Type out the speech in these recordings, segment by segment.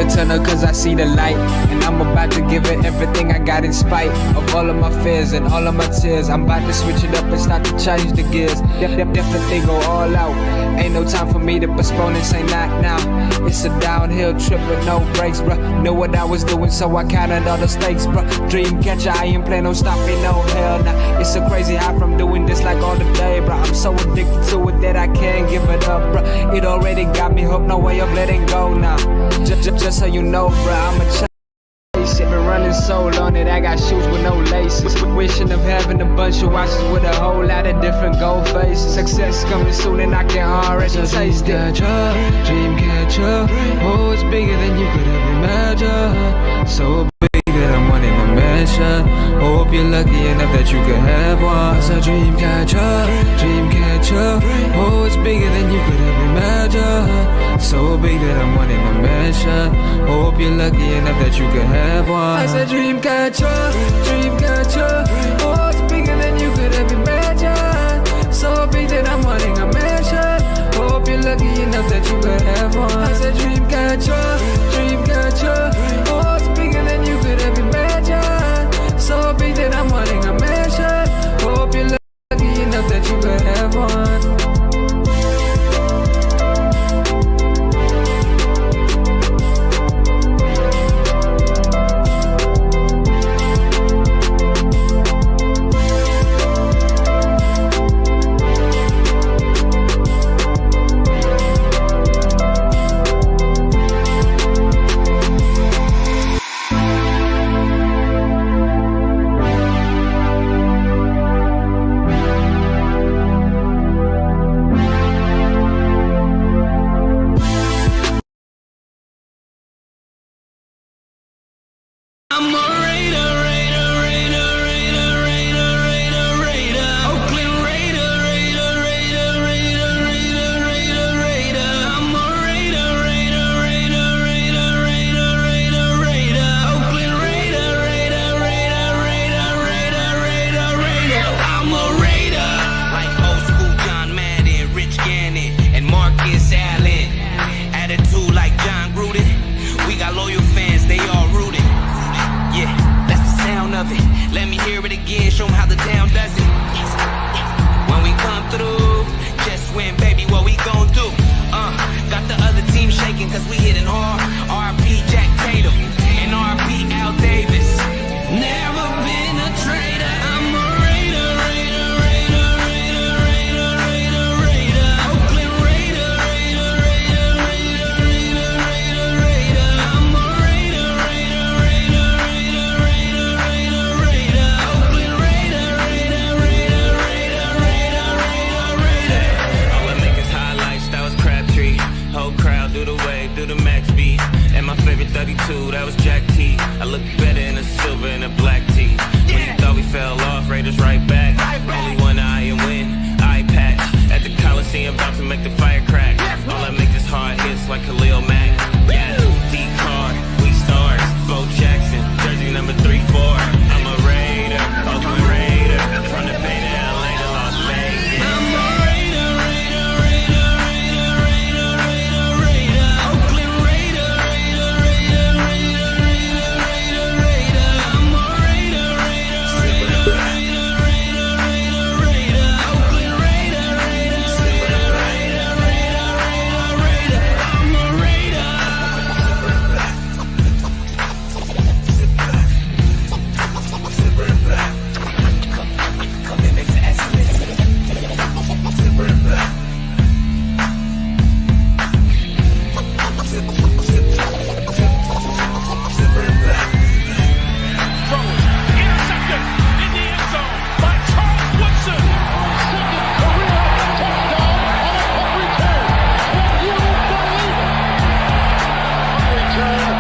the tunnel cause I see the light, and I'm about to give it everything I got in spite of all of my fears and all of my tears. I'm about to switch it up and start to change the gears. Definitely go all out. Ain't no time for me to postpone and say not now. It's a downhill trip with no brakes, bruh. Know what I was doing, so I counted all the stakes, bruh. Dream catcher, I ain't playing no stopping, no hell nah. It's a crazy high from doing this like all the day, bruh. I'm so addicted to it that I can't give it up, bruh. It already got me hooked, no way of letting go now. Just so you know, bruh, I'm a been running so long that I got shoes with no laces. Wishing of having a bunch of watches with a whole lot of different gold faces. Success coming soon and I can already taste it. Dream catcher, oh, it's bigger than you could ever imagine. So big that I'm wanting a mansion. Hope you're lucky enough that you could have one. It's a dream catcher, oh, it's bigger than you could ever imagine. So big that I'm wanting a mansion. Hope you're lucky enough that you could have one. I said dream catcher, oh, it's bigger than you could ever imagine. So big that I'm wanting a mansion. Hope you're lucky enough that you could have one. I said dream catcher, oh, it's bigger than you could ever imagine. So big that I'm wanting a mansion. Hope you're lucky enough that you could have one. I'm a Raider, Oakland Raider, I'm a Raider, Oakland Raider, I'm a Raider. Like old school John Madden, Rich Gannon, and Marcus Allen. Attitude like John Gruden. We got loyal fans, they all rooted. Yeah, that's the sound of it. Let me hear it again, show them how the town does it. When we come through, just win, baby, what we gon' do? Got the other team shaking cause we hitting hard. RP Jack Tatum and RP Al Davis. Never been a traitor. I'm a Raider, Oakland Raider, I'm a Raider, Oakland Raider. All I make is highlights, that was Crabtree. Whole crowd do the wave, do the max beat. And my favorite 32, that was Jack T. I look better in a silver and a black tee. When you thought we fell off, Raiders right back. Only one eye and win, eye patch. At the Coliseum, about to make the fire crack. All I make is hard hits like Khalil Mack. Yeah, D-Card, we stars. Bo Jackson, jersey number 3-4. I'm a Raider, Oakland Raider. From the Bay to LA to Las Vegas. I'm a Raider, Oakland Raider, I'm a Raider, Oakland Raider, I'm a Raider. Intercepted in the end zone by Charles Woodson. Second career touchdown on a punt return. Can you believe it? Punt return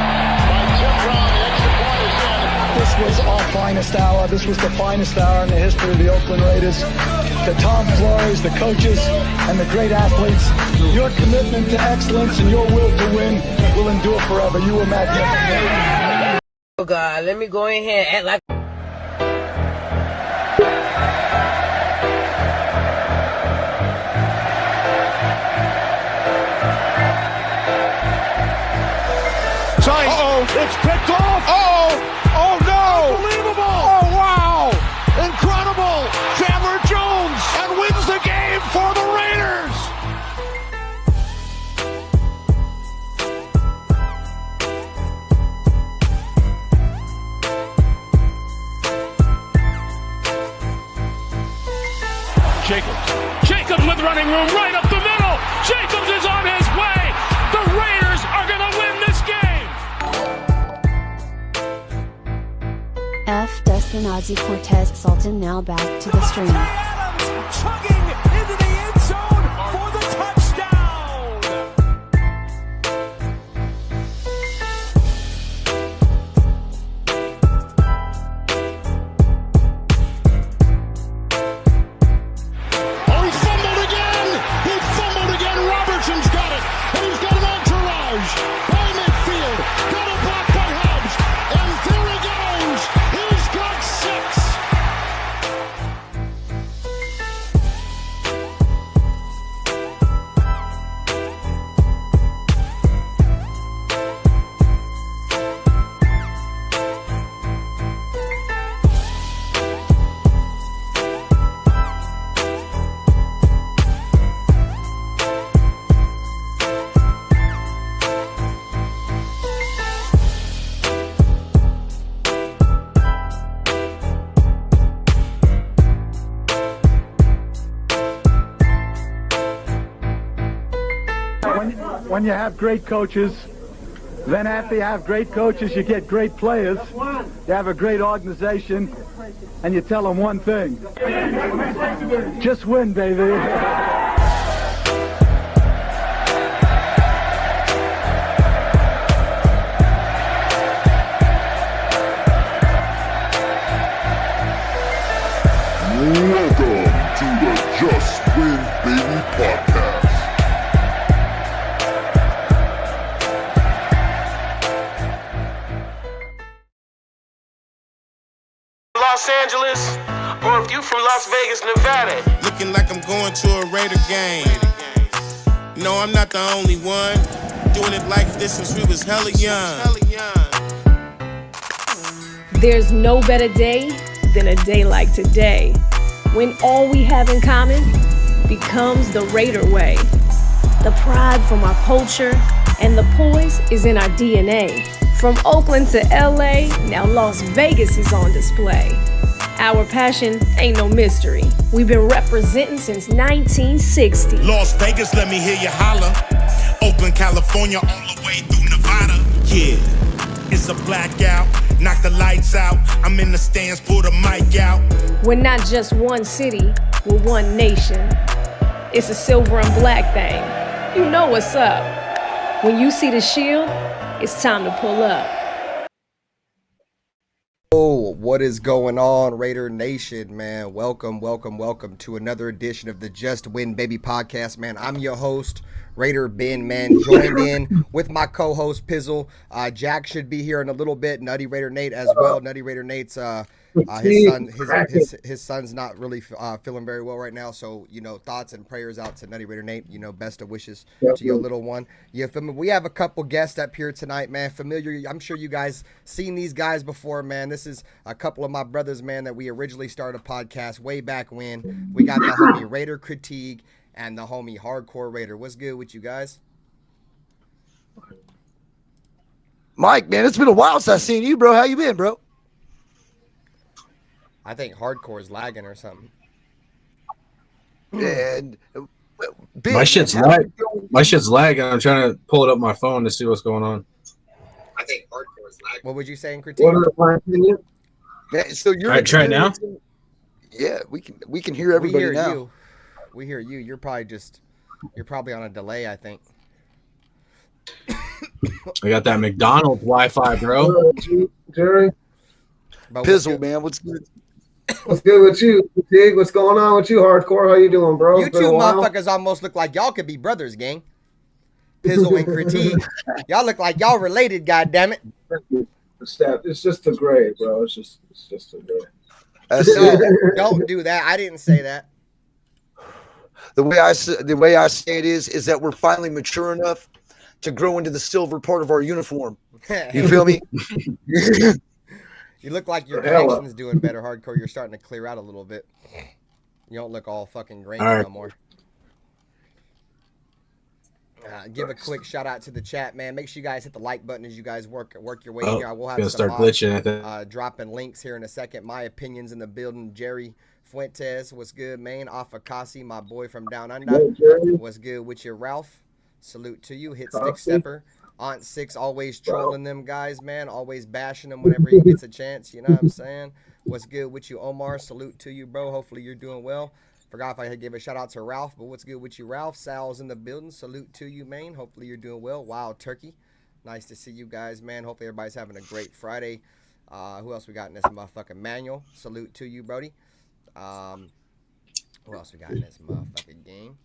by Tim Brown. The extra point is in. This was our finest hour. This was the finest hour in the history of the Oakland Raiders. The Tom Flores, the coaches, and the great athletes. Your commitment to excellence and your will to win will endure forever. You were magnificent. Oh God, let me go in here and act like tight. Uh-oh. It's picked off. Oh, oh no. Unbelievable. Oh, wow. Incredible. Chandler Jones and wins the game for the Raiders. Jacobs with running room right up the middle. Jacobs is on his way. The Raiders are going to win this game. F. Destinazi Cortez Sultan now back to the stream. Adams chugging into the end zone for the touchdown. Oh, he fumbled again. He fumbled again. Robertson's got it. And he's got an entourage. By midfield. Got a block by Hobbs. And there he goes. He's got 6. When you have great coaches, then after you have great coaches, you get great players. You have a great organization, and you tell them one thing. Just win, baby. Welcome to the Just Win Baby podcast. Los Angeles, or if you from Las Vegas, Nevada. Looking like I'm going to a Raider game. No, I'm not the only one. Doing it like this since we was hella young. There's no better day than a day like today, when all we have in common becomes the Raider way. The pride from our culture and the poise is in our DNA. From Oakland to LA, now Las Vegas is on display. Our passion ain't no mystery. We've been representing since 1960. Las Vegas, let me hear you holler. Oakland, California, all the way through Nevada. Yeah, it's a blackout. Knock the lights out. I'm in the stands, pull the mic out. We're not just one city, we're one nation. It's a silver and black thing. You know what's up. When you see the shield, it's time to pull up. Oh, what is going on, Raider Nation, man? Welcome to another edition of the Just Win Baby podcast, man. I'm your host, RaiderBen, man, joined in with my co-host, Pizzle. Jack should be here in a little bit. Nutty Raider Nate as well. Nutty Raider Nate's his son's not really feeling very well right now, so thoughts and prayers out to Nutty Raider Nate. Best of wishes to your little one. We have a couple guests up here tonight, man. Familiar, I'm sure you guys seen these guys before, man. This is a couple of my brothers, man, that we originally started a podcast way back when. We got the homie Raider Critique and the homie Hardcore Raider. What's good with you guys? Mike, man, it's been a while since I've seen you, bro. How you been, bro? I think Hardcore is lagging or something. And my shit's lag. My shit's lagging. I'm trying to pull it up my phone to see what's going on. I think Hardcore is lagging. What would you say in critique? Man, so you're all right, try it now. Yeah, we can hear everybody now. We hear you. You're probably on a delay, I think. I got that McDonald's Wi-Fi, bro. Jerry. Pizzle, man, what's good? What's good with you? Dig, what's going on with you, Hardcore? How you doing, bro? You two motherfuckers almost look like y'all could be brothers, gang. Pizzle and Critique. Y'all look like y'all related, goddammit. It's just a gray, bro. It's just a gray. No, don't do that. I didn't say that. The way I say it is that we're finally mature enough to grow into the silver part of our uniform. You feel me? You look like your connection's doing better, Hardcore. You're starting to clear out a little bit. You don't look all fucking grainy no more. Give a quick shout out to the chat, man. Make sure you guys hit the like button as you guys work your way in here. I will have some glitching, dropping links here in a second. My opinions in the building. Jerry Fuentes, what's good, man? Afakasi, my boy from down under. What's good with you, Ralph? Salute to you. Hit Stick Stepper. Aunt Six always trolling them guys, man. Always bashing them whenever he gets a chance. You know what I'm saying? What's good with you, Omar? Salute to you, bro. Hopefully you're doing well. Forgot if I had give a shout out to Ralph, but what's good with you, Ralph? Sal's in the building. Salute to you, man. Hopefully you're doing well. Wild Turkey. Nice to see you guys, man. Hopefully everybody's having a great Friday. Who else we got in this motherfucking manual? Salute to you, Brody. Who else we got in this motherfucking game?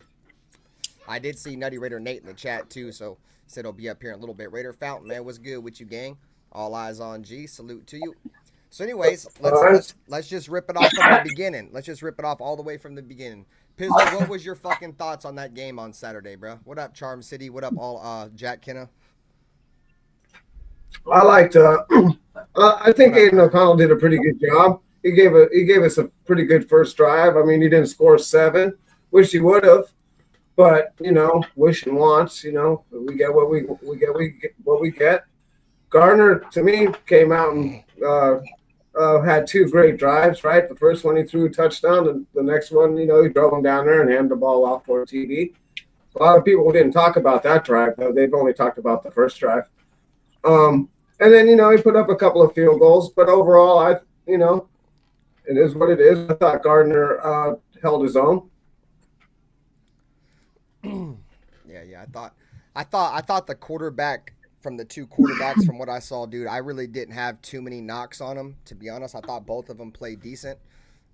I did see Nutty Raider Nate in the chat too, so said he'll be up here in a little bit. Raider Fountain, man, what's good with you, gang? All eyes on G. Salute to you. So, anyways, let's just rip it off from the beginning. Let's just rip it off all the way from the beginning. Pizzle, what was your fucking thoughts on that game on Saturday, bro? What up, Charm City? What up, all Jack Kenna? I liked. I think Aiden O'Connell did a pretty good job. He gave us a pretty good first drive. I mean, he didn't score 7. Wish he would have. But, wish and wants, we get what we get. Gardner, to me, came out and had 2 great drives, right? The first one he threw a touchdown, and the next one, he drove him down there and handed the ball off for a TD. A lot of people didn't talk about that drive, though. They've only talked about the first drive. And then, he put up a couple of field goals. But overall, it is what it is. I thought Gardner held his own. Yeah. I thought the quarterback from the 2 quarterbacks from what I saw, dude, I really didn't have too many knocks on them. To be honest, I thought both of them played decent.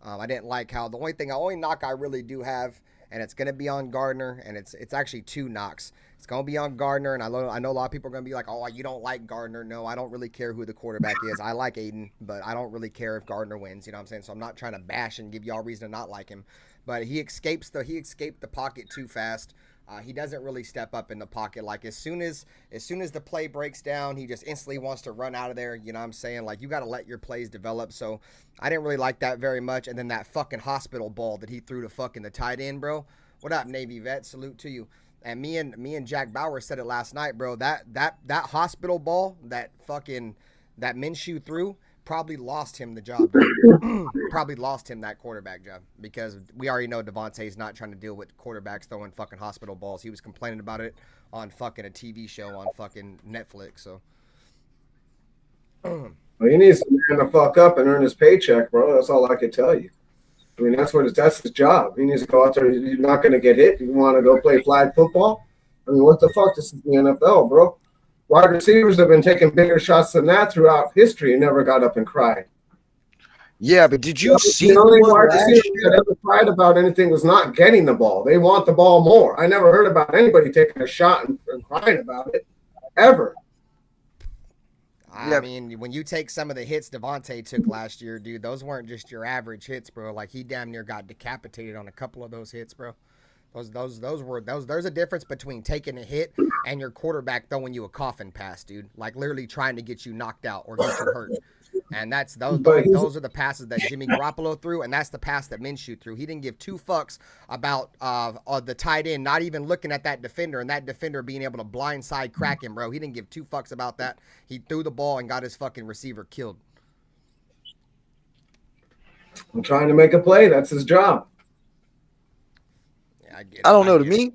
I didn't like how the only knock I really do have, and it's gonna be on Gardner, and it's actually 2 knocks. It's gonna be on Gardner, and I know a lot of people are gonna be like, oh, you don't like Gardner. No, I don't really care who the quarterback is. I like Aiden, but I don't really care if Gardner wins. You know what I'm saying? So I'm not trying to bash and give y'all reason to not like him. But he escaped the pocket too fast. He doesn't really step up in the pocket. Like as soon as the play breaks down, he just instantly wants to run out of there. You know what I'm saying? Like you got to let your plays develop. So I didn't really like that very much. And then that fucking hospital ball that he threw to fucking the tight end, bro. What up, Navy vet? Salute to you. And me and Jack Bauer said it last night, bro. That hospital ball that Minshew threw probably lost him the job. Probably lost him that quarterback job because we already know Devontae's not trying to deal with quarterbacks throwing fucking hospital balls. He was complaining about it on fucking a TV show on fucking Netflix. So, well, he needs to man the fuck up and earn his paycheck, bro. That's all I can tell you. I mean, that's his job. He needs to go out there. You're not going to get hit. You want to go play flag football? I mean, what the fuck? This is the NFL, bro. Wide receivers have been taking bigger shots than that throughout history and never got up and cried. Yeah, but did you see the only wide receiver that ever cried about anything was not getting the ball? They want the ball more. I never heard about anybody taking a shot and crying about it, ever. I mean, when you take some of the hits Devontae took last year, dude, those weren't just your average hits, bro. Like he damn near got decapitated on a couple of those hits, bro. There's a difference between taking a hit and your quarterback throwing you a coffin pass, dude. Like literally trying to get you knocked out or get you hurt. And those are the passes that Jimmy Garoppolo threw, and that's the pass that Minshew threw. He didn't give 2 fucks about the tight end not even looking at that defender and that defender being able to blindside crack him, bro. He didn't give 2 fucks about that. He threw the ball and got his fucking receiver killed. I'm trying to make a play. That's his job. Yeah, I don't know. To me,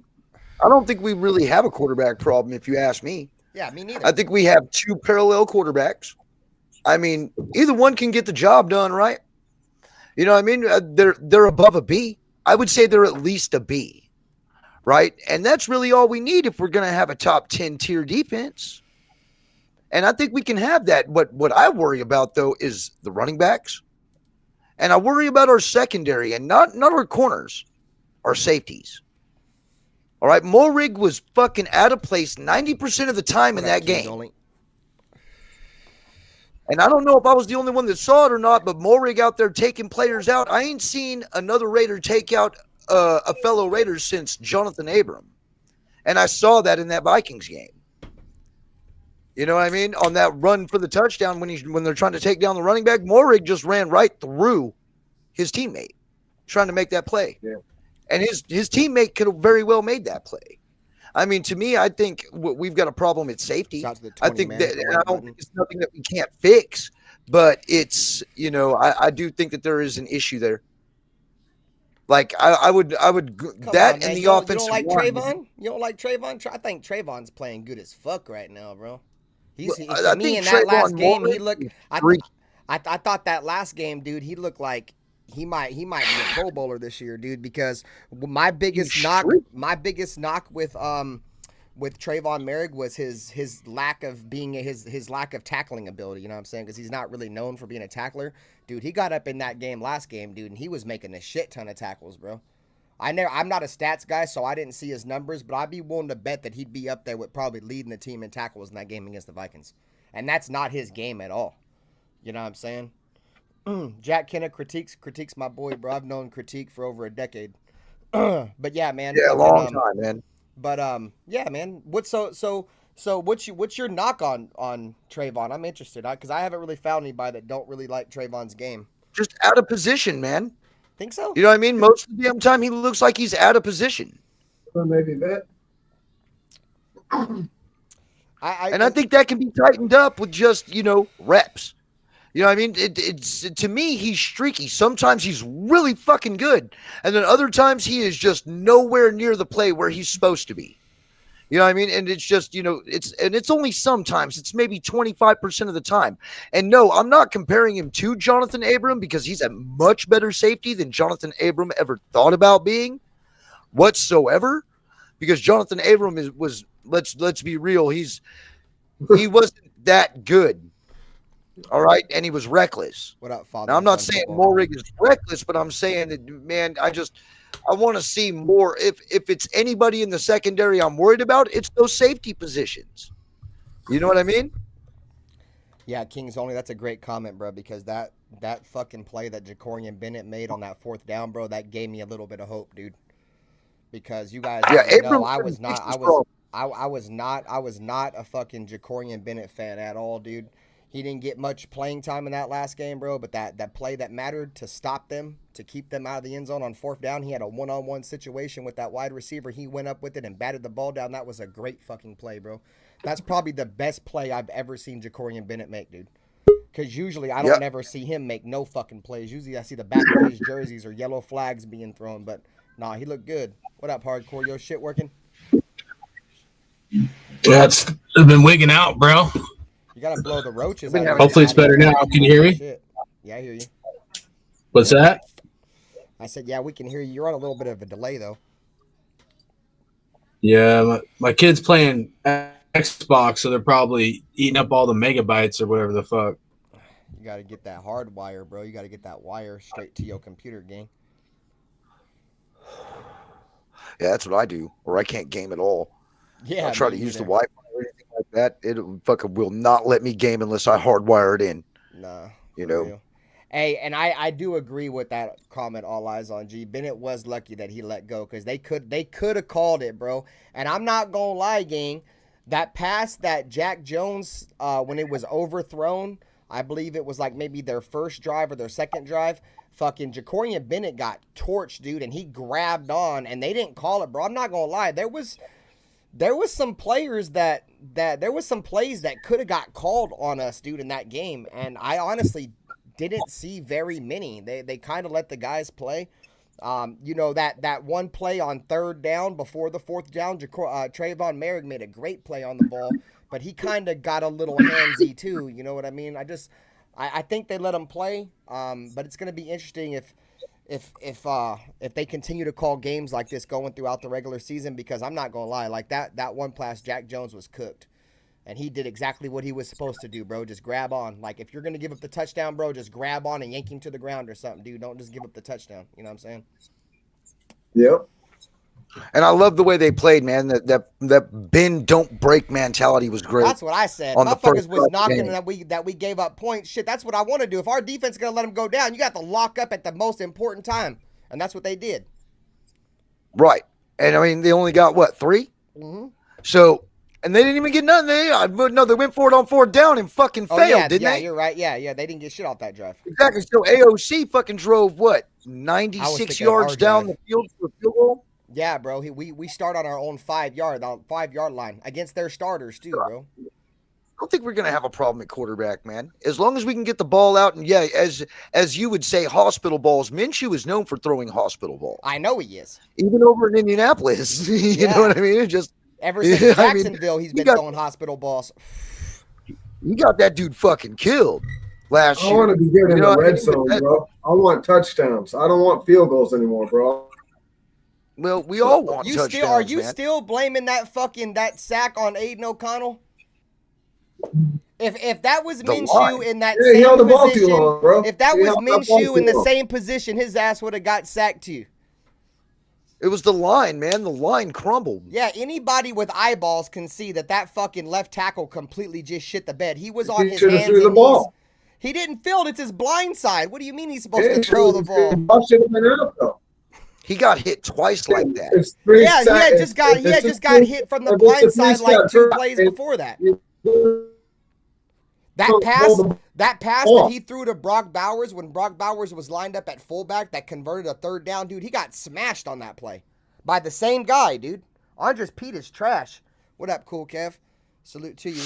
I don't think we really have a quarterback problem, if you ask me. Yeah, me neither. I think we have 2 parallel quarterbacks. I mean, either one can get the job done, right? You know what I mean? They're above a B. I would say they're at least a B, right? And that's really all we need if we're going to have a top 10 tier defense. And I think we can have that. What I worry about, though, is the running backs. And I worry about our secondary and not our corners, our safeties. All right, Mulrig was fucking out of place 90% of the time in that game. And I don't know if I was the only one that saw it or not, but Mulrig out there taking players out. I ain't seen another Raider take out a fellow Raider since Jonathan Abram. And I saw that in that Vikings game. You know what I mean? On that run for the touchdown when they're trying to take down the running back, Morig just ran right through his teammate trying to make that play. Yeah. And his teammate could have very well made that play. I mean, to me, I think we've got a problem at safety. I think that, and I don't think it's nothing that we can't fix, but it's, you know, I do think that there is an issue there. Like I would that and the offensive. You don't like Trayvon? You don't like Trayvon? I think Trayvon's playing good as fuck right now, bro. To me in that last game, he looked. I thought that last game, dude, he looked like he might be a Pro Bowler this year, dude. Because my biggest knock with Trayvon Merrick was his lack of being his lack of tackling ability. You know what I'm saying? Because he's not really known for being a tackler, dude. He got up in that game last game, dude, and he was making a shit ton of tackles, bro. I'm not a stats guy, so I didn't see his numbers, but I'd be willing to bet that he'd be up there with probably leading the team in tackles in that game against the Vikings. And that's not his game at all. You know what I'm saying? Jack Kenna critiques my boy, bro. I've known Critique for over a decade. But yeah, man. Yeah, a long time, man. But yeah, man. What's your knock on Trayvon? I'm interested, because I haven't really found anybody that don't really like Trayvon's game. Just out of position, man. Think so? You know what I mean? Most of the damn time, he looks like he's out of position. Or maybe that. I think that can be tightened up with just, you know, reps. You know what I mean? It's to me, he's streaky. Sometimes he's really fucking good, and then other times he is just nowhere near the play where he's supposed to be. You know what I mean? And it's just, you know, it's only sometimes. It's maybe 25% of the time. And no, I'm not comparing him to Jonathan Abram because he's a much better safety than Jonathan Abram ever thought about being whatsoever. Because Jonathan Abram was let's be real, he wasn't that good. All right, and he was reckless. What up, Father? Now I'm not saying Morig is reckless, but I'm saying that, man, I want to see more. If it's anybody in the secondary I'm worried about, it's those safety positions. You know what I mean? Yeah, Kings only. That's a great comment, bro, because that fucking play that Jacorian Bennett made on that 4th down, bro, that gave me a little bit of hope, dude. Because you guys know I was not a fucking Jacorian Bennett fan at all, dude. He didn't get much playing time in that last game, bro, but that play that mattered to stop them, to keep them out of the end zone on 4th down, he had a one-on-one situation with that wide receiver. He went up with it and batted the ball down. That was a great fucking play, bro. That's probably the best play I've ever seen Jacorian Bennett make, dude. Because usually I don't never see him make no fucking plays. Usually I see the back of his jerseys or yellow flags being thrown, but nah, he looked good. What up, Hardcore? Your shit working? Yeah, it's been wigging out, bro. You gotta blow the roaches. Hopefully it's better now. Can you hear me? Shit. Yeah, I hear you. What's that? I said, yeah, we can hear you. You're on a little bit of a delay, though. Yeah, my kid's playing Xbox, so they're probably eating up all the megabytes or whatever the fuck. You got to get that hard wire, bro. You got to get that wire straight to your computer, gang. Yeah, that's what I do, or I can't game at all. Yeah, I try to use the Wi-Fi or anything like that. It fucking will not let me game unless I hardwire it in. Nah, you know. Real. Hey, and I do agree with that comment. All eyes on G. Bennett was lucky that he let go because they could have called it, bro. And I'm not gonna lie, gang. That pass that Jack Jones, when it was overthrown, I believe it was like maybe their first drive or their second drive. Fucking Jacorian Bennett got torched, dude, and he grabbed on, and they didn't call it, bro. I'm not gonna lie. There was some players that there was some plays that could have got called on us, dude, in that game, and I honestly didn't see very many. They kind of let the guys play. You know, that one play on 3rd down before the 4th down, Trayvon Merrick made a great play on the ball, but he kind of got a little handsy too. You know what I mean? I think they let him play, but it's going to be interesting if they continue to call games like this going throughout the regular season, because I'm not going to lie, like that one pass, Jack Jones was cooked. And he did exactly what he was supposed to do, bro. Just grab on. Like, if you're going to give up the touchdown, bro, just grab on and yank him to the ground or something, dude. Don't just give up the touchdown. You know what I'm saying? Yep. And I love the way they played, man. That bend, don't break mentality was great. That's what I said. Motherfuckers was knocking that we gave up points. Shit, that's what I want to do. If our defense is going to let them go down, you got to lock up at the most important time. And that's what they did. Right. And, I mean, they only got, what, 3? Mm-hmm. So, And they didn't even get nothing. They went for it on 4th down and fucking failed, didn't they? Yeah, you're right. Yeah, they didn't get shit off that drive. Exactly. So AOC fucking drove what, 96 yards down the field for a field goal? Yeah, bro. We start on our own 5-yard line against their starters too, bro. I don't think we're gonna have a problem at quarterback, man. As long as we can get the ball out, and as you would say, hospital balls. Minshew is known for throwing hospital balls. I know he is. Even over in Indianapolis, you know what I mean? It just ever since Jacksonville, he's been throwing hospital balls. You got that dude fucking killed last year. I want to be good in the red zone, bro. I want touchdowns. I don't want field goals anymore, bro. Well, we all want touchdowns. Are you still blaming that sack on Aiden O'Connell? If that was Minshew in that same position, if that was Minshew in the same position, his ass would have got sacked too. It was the line, man. The line crumbled. Yeah, anybody with eyeballs can see that fucking left tackle completely just shit the bed. He was on his hands and knees. Ball. He didn't field. It's his blind side. What do you mean he's supposed to throw the ball? He got hit twice like that. He had just got hit from the blind side like 2 plays before that. That pass that he threw to Brock Bowers when Brock Bowers was lined up at fullback that converted a 3rd down, dude, he got smashed on that play by the same guy, dude. Andres Pete is trash. What up, Cool Kev? Salute to you.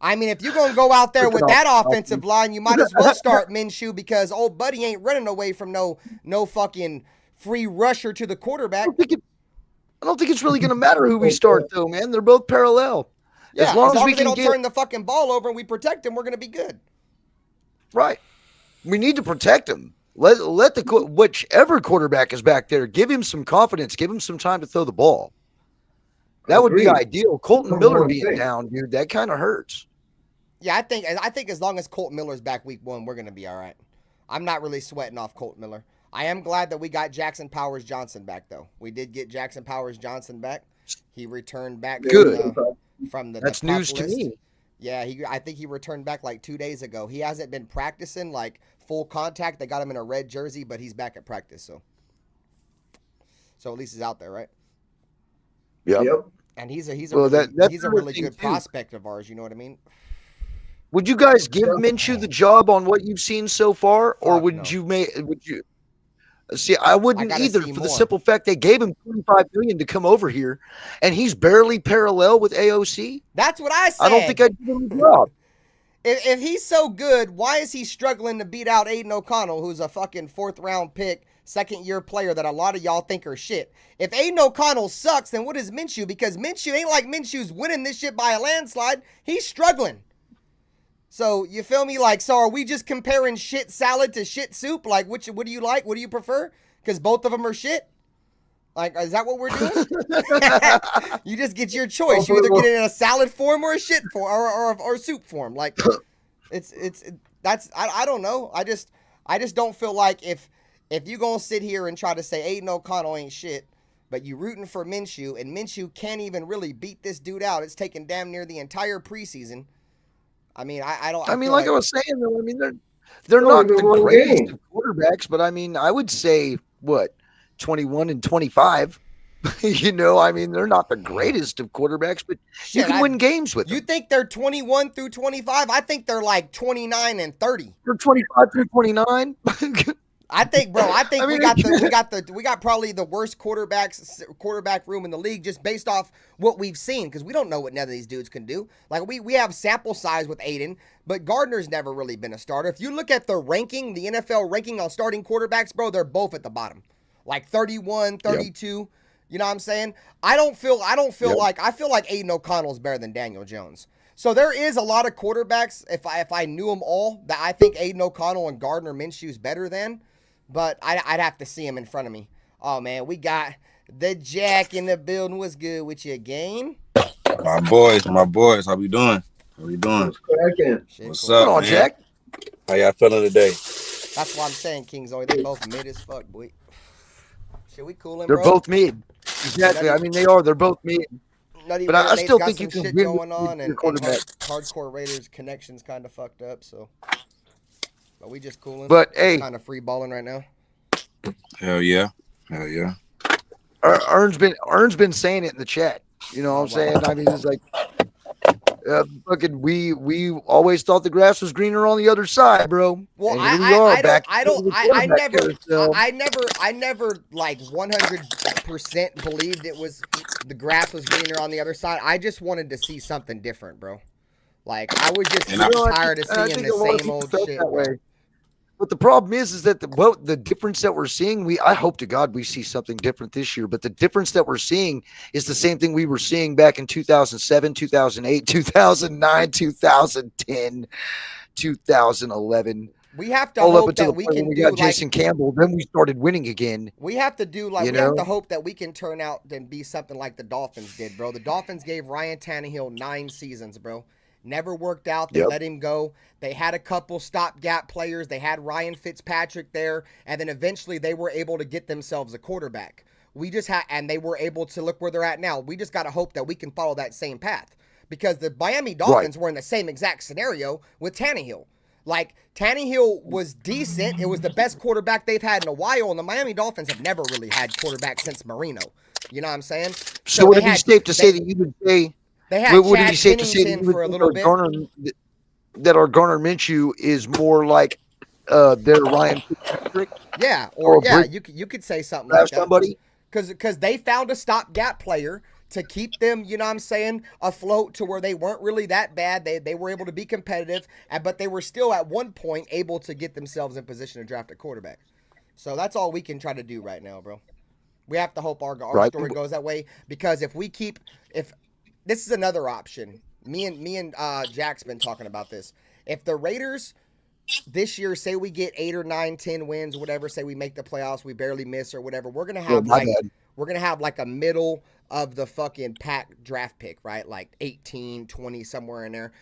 I mean, if you're going to go out there with that offensive line, you might as well start Minshew because old buddy ain't running away from no fucking free rusher to the quarterback. I don't think it's really going to matter who we start, though, man. They're both parallel. Yeah, as long as we don't turn the fucking ball over and we protect him, we're going to be good. Right. We need to protect him. Let whichever quarterback is back there, give him some confidence. Give him some time to throw the ball. That would be ideal. Colton Miller being down, dude, that kind of hurts. Yeah, I think as long as Colton Miller's back week 1, we're going to be all right. I'm not really sweating off Colton Miller. I am glad that we got Jackson Powers Johnson back, though. We did get Jackson Powers Johnson back. He returned back from the That's news to me. Yeah, I think he returned back like 2 days ago. He hasn't been practicing like full contact. They got him in a red jersey, but he's back at practice. So at least he's out there, right? Yep. And he's a really good prospect of ours. You know what I mean? Would you guys give Minshew the job on what you've seen so far, or would you? See, I wouldn't either for the simple fact they gave him $25 million to come over here, and he's barely parallel with AOC. That's what I said. I don't think I'd give him the job. If he's so good, why is he struggling to beat out Aiden O'Connell, who's a fucking 4th-round pick, 2nd-year player that a lot of y'all think are shit? If Aiden O'Connell sucks, then what is Minshew? Because Minshew ain't like Minshew's winning this shit by a landslide. He's struggling. So, you feel me? Like, so are we just comparing shit salad to shit soup? Like, what do you like? What do you prefer? Because both of them are shit? Like, is that what we're doing? You just get your choice. You either get it in a salad form or a shit form or soup form. Like, I don't know. I just don't feel like if you gonna sit here and try to say Aiden O'Connell ain't shit, but you rooting for Minshew, and Minshew can't even really beat this dude out. It's taken damn near the entire preseason. I mean, I don't. I mean, like I was saying, though, I mean, they're not the greatest of quarterbacks, but I mean, I would say 21 and 25. You know, I mean, they're not the greatest of quarterbacks, but you can win games with them. You think they're 21 through 25? I think they're like 29 and 30. They're 25 through 29. I think, bro. We got probably the worst quarterback room in the league just based off what we've seen, because we don't know what none of these dudes can do. Like we have sample size with Aiden, but Gardner's never really been a starter. If you look at the ranking, the NFL ranking on starting quarterbacks, bro, they're both at the bottom, like 31, 32. Yep. You know what I'm saying? I feel like Aiden O'Connell's better than Daniel Jones. So there is a lot of quarterbacks, if I knew them all, that I think Aiden O'Connell and Gardner Minshew's better than. But I'd have to see him in front of me. Oh, man, we got the Jack in the building. What's good with you, game? My boys. How we doing? What's up, on, man? Jack? How y'all feeling today? That's why I'm saying, Kings only. They both mid as fuck, boy. Shit, we coolin', They're bro? both mid. Exactly. I mean, they are. They're both mid. But I still think you can shit win going on, with and quarterback. hardcore Raiders connections kind of fucked up, so. But we just cooling. But hey, kind of free balling right now. Hell yeah. Ern's been saying it in the chat. You know what I'm saying? I mean, it's like Fucking, we always thought the grass was greener on the other side, bro. Well, and here we are I back. never like 100% believed it was the grass was greener on the other side. I just wanted to see something different, bro. Like I was just tired of seeing the same old shit, bro. But the problem is that the difference that we're seeing, I hope to God we see something different this year. But the difference that we're seeing is the same thing we were seeing back in 2007, 2008, 2009, 2010, 2011. We have to hope that we can do like Jason Campbell. Then we started winning again. We have to do like have to hope that we can turn out and be something like the Dolphins did, bro. The Dolphins gave Ryan Tannehill 9 seasons, bro. Never worked out. They let him go. They had a couple stopgap players. They had Ryan Fitzpatrick there, and then eventually they were able to get themselves a quarterback. We just had, and they were able to look where they're at now. We just got to hope that we can follow that same path, because the Miami Dolphins were in the same exact scenario with Tannehill. Like, Tannehill was decent. It was the best quarterback they've had in a while, and the Miami Dolphins have never really had quarterback since Marino. You know what I'm saying? So would it be safe to say that you would say? They had Chad Pennington for a little bit. That our Garner Minshew is more like their Ryan Fitzpatrick? Yeah, or you could say something like that. Somebody? Because they found a stopgap player to keep them, you know what I'm saying, afloat to where they weren't really that bad. They were able to be competitive, but they were still at one point able to get themselves in position to draft a quarterback. So that's all we can try to do right now, bro. We have to hope our story goes that way, because if this is another option. Me and Jack's been talking about this. If the Raiders this year, say we get 8 or 9, 10 wins, whatever, say we make the playoffs, we barely miss or whatever, we're gonna have like a middle of the fucking pack draft pick, right? Like 18, 20, somewhere in there.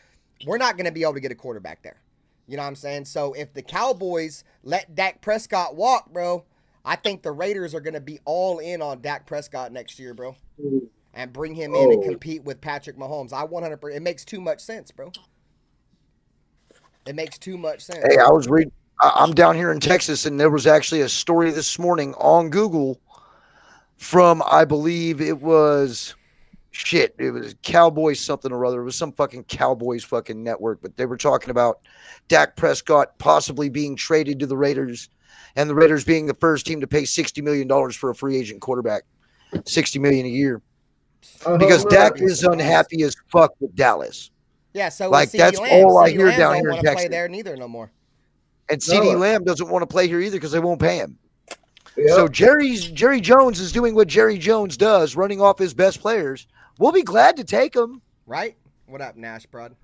We're not gonna be able to get a quarterback there. You know what I'm saying? So if the Cowboys let Dak Prescott walk, bro, I think the Raiders are gonna be all in on Dak Prescott next year, bro. And bring him in and compete with Patrick Mahomes. 100%. It makes too much sense, bro. It makes too much sense. Hey, I'm down here in Texas, and there was actually a story this morning on Google from, I believe it was Cowboys something or other. It was some fucking Cowboys fucking network, but they were talking about Dak Prescott possibly being traded to the Raiders, and the Raiders being the first team to pay $60 million for a free agent quarterback. $60 million a year. Because Dak is unhappy as fuck with Dallas. Yeah, so like that's all I hear down here in Texas. Play there neither no more. And CD Lamb doesn't want to play here either because they won't pay him. Yep. So Jerry Jones is doing what Jerry Jones does, running off his best players. We'll be glad to take him. Right? What up, Nash, bud?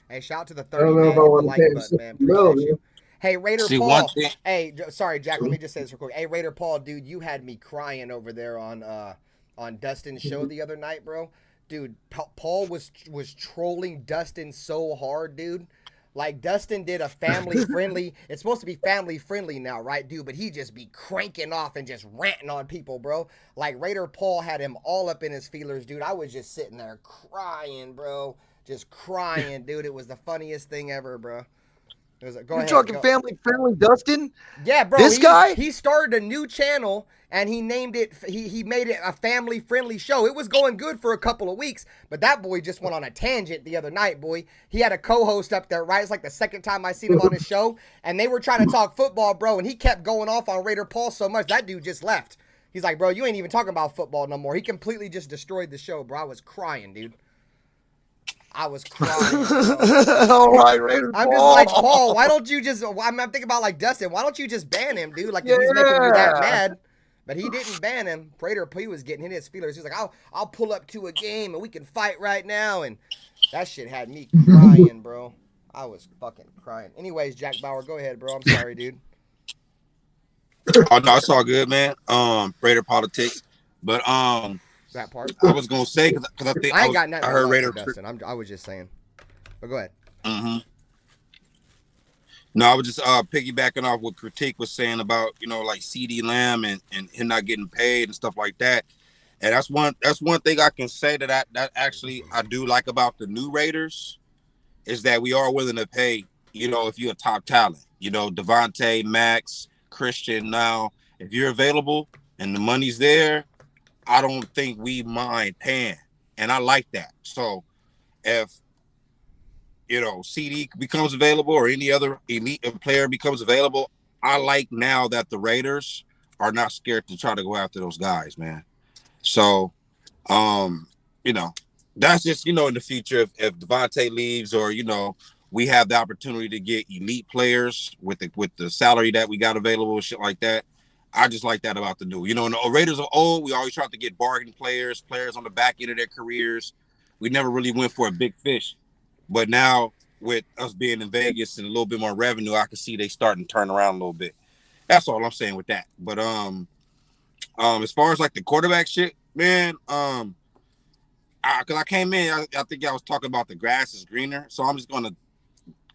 Hey, shout out to the 30 man with the like button, man. Appreciate you. Hey, Raider Paul. Hey, sorry, Jack. Let me just say this real quick. Hey, Raider Paul, dude, you had me crying over there on Dustin's show the other night, bro. Dude, Paul was trolling Dustin so hard, dude. Like, Dustin did a family-friendly, it's supposed to be family-friendly now, right, dude? But he just be cranking off and just ranting on people, bro. Like, Raider Paul had him all up in his feelers, dude. I was just sitting there crying, bro. Just crying, dude. It was the funniest thing ever, bro. You're talking family-friendly Dustin? Yeah, bro. This guy? He started a new channel, and he named it, he made it a family-friendly show. It was going good for a couple of weeks, but that boy just went on a tangent the other night, boy. He had a co-host up there, right? It's like the second time I seen him on his show, and they were trying to talk football, bro, and he kept going off on Raider Paul so much, that dude just left. He's like, bro, you ain't even talking about football no more. He completely just destroyed the show, bro. I was crying, dude. I was crying. All right, Raider Paul. I'm just like, Paul, why don't you just, I'm thinking about like Dustin, why don't you just ban him, dude? Like, if he's making you that mad. But he didn't ban him. Raider P was getting in his feelers. He was like, I'll pull up to a game and we can fight right now. And that shit had me crying, bro. I was fucking crying. Anyways, Jack Bauer, go ahead, bro. I'm sorry, dude. Oh, no, it's all good, man. Raider politics. But, that part. I was gonna say because I think I ain't got nothing. I heard Raider. Dustin. I was just saying. But go ahead. No, I was just piggybacking off what Critique was saying about, you know, like CD Lamb and him not getting paid and stuff like that. And that's one thing I can say that actually I do like about the new Raiders is that we are willing to pay, you know, if you're a top talent, you know, Devontae, Max, Christian. Now, if you're available and the money's there, I don't think we mind paying. And I like that. So if CD becomes available or any other elite player becomes available, I like now that the Raiders are not scared to try to go after those guys, man. So, that's just, in the future if Devontae leaves or, we have the opportunity to get elite players with the salary that we got available, shit like that. I just like that about the new. In the Raiders of old, we always tried to get bargain players on the back end of their careers. We never really went for a big fish. But now with us being in Vegas and a little bit more revenue, I can see they starting to turn around a little bit. That's all I'm saying with that. But as far as like the quarterback shit, man, because I came in, I think I was talking about the grass is greener. So I'm just gonna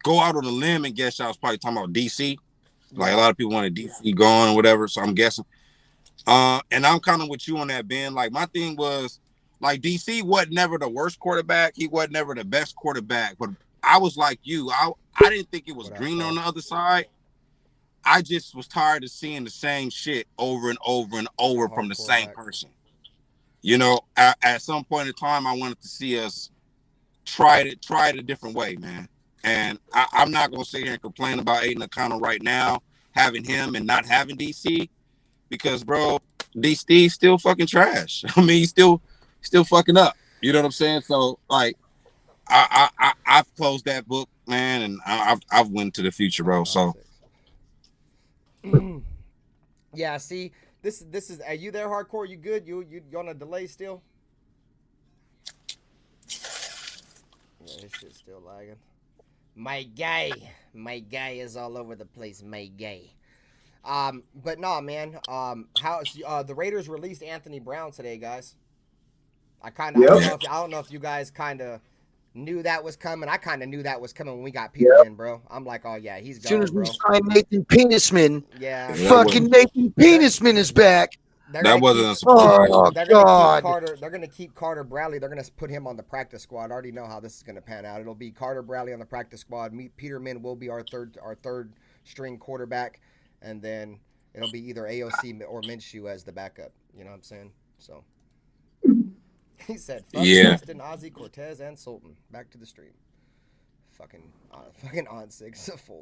go out on a limb and guess I was probably talking about DC. Like a lot of people wanted DC going or whatever. So I'm guessing. And I'm kind of with you on that, Ben. Like my thing was like DC wasn't never the worst quarterback. He wasn't never the best quarterback. But I was like you. I didn't think it was greener on the other side. I just was tired of seeing the same shit over and over and over from the same person. At some point in time, I wanted to see us try it a different way, man. And I'm not going to sit here and complain about Aiden O'Connell right now, having him and not having DC, because, bro, DC's still fucking trash. I mean, he's still fucking up. You know what I'm saying? So, like, I've closed that book, man, and I've went to the future, bro. So. Yeah, see, this is. Are you there, hardcore? You good? You on a delay still? Yeah, this shit's still lagging. My guy is all over the place. My guy. But no, man. How the Raiders released Anthony Brown today, guys. I don't know if you guys kind of knew that was coming. I kind of knew that was coming when we got Peterman, bro. I'm like, oh yeah, he's gone, as soon as bro. we signed Nathan Penisman, yeah, fucking Nathan Penisman is back. That wasn't a surprise. They're gonna keep Carter Bradley. They're gonna put him on the practice squad. I already know how this is gonna pan out. It'll be Carter Bradley on the practice squad. Peterman will be our third string quarterback, and then it'll be either AOC or Minshew as the backup. You know what I'm saying? So he said, "Fuck Justin, Ozzie, Cortez, and Sultan." Back to the stream. Fucking on 6 full.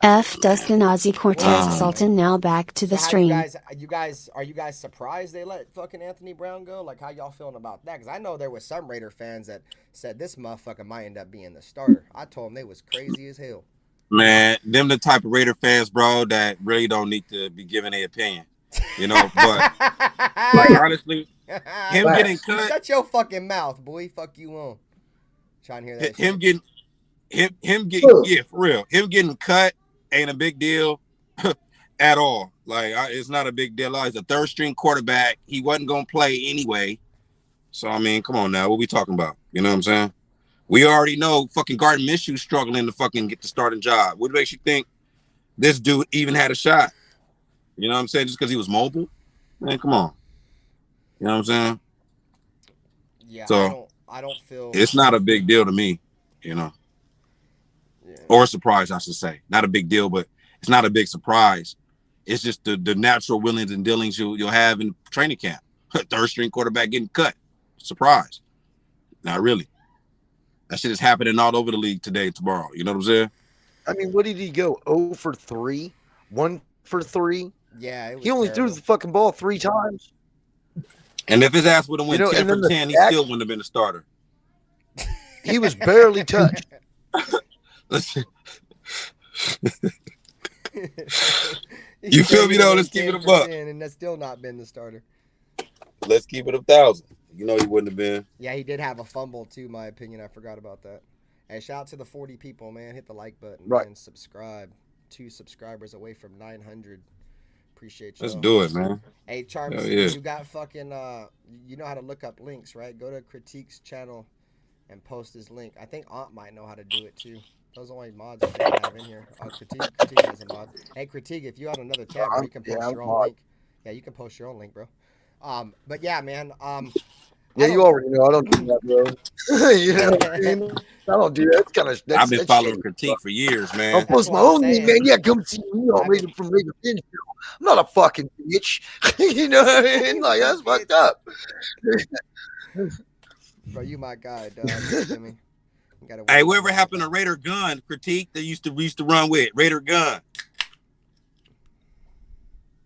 F. Dustin Ozzy Cortez Sultan now back to the stream. Are you guys surprised they let fucking Anthony Brown go? Like, how y'all feeling about that? Because I know there was some Raider fans that said this motherfucker might end up being the starter. I told them they was crazy as hell. Man, them the type of Raider fans, bro, that really don't need to be giving their opinion. But like honestly, him getting cut. Shut your fucking mouth, boy. Fuck you on. Trying to hear that. Him getting yeah, for real. Him getting cut ain't a big deal at all. Like, it's not a big deal. He's a third string quarterback. He wasn't going to play anyway. So, I mean, come on now. What we talking about? You know what I'm saying? We already know fucking Gardner Minshew struggling to fucking get the starting job. What makes you think this dude even had a shot? You know what I'm saying? Just because he was mobile? Man, come on. You know what I'm saying? Yeah, so, I don't feel... It's not a big deal to me, Yeah. Or a surprise, I should say. Not a big deal, but it's not a big surprise. It's just the natural willings and dealings you'll have in training camp. Third string quarterback getting cut. Surprise. Not really. That shit is happening all over the league today, tomorrow. You know what I'm saying? I mean, what did he go? 0 for 3? 1 for 3? Yeah. He only threw the fucking ball 3 times. And if his ass would have went 10 for 10, he still wouldn't have been a starter. He was barely touched. Listen. You feel me though? Let's keep it a buck. And that's still not been the starter. Let's keep it 1,000. He wouldn't have been. Yeah, he did have a fumble too, my opinion. I forgot about that. Hey, shout out to the 40 people, man. Hit the like button, and subscribe. 2 subscribers away from 900. Appreciate you. Let's do it, man. Hey, Charms, you got fucking you know how to look up links, right? Go to Critique's channel and post his link. I think Aunt might know how to do it too. Those are only mods I have in here. Critique is a mod. Hey, Critique, if you have another tab, you can post your own link. Yeah, you can post your own link, bro. But yeah, man. Yeah, you already know. I don't do that, bro. You know what I mean? I don't do that. It's kind of. I've been following Critique for years, man. I'll post my own link, man. Yeah, come see me on RaiderBen from RaiderBen. I'm not a fucking bitch. You know what I mean? Like, that's fucked up. Bro, you my guy, dog. Jimmy. You gotta Hey, whatever happened to Raider Gun critique that we used to run with? Raider Gun.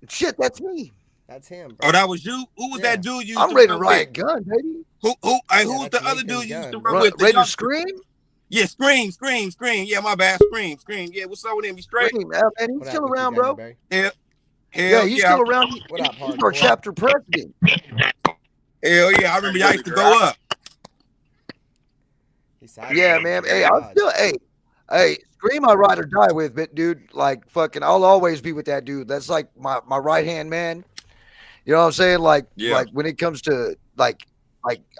Shit, that's me. That's him, bro. Oh, that was you? Who was that dude you used I'm to Raider run Riot with? Gun, baby. Who was the that's other Nathan dude you used to Gunn, run bro. with? The Raider youngster? Scream? Yeah, Scream. Yeah, my bad. Scream. Yeah, what's up with him? You straight? Scream, man. He's What still happened, around, Gunner, bro. babe? Hell Yeah, he's still around. What up, He's our hardcore? chapter president. Hell yeah, I remember y'all used to go up. Yeah, man. Hey, I'm still. Hey, Scream, I ride or die with, but dude, like fucking, I'll always be with that dude. That's like my right hand man. You know what I'm saying? Like when it comes to like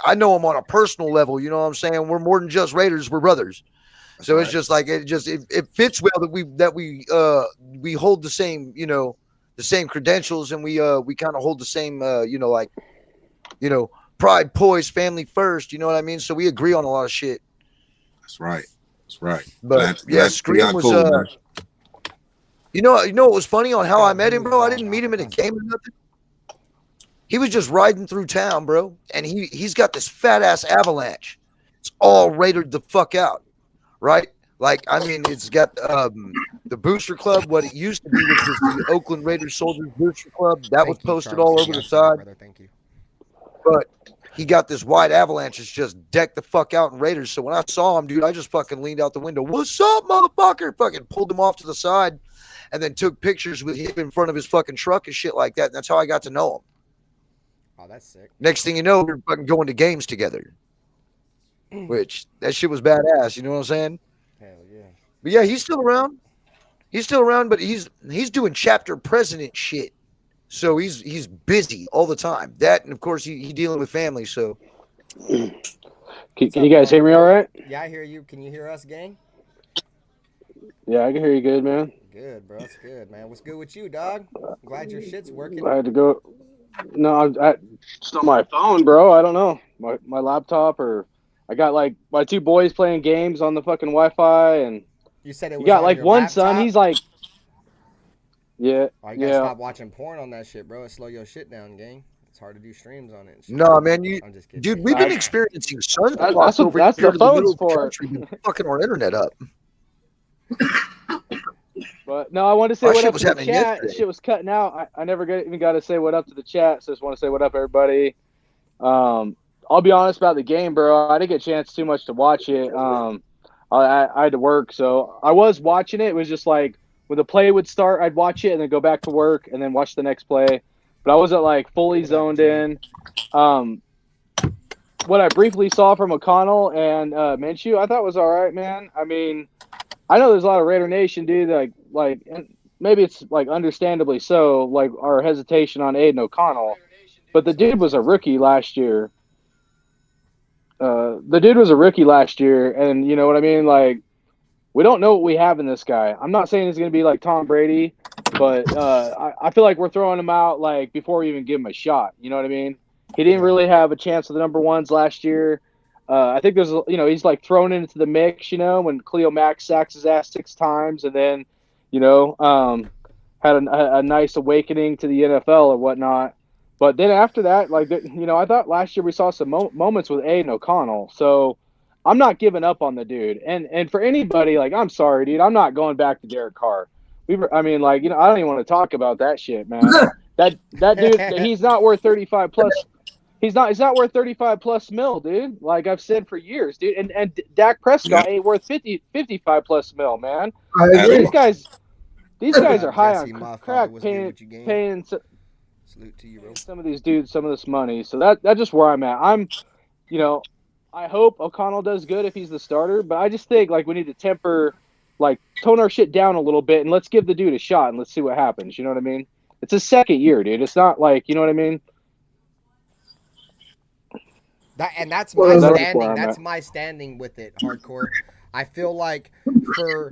I know him on a personal level. You know what I'm saying? We're more than just Raiders. We're brothers. That's so right. it's just like it fits well that we hold the same, you know, the same credentials, and we kind of hold the same pride, poise, family first. You know what I mean? So we agree on a lot of shit. That's right. But Scream was cool, man. you know what was funny on how I met him, bro? I didn't meet him in a game or nothing. He was just riding through town, bro, and he's got this fat ass Avalanche. It's all rated the fuck out, right? Like, I mean, it's got the Booster Club. What it used to be was just the Oakland Raiders Soldiers Booster Club. That was posted all over the side. Thank you. But he got this white Avalanche. It's just decked the fuck out in Raiders. So when I saw him, dude, I just fucking leaned out the window. What's up, motherfucker? Fucking pulled him off to the side and then took pictures with him in front of his fucking truck and shit like that. And that's how I got to know him. Oh, that's sick. Next thing you know, we're fucking going to games together. Which, that shit was badass. You know what I'm saying? Hell yeah. But yeah, he's still around. He's still around, but he's doing chapter president shit. So he's busy all the time. That, and of course he dealing with family. So can you guys hear me all right? Yeah, I hear you. Can you hear us, gang? Yeah, I can hear you good, man. Good, bro. That's good, man. What's good with you, dog? Glad your shit's working. I had to go. No, I just on my phone, bro. I don't know. My laptop, or I got like my two boys playing games on the fucking Wi-Fi, and you said it was you got on like your one laptop? son. He's like, yeah, Oh, you gotta stop watching porn on that shit, bro. It slow your shit down, gang. It's hard to do streams on it. no, man, I'm just kidding. dude, we've been experiencing sunspots That's over the here in the phone's middle of the for. country, been fucking our internet up. But no, I wanted to say My what shit up was to the happening chat. yesterday. Shit was cutting out. I never even got to say what up to the chat. So just want to say what up, everybody. I'll be honest about the game, bro. I didn't get a chance too much to watch it. I had to work, so I was watching it. It was just like when the play would start, I'd watch it and then go back to work and then watch the next play. But I wasn't like fully zoned in. What I briefly saw from O'Connell and Minshew, I thought was all right, man. I mean, I know there's a lot of Raider Nation, dude. Like, and maybe it's like understandably so, like our hesitation on Aiden O'Connell. But the dude was a rookie last year. And you know what I mean? Like, we don't know what we have in this guy. I'm not saying he's going to be like Tom Brady, but I feel like we're throwing him out like before we even give him a shot. You know what I mean? He didn't really have a chance with the number ones last year. I think there's, he's like thrown into the mix, when Khalil Mack sacks his ass 6 times and then, had a nice awakening to the NFL or whatnot. But then after that, I thought last year we saw some moments with Aiden O'Connell. So I'm not giving up on the dude. And for anybody, I'm sorry, dude, I'm not going back to Derek Carr. I don't even want to talk about that shit, man. that dude, he's not worth 35 plus. He's not worth 35 plus mil, dude. Like I've said for years, dude. And Dak Prescott ain't worth 55 plus mil, man. These guys are high on crack paying Salute to you, bro. some of these dudes some of this money. So that's just where I'm at. I hope O'Connell does good if he's the starter, but I just think we need to tone our shit down a little bit and let's give the dude a shot and let's see what happens. You know what I mean? It's his second year, dude. It's not you know what I mean? That's my standing. That's my standing with it, hardcore. I feel like for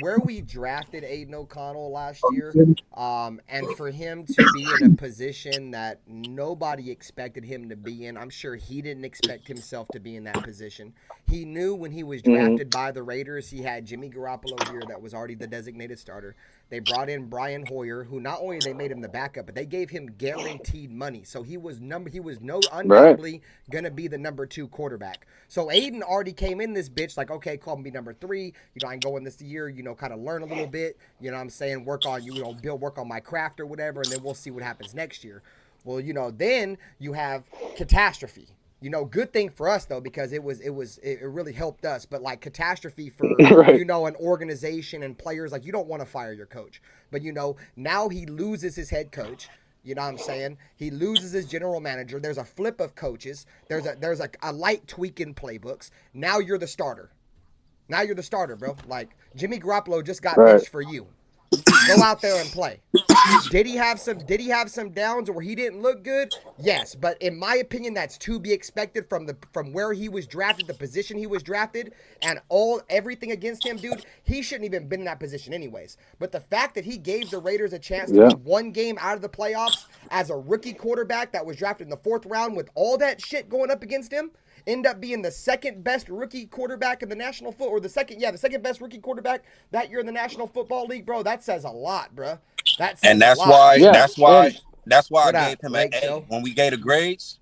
where we drafted Aiden O'Connell last year, and for him to be in a position that nobody expected him to be in, I'm sure he didn't expect himself to be in that position. He knew when he was drafted by the Raiders, he had Jimmy Garoppolo here that was already the designated starter. They brought in Brian Hoyer, who not only they made him the backup, but they gave him guaranteed money. So he was undoubtedly gonna be the number 2 quarterback. So Aiden already came in this bitch like, okay, call me number 3. You know, I can go in this year, you know, kind of learn a little bit. You know what I'm saying? Work on my craft or whatever, and then we'll see what happens next year. Well, you know, then you have catastrophe. You know, good thing for us though, because it really helped us. But like catastrophe for you know, an organization and players, like you don't want to fire your coach. But you know, now he loses his head coach. You know what I'm saying? He loses his general manager. There's a flip of coaches. There's a light tweak in playbooks. Now you're the starter. Now you're the starter, bro. Like Jimmy Garoppolo just got benched for you. Go out there and play. Did he have some downs where he didn't look good? Yes, but in my opinion, that's to be expected from where he was drafted, the position he was drafted, and everything against him, dude. He shouldn't even been in that position anyways. But the fact that he gave the Raiders a chance to be one game out of the playoffs as a rookie quarterback that was drafted in the 4th round with all that shit going up against him, end up being the second best rookie quarterback in the National Football, or the second best rookie quarterback that year in the National Football League, bro. That says a lot, bro. That's why I What gave up, him Blake an A. Show? When we gave the grades,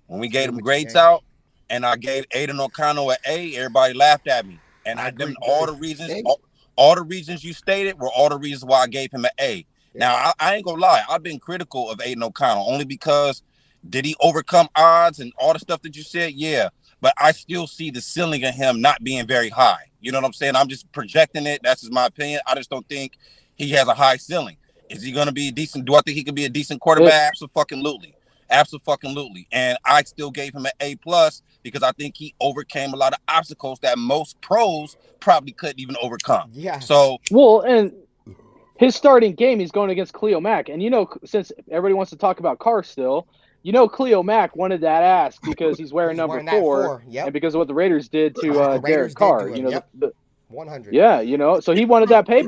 out, and I gave Aiden O'Connell an A, everybody laughed at me. And I them all the reasons you stated were all the reasons why I gave him an A. Yeah. Now I ain't gonna lie, I've been critical of Aiden O'Connell only because did he overcome odds and all the stuff that you said? Yeah. But I still see the ceiling of him not being very high. You know what I'm saying? I'm just projecting it. That's just my opinion. I just don't think he has a high ceiling. Is he going to be decent? Do I think he can be a decent quarterback? Absolutely. And I still gave him an A+ because I think he overcame a lot of obstacles that most pros probably couldn't even overcome. Yeah. So and his starting game, he's going against Khalil Mack. And, you know, since everybody wants to talk about Carr still, you know, Khalil Mack wanted that ass because he's wearing number 4, and because of what the Raiders did to Derek Carr. You know, 100. Yeah, you know, so he wanted that pay.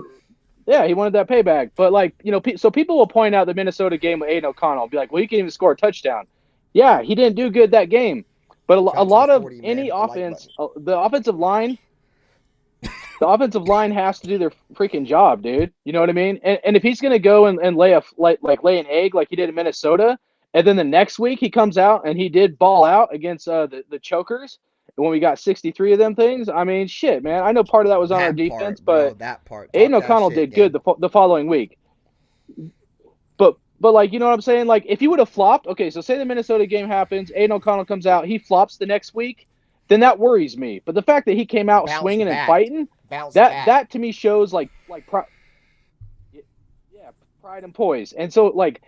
Yeah, he wanted that payback. But like, you know, so people will point out the Minnesota game with Aiden O'Connell and be like, well, he can't even score a touchdown. Yeah, he didn't do good that game. But a lot of any offense, the offensive line has to do their freaking job, dude. You know what I mean? And if he's gonna go and lay an egg like he did in Minnesota, and then the next week he comes out and he did ball out against the Chokers when we got 63 of them things. I mean, shit, man. I know part of that was on our defense, but Aiden O'Connell did good the following week. But like, you know what I'm saying? Like, if he would have flopped, okay, so say the Minnesota game happens, Aiden O'Connell comes out, he flops the next week, then that worries me. But the fact that he came out swinging and fighting, that to me shows like pride and poise. And so like,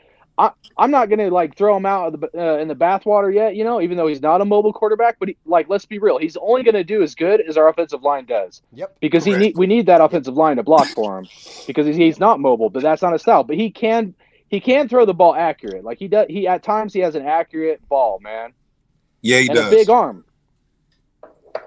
I'm not gonna like throw him out of in the bathwater yet, you know, even though he's not a mobile quarterback. But let's be real, he's only gonna do as good as our offensive line does. Yep. Because we need that offensive line to block for him because he's not mobile, but that's not his style. But he can throw the ball accurate. Like he does. He at times he has an accurate ball, man. Yeah, he does. A big arm.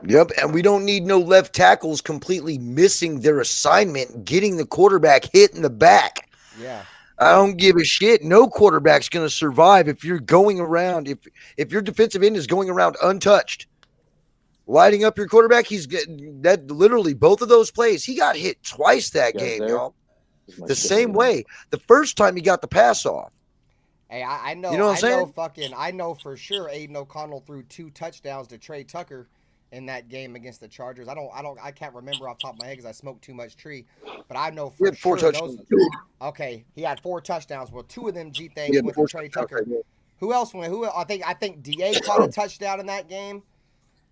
Yep, and we don't need no left tackles completely missing their assignment, getting the quarterback hit in the back. Yeah. I don't give a shit. No quarterback's going to survive if you're going around, if your defensive end is going around untouched. Lighting up your quarterback, he's getting that literally both of those plays. He got hit twice that game, y'all. The same way. The first time he got the pass off. Hey, I know. You know what I'm saying? I know for sure Aiden O'Connell threw 2 touchdowns to Trey Tucker in that game against the Chargers. I can't remember off the top of my head because I smoked too much tree. But I know for sure those. Okay, he had 4 touchdowns. Well, 2 of them G things went to Trey Tucker. Who else went? I think DA caught a touchdown in that game,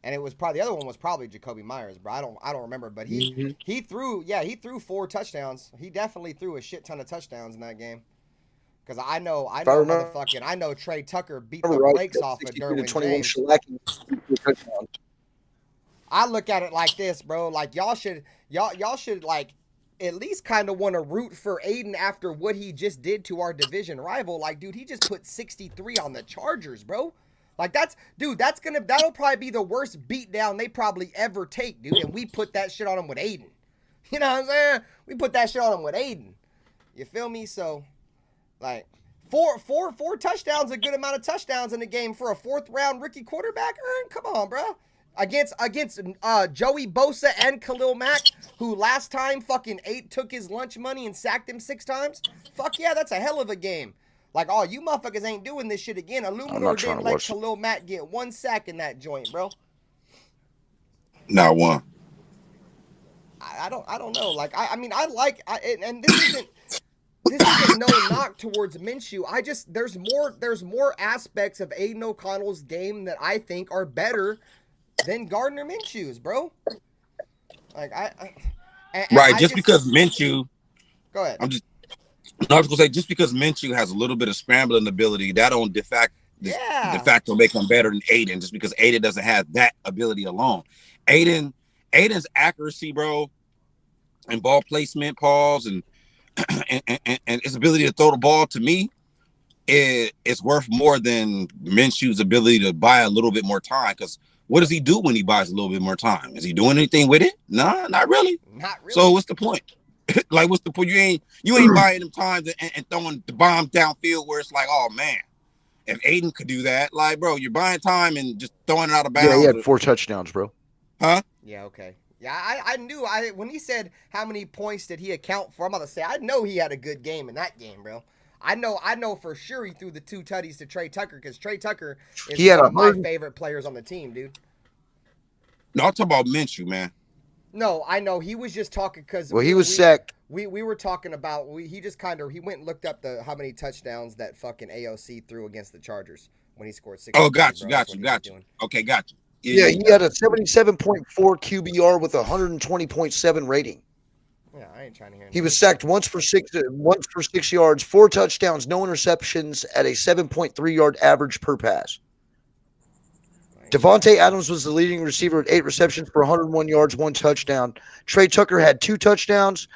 and it was probably the other one was probably Jacoby Myers, bro. I don't remember, but he threw 4 touchdowns. He definitely threw a shit ton of touchdowns in that game. Because I know Trey Tucker beat the brakes off of Derwin James. I look at it like this, bro. Like y'all should like at least kind of want to root for Aiden after what he just did to our division rival. Like, dude, he just put 63 on the Chargers, bro. Like that'll probably be the worst beatdown they probably ever take, dude. And we put that shit on him with Aiden. You know what I'm saying? We put that shit on him with Aiden. You feel me? So, like, four touchdowns, a good amount of touchdowns in the game for a 4th round rookie quarterback. Come on, bro. against Joey Bosa and Khalil Mack, who last time fucking took his lunch money and sacked him 6 times. Fuck yeah, that's a hell of a game. Like, oh, you motherfuckers ain't doing this shit again. Illuminor didn't let Khalil Mack get 1 sack in that joint, bro. Not one. I don't know. Like, I mean, and this isn't no knock towards Minshew. There's more aspects of Aiden O'Connell's game that I think are better than Gardner Minshew's, bro. Like, because Minshew. Go ahead. I was gonna say, just because Minshew has a little bit of scrambling ability, that don't de facto make him better than Aiden. Just because Aiden doesn't have that ability alone. Aiden's accuracy, bro, and ball placement, pause, and his ability to throw the ball, to me, it's worth more than Minshew's ability to buy a little bit more time. Because what does he do when he buys a little bit more time? Is he doing anything with it? Nah, not really. Not really. So what's the point? Like, what's the point? You ain't buying them times and throwing the bomb downfield where it's like, oh man, if Aiden could do that, like, bro, you're buying time and just throwing it out of bounds. Yeah, he had 4 touchdowns, bro. Huh? Yeah, okay. Yeah, I knew when he said how many points did he account for, I'm about to say I know he had a good game in that game, bro. I know for sure he threw the 2 tutties to Trey Tucker, because Trey Tucker is one of my favorite players on the team, dude. No, I'm talking about Minshew, man. No, I know he was just talking because he was sacked. We were talking about he went and looked up how many touchdowns that fucking AOC threw against the Chargers when he scored 6. Oh, got you. Okay, got you. Yeah, he had a 77.4 QBR with a 120.7 rating. Yeah, I ain't trying to hear. He was sacked once for 6 yards, 4 touchdowns, no interceptions at a 7.3 yard average per pass. Devontae Adams was the leading receiver at 8 receptions for 101 yards, 1 touchdown. Trey Tucker had 2 touchdowns,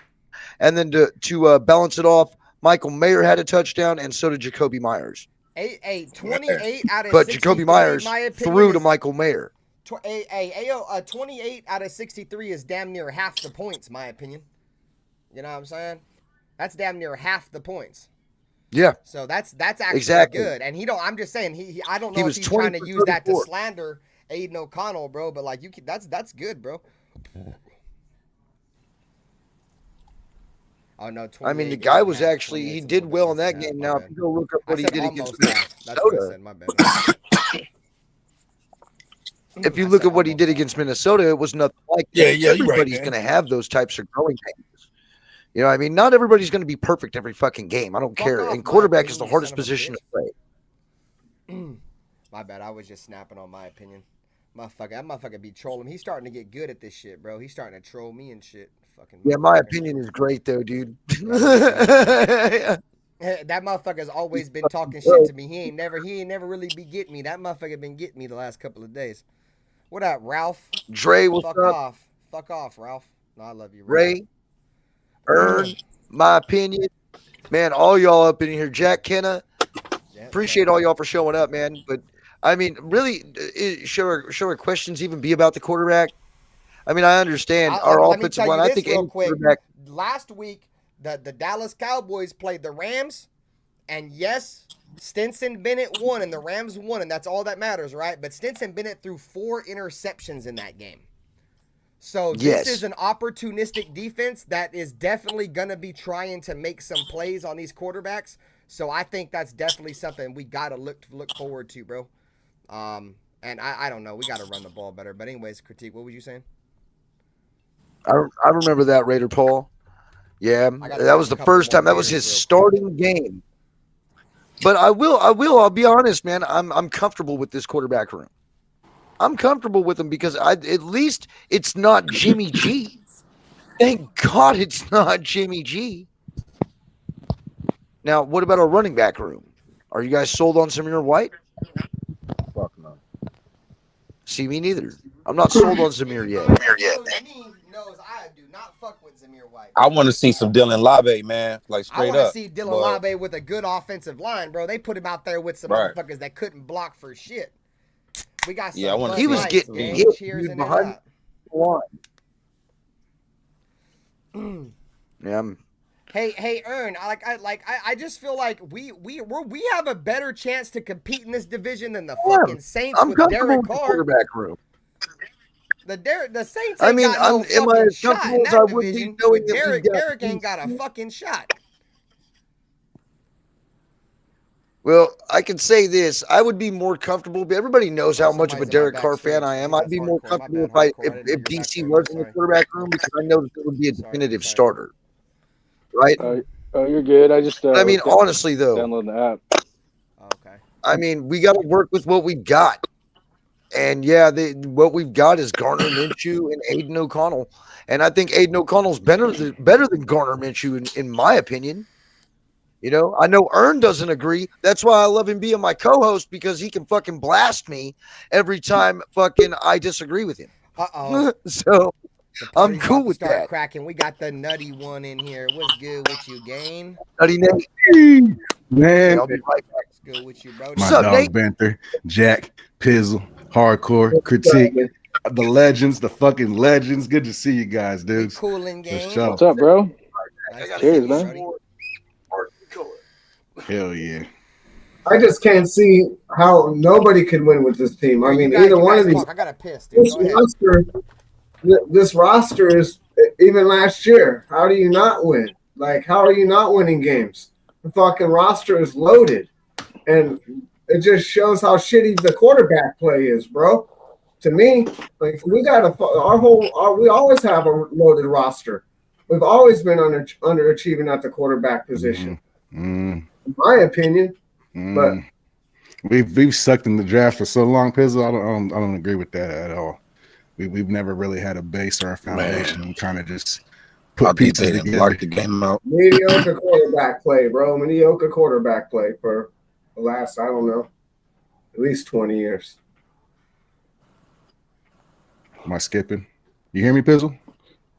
and then to balance it off, Michael Mayer had a touchdown, and so did Jacoby Myers. 28 out of 63, but Jacoby Myers threw to Michael Mayer. 28 out of 63 is damn near half the points, my opinion. You know what I'm saying? That's damn near half the points. Yeah. So that's actually good. And I'm just saying I don't know if he's trying to use that to slander Aiden O'Connell, bro, but like that's good, bro. Oh no, I mean, the guy was actually he did well in that game. Now, if you go look up what he did against Minnesota. My bad. If you look at what he did against Minnesota, it was nothing like that. Yeah, everybody's going to have those types of growing pains. You know what I mean? Not everybody's going to be perfect every fucking game. I don't care. And quarterback is the hardest position to play. My bad. I was just snapping on my opinion. That motherfucker be trolling. He's starting to get good at this shit, bro. He's starting to troll me and shit. Fucking. Yeah, my opinion is great though, dude. That motherfucker's always been talking shit to me. He ain't never really be getting me. That motherfucker been getting me the last couple of days. What up, Ralph? Dre, what's up? Fuck off, Ralph. No, I love you, Ray. Earn, my opinion. Man, all y'all up in here. Jack Kenna. Appreciate all y'all for showing up, man. But I mean, really, should our questions even be about the quarterback? I mean, I understand our offensive line. I think any quarterback. Last week, the Dallas Cowboys played the Rams, and yes, Stinson Bennett won, and the Rams won, and that's all that matters, right? But Stinson Bennett threw 4 interceptions in that game. So this is an opportunistic defense that is definitely going to be trying to make some plays on these quarterbacks. So I think that's definitely something we got to look forward to, bro. And I don't know. We got to run the ball better. But anyways, Critique, what was you saying? I remember that, Raider Paul. Yeah, that was the first time. That was his starting game. But I'll be honest, man. I'm comfortable with this quarterback room. I'm comfortable with him because at least it's not Jimmy G. Thank God it's not Jimmy G. Now, what about our running back room? Are you guys sold on Zamir White? Fuck no. See, me neither. I'm not sold on Zamir yet. I do not fuck with Zamir White. I want to see some Dylan Labe, man. Like straight up. I want to see Dylan Labe with a good offensive line, bro. They put him out there with some motherfuckers that couldn't block for shit. We got some he was getting hit behind the line. Yeah. Hey, Ern. I just feel like we have a better chance to compete in this division than the fucking Saints with Derek Carr. Quarterback room. The Saints I ain't mean, got no am I fucking as shot comfortable in as I that would be division. knowing With that we got Derek ain't got a fucking shot. Well, I can say this. I would be more comfortable. Everybody knows how much of a Somebody's in my Derek Carr fan backstage. I am. Maybe I'd that's be more hardcore. My comfortable bad, if hardcore. I didn't know you if were back DC there, man. was in the Sorry. quarterback room because I know that it would be a definitive starter. Right? Oh, you're good. I just I mean, honestly, though, downloading the app. Okay. I mean, we got to work with what we've got. And yeah, what we've got is Garner Minshew and Aiden O'Connell. And I think Aiden O'Connell's better than Garner Minshew, in my opinion. You know, I know Ern doesn't agree. That's why I love him being my co-host, because he can fucking blast me every time fucking I disagree with him. Uh-oh. So I'm cool with start that. cracking. We got the nutty one in here. What's good with you, Gain? Nutty Nate. Man, I'll be right back. What's good with you, bro? my What's up, dog Nate? Benther, Jack, Pizzle, Hardcore, Critique, the legends, the fucking legends. Good to see you guys, dudes. Cooling For Game. sure. What's up, bro? Cheers, man. Hell yeah. I just can't see how nobody could win with this team. I mean, either one of these. I got a piss, dude. Go ahead. This roster is, even last year, how do you not win? Like, how are you not winning games? The fucking roster is loaded. And it just shows how shitty the quarterback play is, bro. To me, like, we got we always have a loaded roster. We've always been underachieving at the quarterback position, in my opinion. But we've sucked in the draft for so long, Pizzle. I don't agree with that at all. We've never really had a base or a foundation and kind of just put pieces together. Block the game out. Mediocre quarterback play, bro. Mediocre quarterback play for the last, I don't know, at least 20 years. Am I skipping? You hear me, Pizzle?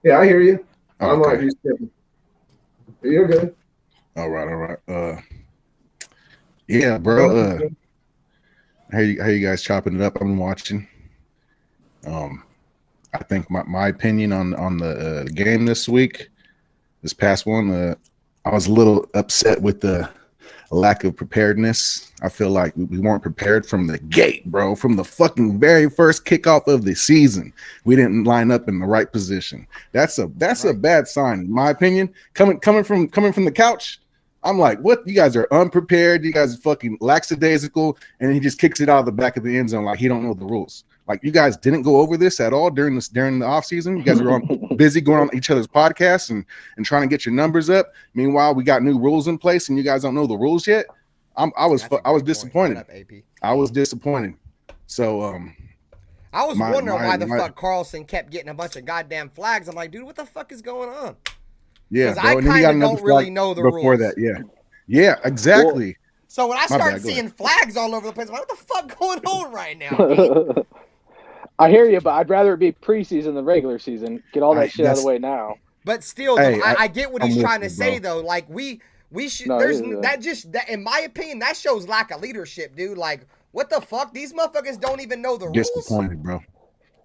Yeah, I hear you. Oh, I'm okay. like, you skipping. You're good. All right. Yeah, bro. How you guys chopping it up? I've been watching. I think my opinion on the game this past one, I was a little upset with the lack of preparedness. I feel like we weren't prepared from the gate, bro. From the fucking very first kickoff of the season, we didn't line up in the right position. That's a bad sign, in my opinion. Coming from the couch, I'm like, what? You guys are unprepared. You guys are fucking lackadaisical, and he just kicks it out of the back of the end zone like he don't know the rules. Like, you guys didn't go over this at all during the offseason. You guys were busy going on each other's podcasts and trying to get your numbers up. Meanwhile, we got new rules in place, and you guys don't know the rules yet. I was disappointed. I was disappointed. So I was wondering why the fuck Carlson kept getting a bunch of goddamn flags. I'm like, dude, what the fuck is going on? Yeah, because I kind of don't really know the before rules. That, yeah, exactly. So when I started seeing flags all over the place, I'm like, what the fuck going on right now? I hear you, but I'd rather it be preseason than regular season. Get all that shit out of the way now. But still, though, I get what he's trying to say, though. Like, we should. No, there's that in my opinion, that shows lack of leadership, dude. Like, what the fuck? These motherfuckers don't even know the rules. Disappointed, bro.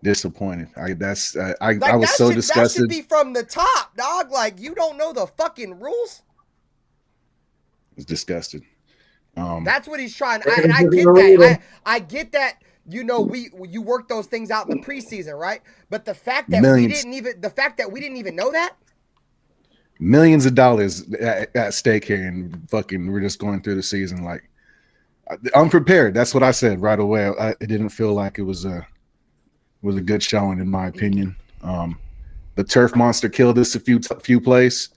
Disappointed. I Like, was so disgusted. That should be from the top, dog. Like, you don't know the fucking rules. I was disgusted. That's what he's trying. And I get that. I get that. You know, you work those things out in the preseason, right? But the fact that we didn't even know that. Millions of dollars at stake here, and fucking we're just going through the season like unprepared. That's what I said right away. It didn't feel like it was a good showing, in my opinion. The turf monster killed us a few plays.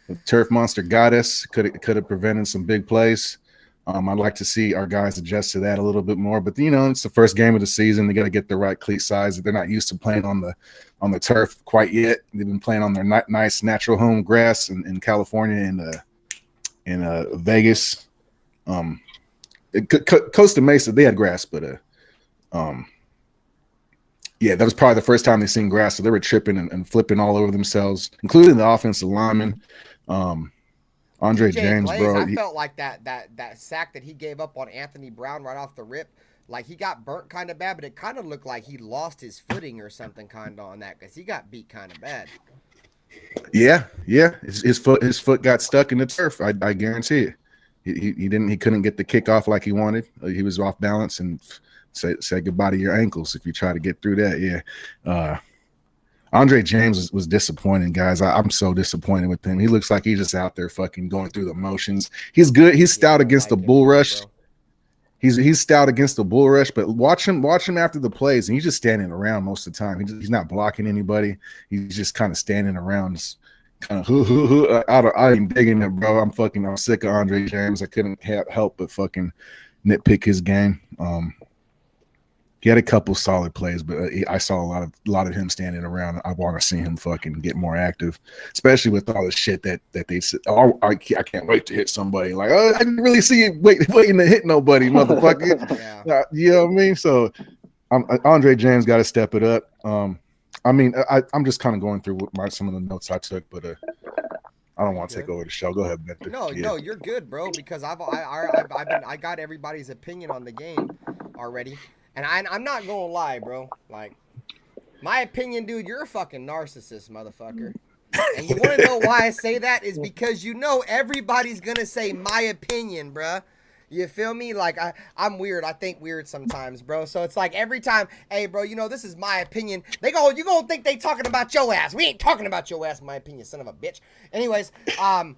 The turf monster got us. Could have prevented some big plays. I'd like to see our guys adjust to that a little bit more, but it's the first game of the season. They got to get the right cleat size. They're not used to playing on the turf quite yet. They've been playing on their nice natural home grass in California and in Vegas. Costa Mesa, they had grass, but yeah, that was probably the first time they seen grass, so they were tripping and flipping all over themselves, including the offensive linemen. Andre James, Blaze, bro. I felt like that sack that he gave up on Anthony Brown right off the rip, like he got burnt kind of bad, but it kind of looked like he lost his footing or something kind of on that because he got beat kind of bad. Yeah. His foot got stuck in the turf. I guarantee it. He couldn't get the kickoff like he wanted. He was off balance and said goodbye to your ankles if you try to get through that. Yeah. Andre James was disappointing, guys. I'm so disappointed with him. He looks like he's just out there fucking going through the motions. He's good. He's stout against the bull rush. He's stout against the bull rush, but watch him after the plays, and he's just standing around most of the time. He's not blocking anybody. He's just kind of standing around, just kind of I ain't digging it, bro. I'm sick of Andre James. I couldn't help but fucking nitpick his game. He had a couple solid plays, but I saw a lot of him standing around. I want to see him fucking get more active, especially with all the shit that they said. Oh, I can't wait to hit somebody. Like, oh, I didn't really see you waiting to hit nobody, motherfucker. Yeah. You know what I mean? So, Andre James got to step it up. I'm just kind of going through some of the notes I took, but I don't want to take over the show. Go ahead, Ben. No, you're good, bro. Because I got everybody's opinion on the game already. And I'm not gonna lie, bro. Like, my opinion, dude, you're a fucking narcissist, motherfucker. And you want to know why I say that? Is because you know everybody's gonna say my opinion, bruh. You feel me? Like, I'm weird. I think weird sometimes, bro. So it's like every time, hey, bro, you know, this is my opinion. You gonna think they talking about your ass. We ain't talking about your ass, in my opinion, son of a bitch. Anyways, I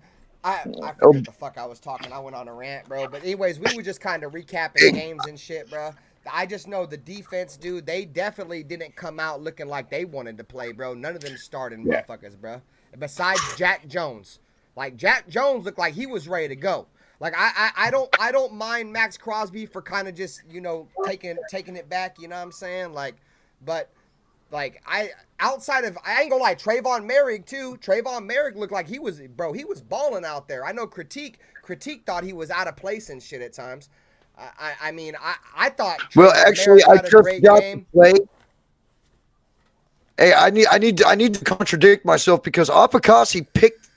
forget what the fuck I was talking. I went on a rant, bro. But anyways, we were just kind of recapping games and shit, bro. I just know the defense, dude, they definitely didn't come out looking like they wanted to play, bro. None of them starting motherfuckers, bro. Besides Jack Jones. Like, Jack Jones looked like he was ready to go. Like, I don't mind Max Crosby for kind of just, you know, taking it back, you know what I'm saying? Like, but like I ain't gonna lie, Trayvon Merrick too. Trayvon Merrick looked like he was balling out there. I know Critique thought he was out of place and shit at times. I thought. Well, actually, I just got to play. Hey, I need to contradict myself because Apikasi picked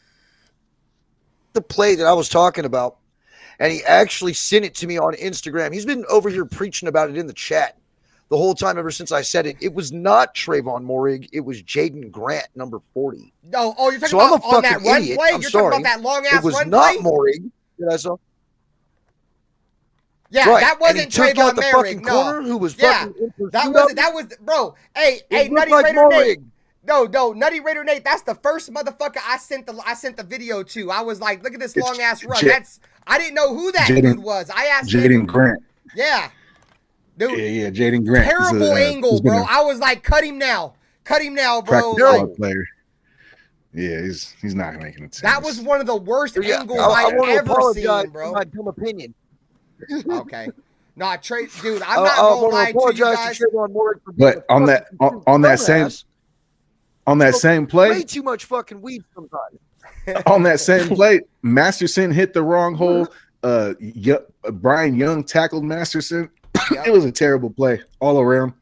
the play that I was talking about, and he actually sent it to me on Instagram. He's been over here preaching about it in the chat the whole time ever since I said it. It was not Trayvon Morig. It was Jaden Grant, number 40. No, you're talking about on that run play? You're talking about that long ass run play? It was not Morig that I saw. Yeah, right. That wasn't Trayvon Merrick. No, who was fucking that was bro. Hey, Nutty like Raider Nate. No, Nutty Raider Nate. That's the first motherfucker I sent the video to. I was like, look at this long ass run. I didn't know who that dude was. I asked Jaden Grant. Yeah, dude. Yeah, Jaden Grant. Terrible angle, bro. I was like, cut him now, bro. Like, player. Yeah, he's not making it. That was one of the worst angles I've ever seen, bro. My dumb opinion. Okay. No, Trey, dude, I'm not gonna lie to you guys. But on that same play, way too much fucking weed sometimes. On that same play, Masterson hit the wrong hole. Brian Young tackled Masterson. It was a terrible play all around.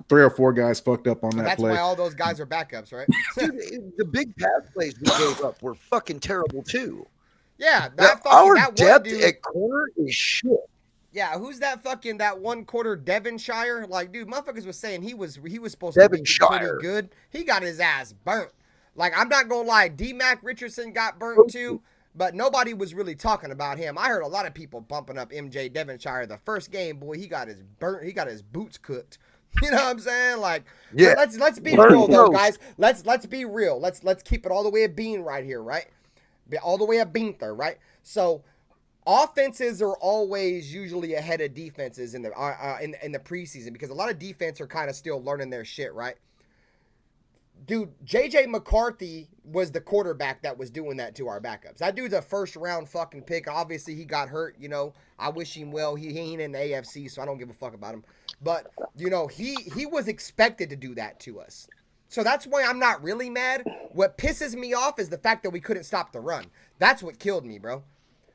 3 or 4 guys fucked up on that play. That's why all those guys are backups, right? Dude, the big pass plays we gave up were fucking terrible too. Yeah, our depth at corner is shit. Yeah, who's that one quarter Devonshire? Like, dude, motherfuckers was saying he was supposed to be pretty good. He got his ass burnt. Like, I'm not gonna lie, D-Mac Richardson got burnt too, but nobody was really talking about him. I heard a lot of people bumping up MJ Devonshire. The first game, boy, he got his boots cooked. You know what I'm saying? Like, yeah. Let's be real though, guys. Let's be real. Let's keep it all the way at being right here, right? All the way at being there, right? So offenses are always usually ahead of defenses in the preseason because a lot of defense are kind of still learning their shit, right? Dude, JJ McCarthy was the quarterback that was doing that to our backups. That dude's a first round fucking pick. Obviously, he got hurt, you know. I wish him well. He ain't in the AFC, so I don't give a fuck about him. But, you know, he was expected to do that to us. So that's why I'm not really mad. What pisses me off is the fact that we couldn't stop the run. That's what killed me, bro.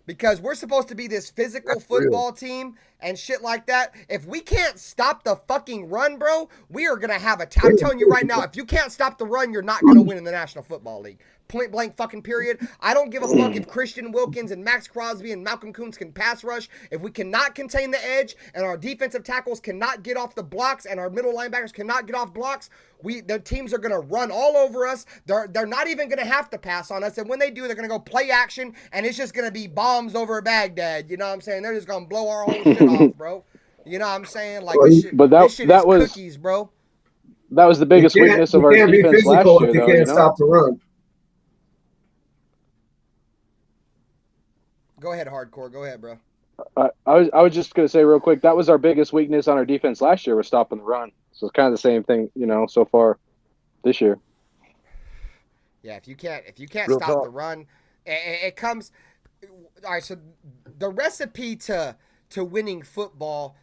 Because we're supposed to be this physical football team, and shit like that. If we can't stop the fucking run, bro, we are gonna have I'm telling you right now, if you can't stop the run, you're not gonna win in the National Football League. Point blank fucking period. I don't give a fuck if Christian Wilkins and Max Crosby and Malcolm Kuntz can pass rush. If we cannot contain the edge and our defensive tackles cannot get off the blocks and our middle linebackers cannot get off blocks, the teams are going to run all over us. They're not even going to have to pass on us. And when they do, they're going to go play action, and it's just going to be bombs over Baghdad. You know what I'm saying? They're just going to blow our whole shit off, bro. You know what I'm saying? Like, this shit, this shit is cookies, bro. That was the biggest weakness of our defense last year, if you though. can't You know? stop the run. Go ahead, Hardcore. Go ahead, bro. I was just gonna say real quick, that was our biggest weakness on our defense last year, was stopping the run. So it's kind of the same thing, you know, so far this year. Yeah, if you can't Real stop talk. the run, it comes. All right, so the recipe to winning football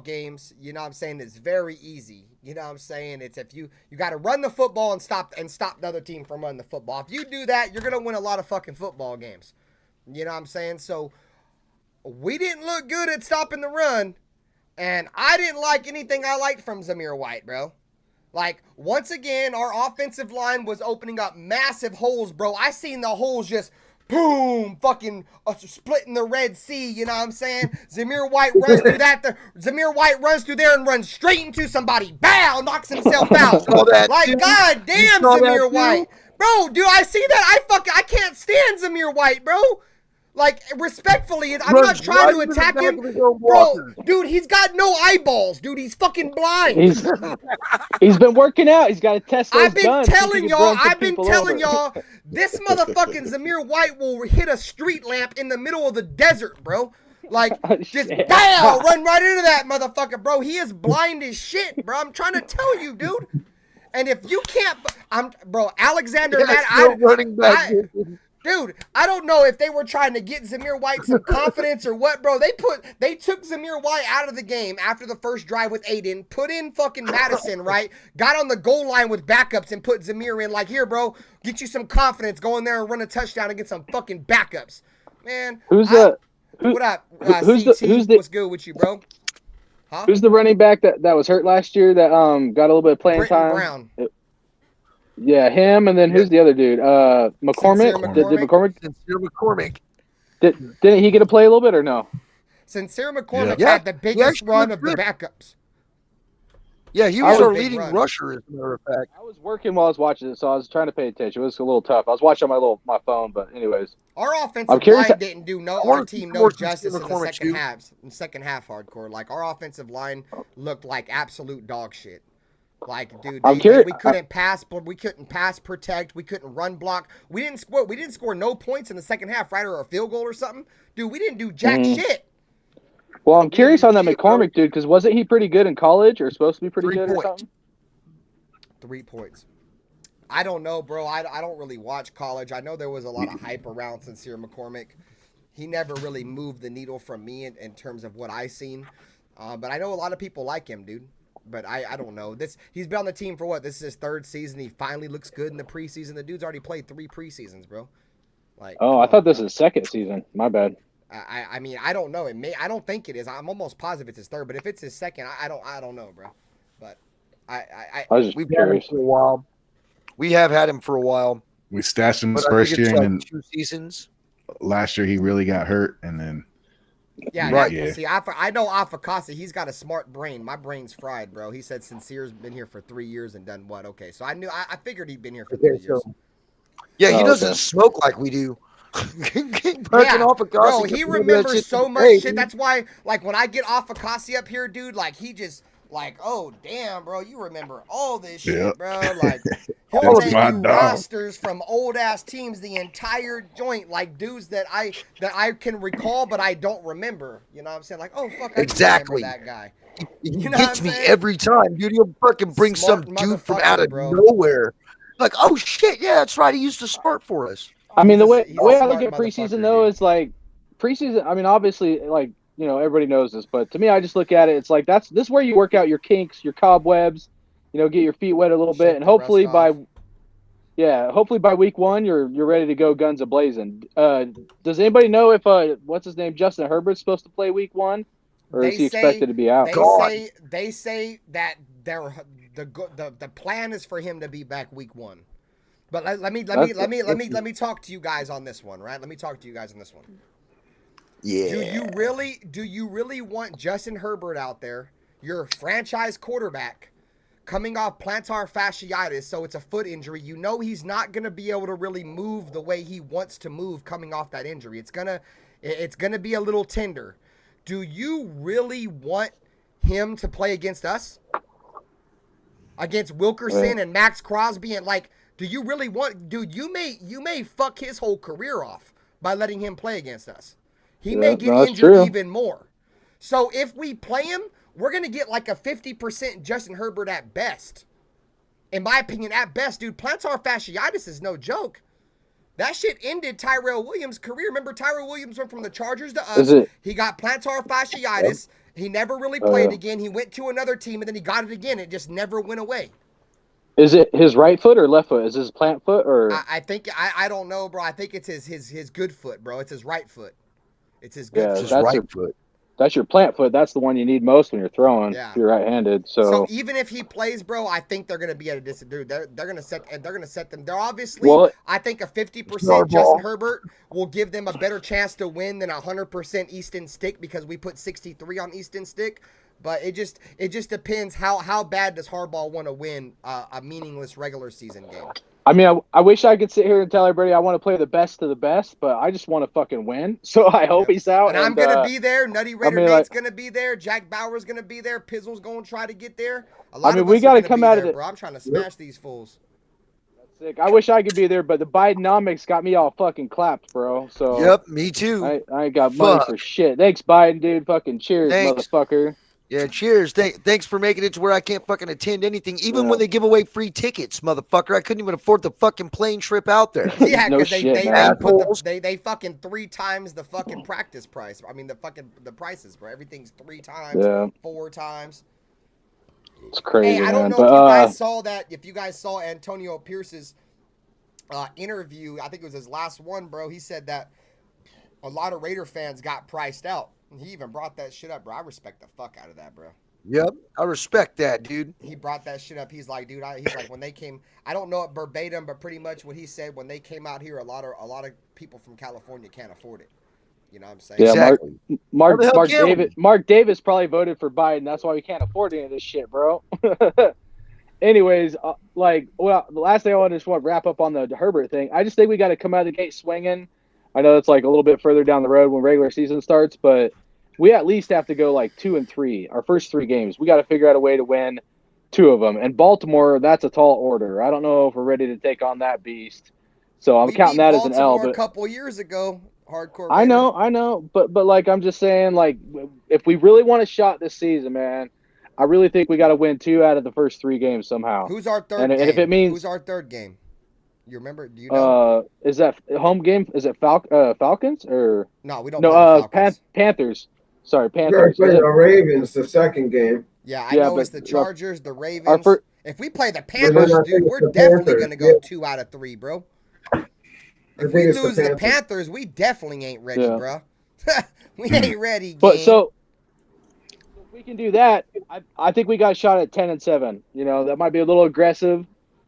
games, you know what I'm saying, is very easy. You know what I'm saying? It's if you got to run the football and stop the other team from running the football. If you do that, you're gonna win a lot of fucking football games. You know what I'm saying? So we didn't look good at stopping the run, and I didn't like anything I liked from Zamir White, bro. Like, once again, our offensive line was opening up massive holes, bro. I seen the holes just boom, fucking splitting the Red Sea, you know what I'm saying? Zamir White runs through that. Zamir White runs through there and runs straight into somebody. Bow, knocks himself out. Like, god damn, Zamir White. Bro, dude, I see that. I can't stand Zamir White, bro. Like, respectfully, I'm not trying to attack him. Bro, dude, he's got no eyeballs, dude. He's fucking blind. He's been working out. He's got to test those I've been guns. telling y'all, this motherfucking Zamir White will hit a street lamp in the middle of the desert, bro. Like, just bow, run right into that motherfucker, bro. He is blind as shit, bro. I'm trying to tell you, dude. And if you can't, Alexander, running back. Dude, I don't know if they were trying to get Zamir White some confidence or what, bro. They took Zamir White out of the game after the first drive with Aiden, put in fucking Madison, right? Got on the goal line with backups and put Zamir in, like, here, bro, get you some confidence. Go in there and run a touchdown and get some fucking backups. Man. What's good with you, bro? Huh? Who's the running back that was hurt last year that got a little bit of playing time? Brown. Yeah, him, and then who's the other dude? McCormick? Did McCormick? Sincere McCormick. Didn't he get to play a little bit or no? Sincere McCormick had the biggest run of the backups. Yeah, he was our leading rusher, as a matter of fact. I was working while I was watching it, so I was trying to pay attention. It was a little tough. I was watching on my phone, but anyways. Our offensive line didn't do our team no justice in the second half. In second half, Hardcore. Like, our offensive line looked like absolute dog shit. Like, dude, we couldn't pass protect, we couldn't run block. We didn't score no points in the second half, right? Or a field goal or something. Dude, we didn't do jack shit. Well, I'm curious on that McCormick dude, because wasn't he pretty good in college, or supposed to be pretty good or something? 3 points. I don't know, bro. I don't really watch college. I know there was a lot of hype around Sincere McCormick. He never really moved the needle from me in terms of what I seen. But I know a lot of people like him, dude. But I don't know. He's been on the team for what? This is his 3rd season. He finally looks good in the preseason. The dude's already played 3 preseasons, bro. Like, I thought this was his 2nd season. My bad. I mean, I don't know. I don't think it is. I'm almost positive it's his 3rd. But if it's his 2nd, I don't know, bro. But we've had him for a while. We have had him for a while. We stashed him his first year, and then 2 seasons. Last year he really got hurt, and then. Yeah, right. See, I know Afakasi. He's got a smart brain. My brain's fried, bro. He said Sincere's been here for 3 years and done what? Okay, so I figured he'd been here for 3 years. Yeah, he doesn't smoke like we do. Bro, he remembers so much shit. That's why, like, when I get Afakasi up here, dude, like, he just, like, oh, damn, bro, you remember all this shit, bro. Like, he'll make you rosters from old-ass teams, the entire joint, like, dudes that I can recall, but I don't remember. You know what I'm saying? Like, oh, fuck, I remember that guy. He gets me every time, dude. He'll fucking bring some dude from out of nowhere. Like, oh, shit, yeah, that's right. He used to start for us. I mean, the way I look at preseason, though, is like, preseason, I mean, obviously, like, you know, everybody knows this, but to me, I just look at it. It's like this is where you work out your kinks, your cobwebs, you know, get your feet wet a little bit, and hopefully by week 1 you're ready to go guns a blazing. Does anybody know if what's his name, Justin Herbert's supposed to play week 1? or is he expected to be out? They say that the plan is for him to be back week 1. But let me talk to you guys on this one, right? Let me talk to you guys on this one. Yeah. Do you really want Justin Herbert out there, your franchise quarterback, coming off plantar fasciitis, so it's a foot injury? You know he's not going to be able to really move the way he wants to move coming off that injury. It's gonna be a little tender. Do you really want him to play against us? Against Wilkerson and Max Crosby, and do you really want, dude, you may fuck his whole career off by letting him play against us. He may get injured even more. So if we play him, we're going to get like a 50% Justin Herbert at best. In my opinion, at best, dude, plantar fasciitis is no joke. That shit ended Tyrell Williams' career. Remember, Tyrell Williams went from the Chargers to us. He got plantar fasciitis. He never really played again. He went to another team, and then he got it again. It just never went away. Is it his right foot or left foot? Is his plant foot or? I think I don't know, bro. I think it's his good foot, bro. It's his right foot. It's his good foot. That's right foot. That's your plant foot. That's the one you need most when you're throwing. If you're right-handed. So even if he plays, bro, I think they're going to be at a disadvantage. They're going to set them. They're obviously. I think a 50% Justin Herbert will give them a better chance to win than 100% Easton Stick, because we put 63 on Easton Stick. But it just depends how bad does Harbaugh want to win a meaningless regular season game. I mean, I wish I could sit here and tell everybody I want to play the best of the best, but I just want to fucking win. So I hope he's out. And I'm going to be there. Nutty Raider Nate's going to be there. Jack Bauer's going to be there. Pizzle's going to try to get there. We got to come out of it. Bro. I'm trying to smash these fools. That's sick. I wish I could be there, but the Bidenomics got me all fucking clapped, bro. So yep, me too. I ain't got money for shit. Thanks, Biden, dude. Fucking cheers, motherfucker. Yeah, cheers. Thanks for making it to where I can't fucking attend anything, even when they give away free tickets, motherfucker. I couldn't even afford the fucking plane trip out there. Yeah, because they fucking 3 times the fucking practice price. I mean, the prices, bro. Everything's 3 times, 4 times. It's crazy. Hey, I don't know if you guys saw that. If you guys saw Antonio Pierce's interview, I think it was his last one, bro. He said that a lot of Raider fans got priced out. He even brought that shit up, bro. I respect the fuck out of that, bro. Yep, I respect that, dude. He brought that shit up. He's like, dude, he's like, when they came, I don't know it verbatim, but pretty much what he said, when they came out here, a lot of people from California can't afford it. You know what I'm saying? Yeah, exactly. Mark Davis probably voted for Biden. That's why we can't afford any of this shit, bro. Anyways, the last thing I just want to wrap up on the Herbert thing. I just think we got to come out of the gate swinging. I know it's like a little bit further down the road when regular season starts, but we at least have to go like 2-3. Our first 3 games, we got to figure out a way to win 2 of them. And Baltimore, that's a tall order. I don't know if we're ready to take on that beast. So I'm counting that as an L. But a couple years ago, hardcore. I know, but like I'm just saying, like if we really want a shot this season, man, I really think we got to win 2 out of the first 3 games somehow. Who's our third game? And if it means who's our third game? You remember? Do you know? Is that home game? Is it Falcons or no? We don't. No, Panthers. Sorry, Panthers. We're playing the Ravens the second game. Yeah, I know it's the Chargers, the Ravens. If we play the Panthers, dude, we're definitely going to go 2 out of 3, bro. If we lose the Panthers, we definitely ain't ready, bro. We ain't ready. But so if we can do that, I think we got a shot at 10-7. You know, that might be a little aggressive,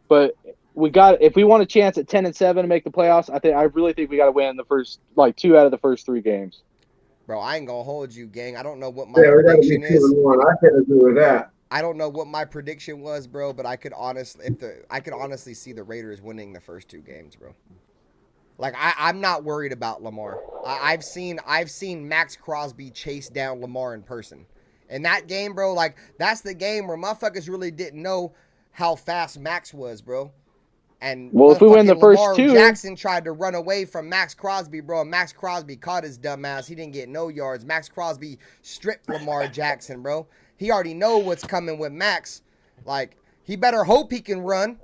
but. If we want a chance at 10-7 to make the playoffs, I really think we got to win the first 2 out of the first 3 games. Bro, I ain't gonna hold you, gang. I don't know what my prediction is. I can't agree with that. I don't know what my prediction was, bro, but I could honestly see the Raiders winning the first 2 games, bro. Like I'm not worried about Lamar. I've seen Max Crosby chase down Lamar in person. And that game, bro, like that's the game where motherfuckers really didn't know how fast Max was, bro. And if we win the first 2, Jackson tried to run away from Max Crosby, bro. And Max Crosby caught his dumb ass. He didn't get no yards. Max Crosby stripped Lamar Jackson, bro. He already know what's coming with Max. Like he better hope he can run.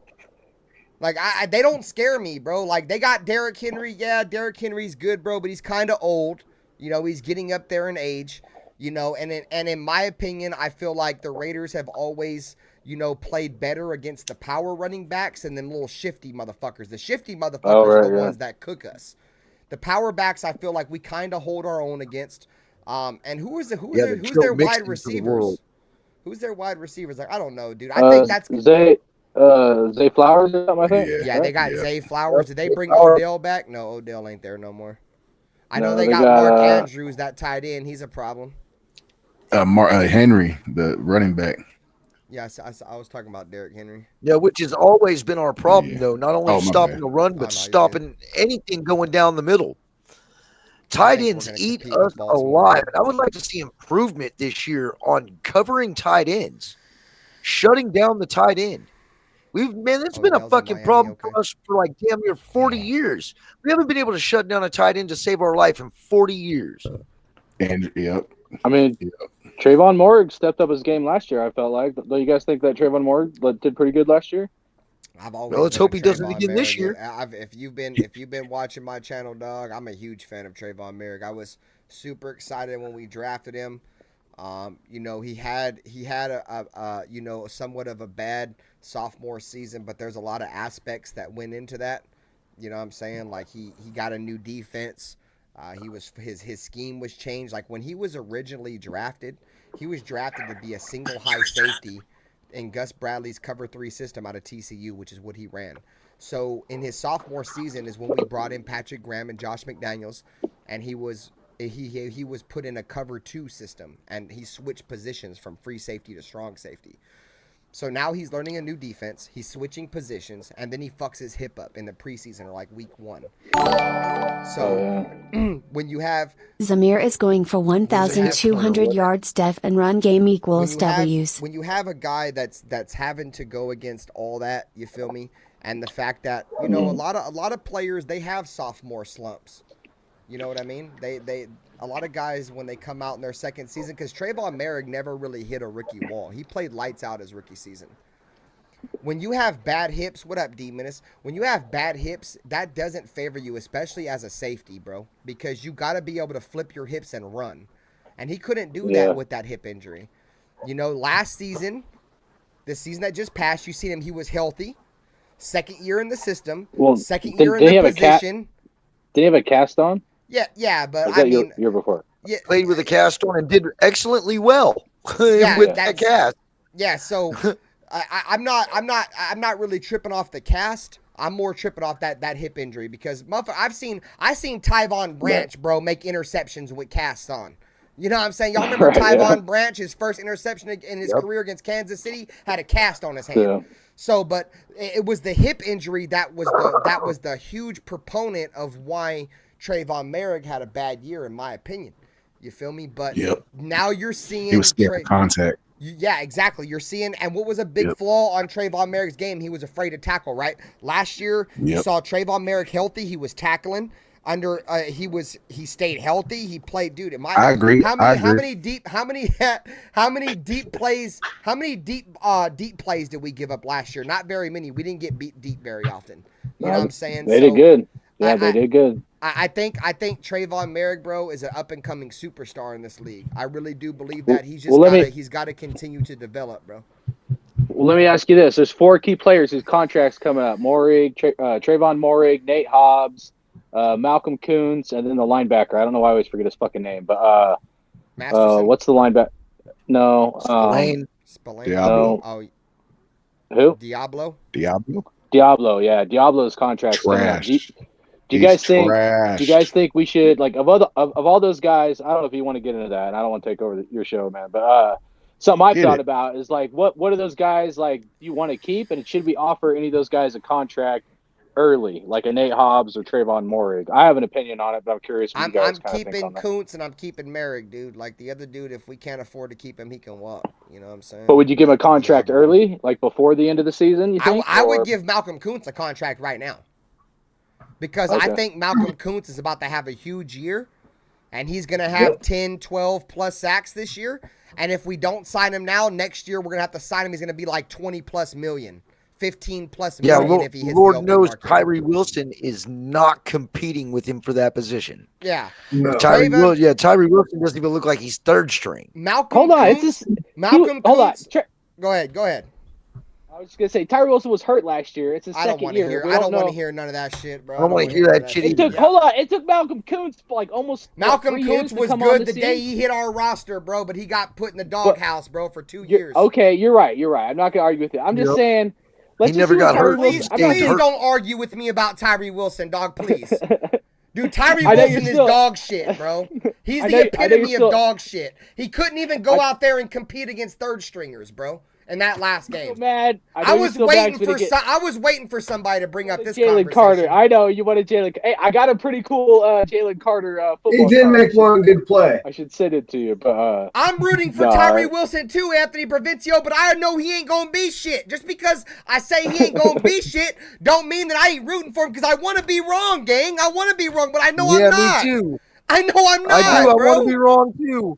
Like they don't scare me, bro. Like they got Derrick Henry. Yeah, Derrick Henry's good, bro, but he's kind of old. You know, he's getting up there in age. You know, and in my opinion, I feel like the Raiders have always, played better against the power running backs and them little shifty motherfuckers. The shifty motherfuckers are the ones that cook us. The power backs, I feel like we kind of hold our own against. And who's Yeah, their the Joe wide Mixons of the receivers? world. Who's their wide receivers? Like, I don't know, dude. I think that's Zay Flowers or something, I think. Yeah. yeah. They got Yeah. Zay Flowers. Did they bring Flowers. Odell back? No, Odell ain't there no more. I know No, they they got got, Mark Andrews, that tight end. He's a problem. Henry, the running back. Yeah, I was talking about Derrick Henry. Yeah, which has always been our problem, Yeah. though. Not only Oh, my stopping bad. the run, Oh, but no, you're stopping anything going down the middle. Tight think we're ends gonna eat compete with us Baltimore. alive. And I would like to see improvement this year on covering tight ends, shutting down the tight end. It's been a Odell's in fucking Miami, problem okay. for us for like damn near 40 years. We haven't been able to shut down a tight end to save our life in 40 years. And yep. I mean, Trayvon Morrig stepped up his game last year. I felt like. Do you guys think that Trayvon Morrig did pretty good last year? I've always Well, let's been a hope he does it Trayvon again this Merrick. year. If you've been watching my channel, dog, I'm a huge fan of Trayvon Merrick. I was super excited when we drafted him. You know, he had a you know, somewhat of a bad sophomore season, but there's a lot of aspects that went into that. You know what I'm saying? Like he got a new defense. His scheme was changed. Like when he was originally drafted, he was drafted to be a single high safety in Gus Bradley's cover 3 system out of TCU, which is what he ran. So in his sophomore season is when we brought in Patrick Graham and Josh McDaniels, and he was put in a cover 2 system, and he switched positions from free safety to strong safety. So now he's learning a new defense. He's switching positions, and then he fucks his hip up in the preseason or like week 1. So when you have Zamir is going for 1,200 yards def and run game equals W's. when you have a guy that's having to go against all that, you feel me? And the fact that, you know, a lot of players, they have sophomore slumps. You know what I mean? A lot of guys, when they come out in their second season, because Trayvon Merrick never really hit a rookie wall. He played lights out his rookie season. When you have bad hips, what up, D Menace? When you have bad hips, that doesn't favor you, especially as a safety, bro, because you got to be able to flip your hips and run. And he couldn't do that with that hip injury. You know, last season, the season that just passed, you seen him, he was healthy. Second year in the system. Second year in the position. Did he have a cast on? Yeah, but I mean, year before. Yeah, played with a cast on and did excellently well with that cast. Yeah, so I'm not really tripping off the cast. I'm more tripping off that hip injury because I've seen Tyvon Branch, bro, make interceptions with casts on. You know what I'm saying? Y'all remember Tyvon Branch, his first interception in his career against Kansas City, had a cast on his hand. Yeah. So, but it was the hip injury that was the huge proponent of why Trayvon Merrick had a bad year, in my opinion. You feel me? But now you're seeing he was scared of contact. Yeah, exactly. You're seeing, and what was a big flaw on Trayvon Merrick's game? He was afraid to tackle, right? Last year, you saw Trayvon Merrick healthy. He was tackling. He stayed healthy. He played, dude. I agree. How many deep plays did we give up last year? Not very many. We didn't get beat deep very often. You know what I'm saying? They did good. Yeah, they did good. I think Trayvon Merrick, bro, is an up and coming superstar in this league. I really do believe that. He's got to continue to develop, bro. Well, let me ask you this: there's 4 key players whose contracts coming up: Trayvon Morrig, Nate Hobbs, Malcolm Kuntz, and then the linebacker. I don't know why I always forget his fucking name, but what's the linebacker? No, Spillane. Diablo. Oh, who? Diablo. Diablo. Yeah, Diablo's contract's coming up. Do you guys think we should, like, of all those guys? I don't know if you want to get into that, and I don't want to take over your show, man. But something I've thought about is, like, what are those guys, like, you want to keep, and should we offer any of those guys a contract early, like a Nate Hobbs or Trayvon Morrig? I have an opinion on it, but I'm curious what you guys I'm keeping think on that. Kuntz and I'm keeping Merrick, dude. Like the other dude, if we can't afford to keep him, he can walk. You know what I'm saying? But would you give him a contract early, like before the end of the season, you think? I would give Malcolm Kuntz a contract right now. Because I think Malcolm Kuntz is about to have a huge year, and he's going to have 10, 12 plus sacks this year. And if we don't sign him now, next year we're going to have to sign him. He's going to be like 20 plus million, 15 plus million if he hits Lord the open knows market. Tyree Wilson is not competing with him for that position. Yeah. No. Tyree Wilson doesn't even look like he's third string. Malcolm Kuntz. Go ahead. I I was just gonna say Tyree Wilson was hurt last year. It's his I don't second want to year. hear. We I don't know. want to hear none of that shit, bro. I don't want to hear that shit It either. took, hold on. It took Malcolm Kuntz like almost Malcolm 3 years Kuntz to was come on good the the day scene. he hit our roster, bro, but he got put in the doghouse, bro, for 2 years. Okay, you're right. You're right. I'm not gonna argue with you. I'm just saying. Let's He just never see what got Tyree hurt. Wilson. Please, I'm not please saying- don't argue with me about Tyree Wilson, dog, please. Dude, Tyree I know Wilson you're is still- dog shit, bro. He's I the know you're epitome still- of dog shit. He couldn't even go out there and compete against third stringers, bro, in that last game. Mad. I was waiting for somebody to bring up this Jalen conversation. Carter. I know you wanted Jalen. Hey, I got a pretty cool Jalen Carter football. He did card. make one good play. I should send it to you, but I'm rooting for Tyree Wilson too, Anthony Provincia, but I know he ain't gonna be shit. Just because I say he ain't gonna be shit, don't mean that I ain't rooting for him because I want to be wrong, gang. I want to be wrong, but I know I'm not. Me too. I know I'm not. I do. I bro. want to be wrong too.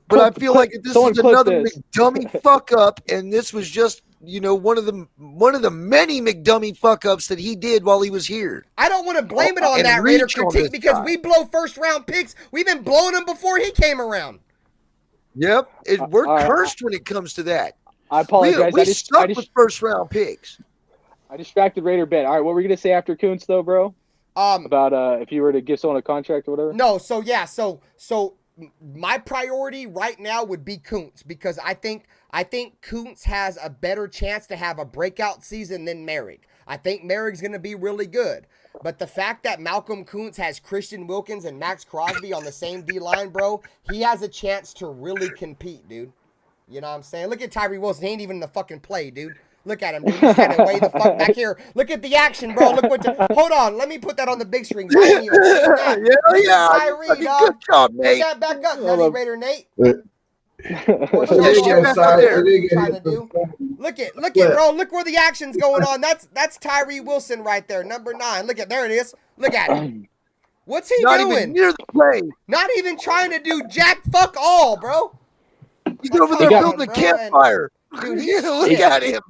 But I feel like this is another McDummy fuck up, and this was just one of the many McDummy fuck ups that he did while he was here. I don't want to blame it on And that reach Raider on critique this because guy. we blow first round picks. We've been blowing them before he came around. Yep, we're cursed when it comes to that. I apologize. We suck with first round picks. I distracted RaiderBen. All right, what were you gonna say after Kuntz though, bro? About if you were to give someone a contract or whatever. No, so my priority right now would be Kuntz because I think Kuntz has a better chance to have a breakout season than Merrick. I think Merrick's going to be really good. But the fact that Malcolm Kuntz has Christian Wilkins and Max Crosby on the same D-line, bro, he has a chance to really compete, dude. You know what I'm saying? Look at Tyree Wilson. He ain't even in the fucking play, dude. Look at him, dude. He's standing way the fuck back here. Look at the action, bro. Look what. Hold on. Let me put that on the big screen. Yeah. Tyree, dog. Good job, Nate. Put that back up, Nutty Raider Nate. Look Look at, bro. Look where the action's going on. That's Tyree Wilson right there, number 9. Look at, there it is. Look at him. What's he Not doing? even near the play. Not even trying to do jack fuck all, bro. He's over there building a campfire. Dude, look at him.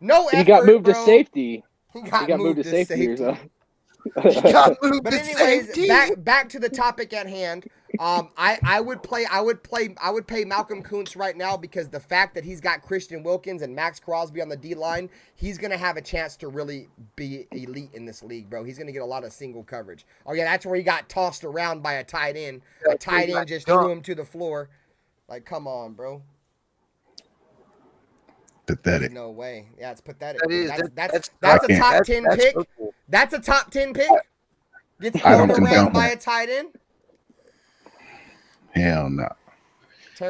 No effort, He got moved bro. to safety. He got moved to safety. Or something. He got moved But to anyways, safety. back to the topic at hand. I would pay Malcolm Kuntz right now because the fact that he's got Christian Wilkins and Max Crosby on the D line, he's gonna have a chance to really be elite in this league, bro. He's gonna get a lot of single coverage. Oh yeah, that's where he got tossed around by a tight end. A tight end just threw him to the floor. Like, come on, bro. Pathetic. No way. Yeah, it's pathetic. That is. That's a top 10 pick. so cool. That's a top 10 pick. Gets I don't thrown around condone by that. a tight end. Hell no.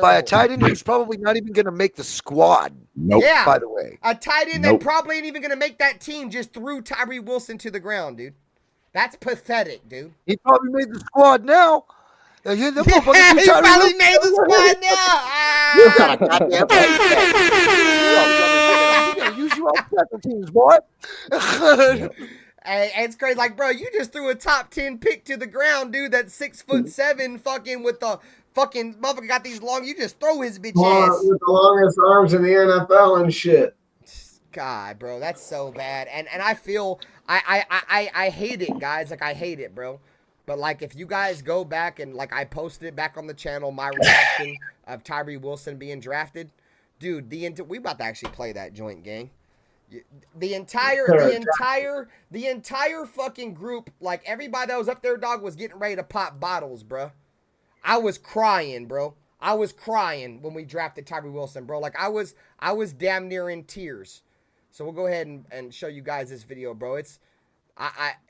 By a tight end who's probably not even going to make the squad. Nope. Yeah. By the way, A tight end Nope. that probably ain't even going to make that team just threw Tyree Wilson to the ground, dude. That's pathetic, dude. he probably made the squad now. Now, yeah, that motherfucker Yeah, threw he Tyree probably Wilson. made the squad now. You got Ah. a goddamn right. We're gonna use you on special teams, boy. Hey, it's crazy. Like, bro, you just threw a top 10 pick to the ground, dude. That's 6'7", fucking with the fucking motherfucker got these long. You just throw his bitch ass. With the longest arms in the NFL and shit. God, bro, that's so bad. And I feel I hate it, guys. Like, I hate it, bro. But like, if you guys go back and like I posted it back on the channel, my reaction of Tyree Wilson being drafted, dude. We about to actually play that joint, gang. The entire fucking group, like everybody that was up there, dog, was getting ready to pop bottles, bro. I was crying, bro. I was crying when we drafted Tyree Wilson, bro. Like I was damn near in tears. So we'll go ahead and show you guys this video, bro.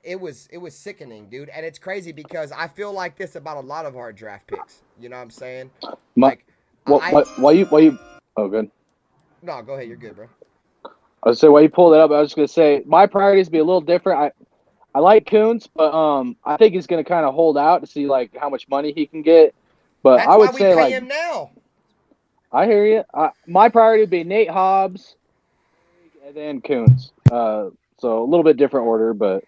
It was sickening, dude. And it's crazy because I feel like this about a lot of our draft picks. You know what I'm saying? Why you? Oh, good. No, go ahead. You're good, bro. I was saying, while you pulled it up, I was just gonna say my priorities be a little different. I like Kuntz, but I think he's gonna kind of hold out to see like how much money he can get. But That's I would why say we pay like him now. I hear you. My priority would be Nate Hobbs, and then Kuntz. So a little bit different order, but.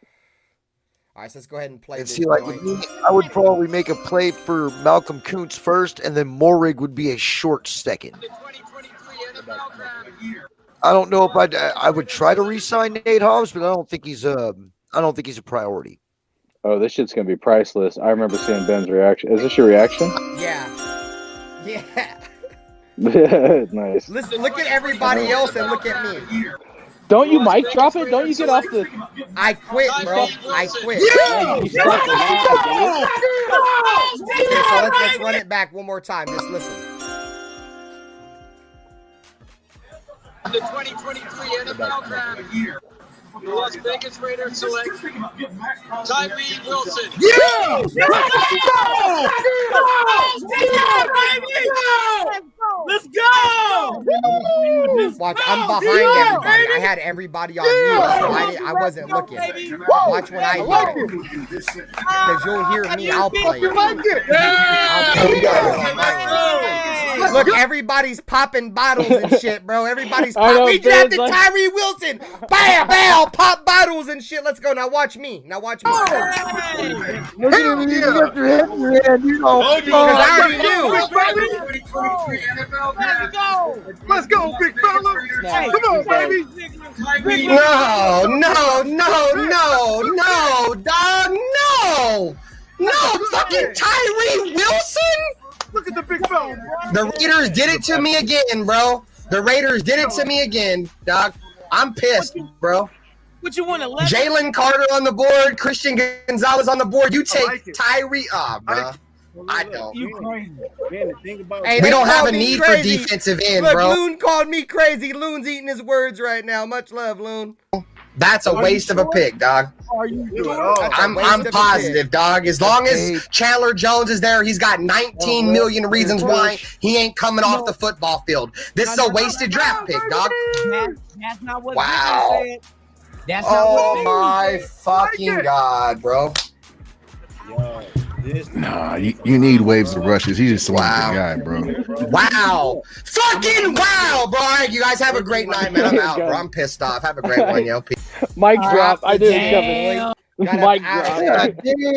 All right, so let's go ahead and play And this. see, like with me, I would probably make a play for Malcolm Kuntz first, and then Morrig would be a short second. I don't know if I would try to re-sign Nate Hobbs, but I don't think he's a priority. Oh, this shit's gonna be priceless. I remember seeing Ben's reaction. Is this your reaction? Yeah. Yeah. Nice. Listen, look at everybody else and look at me. Don't you mic drop it? Don't you get off the? I quit, bro. I quit. Yeah, you stuck with that, Okay, so let's run it back one more time. Just listen. The 2023 NFL Draft. The Las Vegas Raiders select Tyree Wilson. Let's go! Watch, I'm behind everybody. I had everybody on mute, so I wasn't looking. Watch when I do it. Because you'll hear me, I'll play it. Look, everybody's popping bottles and shit, bro. Everybody's popping. We drafted Tyree Wilson. Bam, bam, pop bottles and shit. Let's go. Now watch me. Now watch me. Look at me. You got your head in your hand. You know. Because I already knew. Let's go, big fella. Come on, baby. No, dog, no. No, fucking Tyree Wilson. Look at the big fella. The Raiders did it to me again, bro. The Raiders did it to me again, dog. I'm pissed, bro. What you want to let? Jalen Carter on the board, Christian Gonzalez on the board. You take Tyree, bro. I don't. You crazy. Hey, we don't have a need for defensive end, Look, bro. Loon called me crazy. Loon's eating his words right now. Much love, Loon. That's a waste of a pick, dog. I'm positive, dog. As long as Chandler Jones is there, he's got 19 million reasons why he ain't coming off the football field. This is a wasted draft pick, dog. That's not what Wow. said. That's not what Oh my fucking God, bro. Nah, you need waves of rushes. He's just a guy, bro. Wow. Fucking wow, bro. All right, you guys have a great night, man. I'm out, bro. I'm pissed off. Have a great one, yo. Mic drop. I didn't shove it. Mic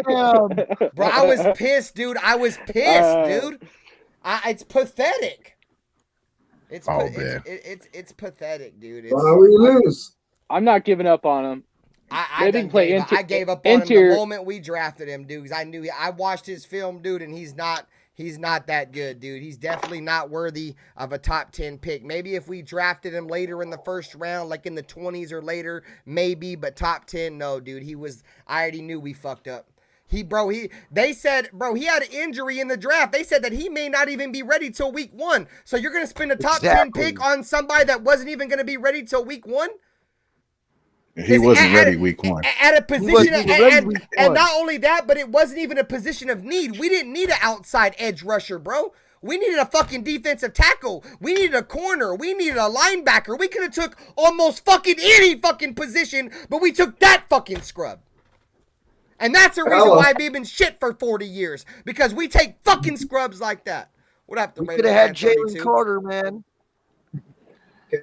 drop. Bro, I was pissed, dude. I was pissed, dude. It's pathetic. It's pathetic, dude. Why we lose? I'm not giving up on him. I gave up on him the moment we drafted him, dude. Because I watched his film, dude, and he's not that good, dude. He's definitely not worthy of a top 10 pick. Maybe if we drafted him later in the first round, like in the 20s or later, maybe. But top 10, no, dude. I already knew we fucked up. They said he had an injury in the draft. They said that he may not even be ready till week 1. So you're gonna spend a top 10 pick on somebody that wasn't even gonna be ready till week 1? He wasn't ready week 1. At a position, and not only that, but it wasn't even a position of need. We didn't need an outside edge rusher, bro. We needed a fucking defensive tackle. We needed a corner. We needed a linebacker. We could have took almost fucking any fucking position, but we took that fucking scrub. And that's the reason why we've been shit for 40 years, because we take fucking scrubs like that. What happened? We could have had Jalen Carter, man.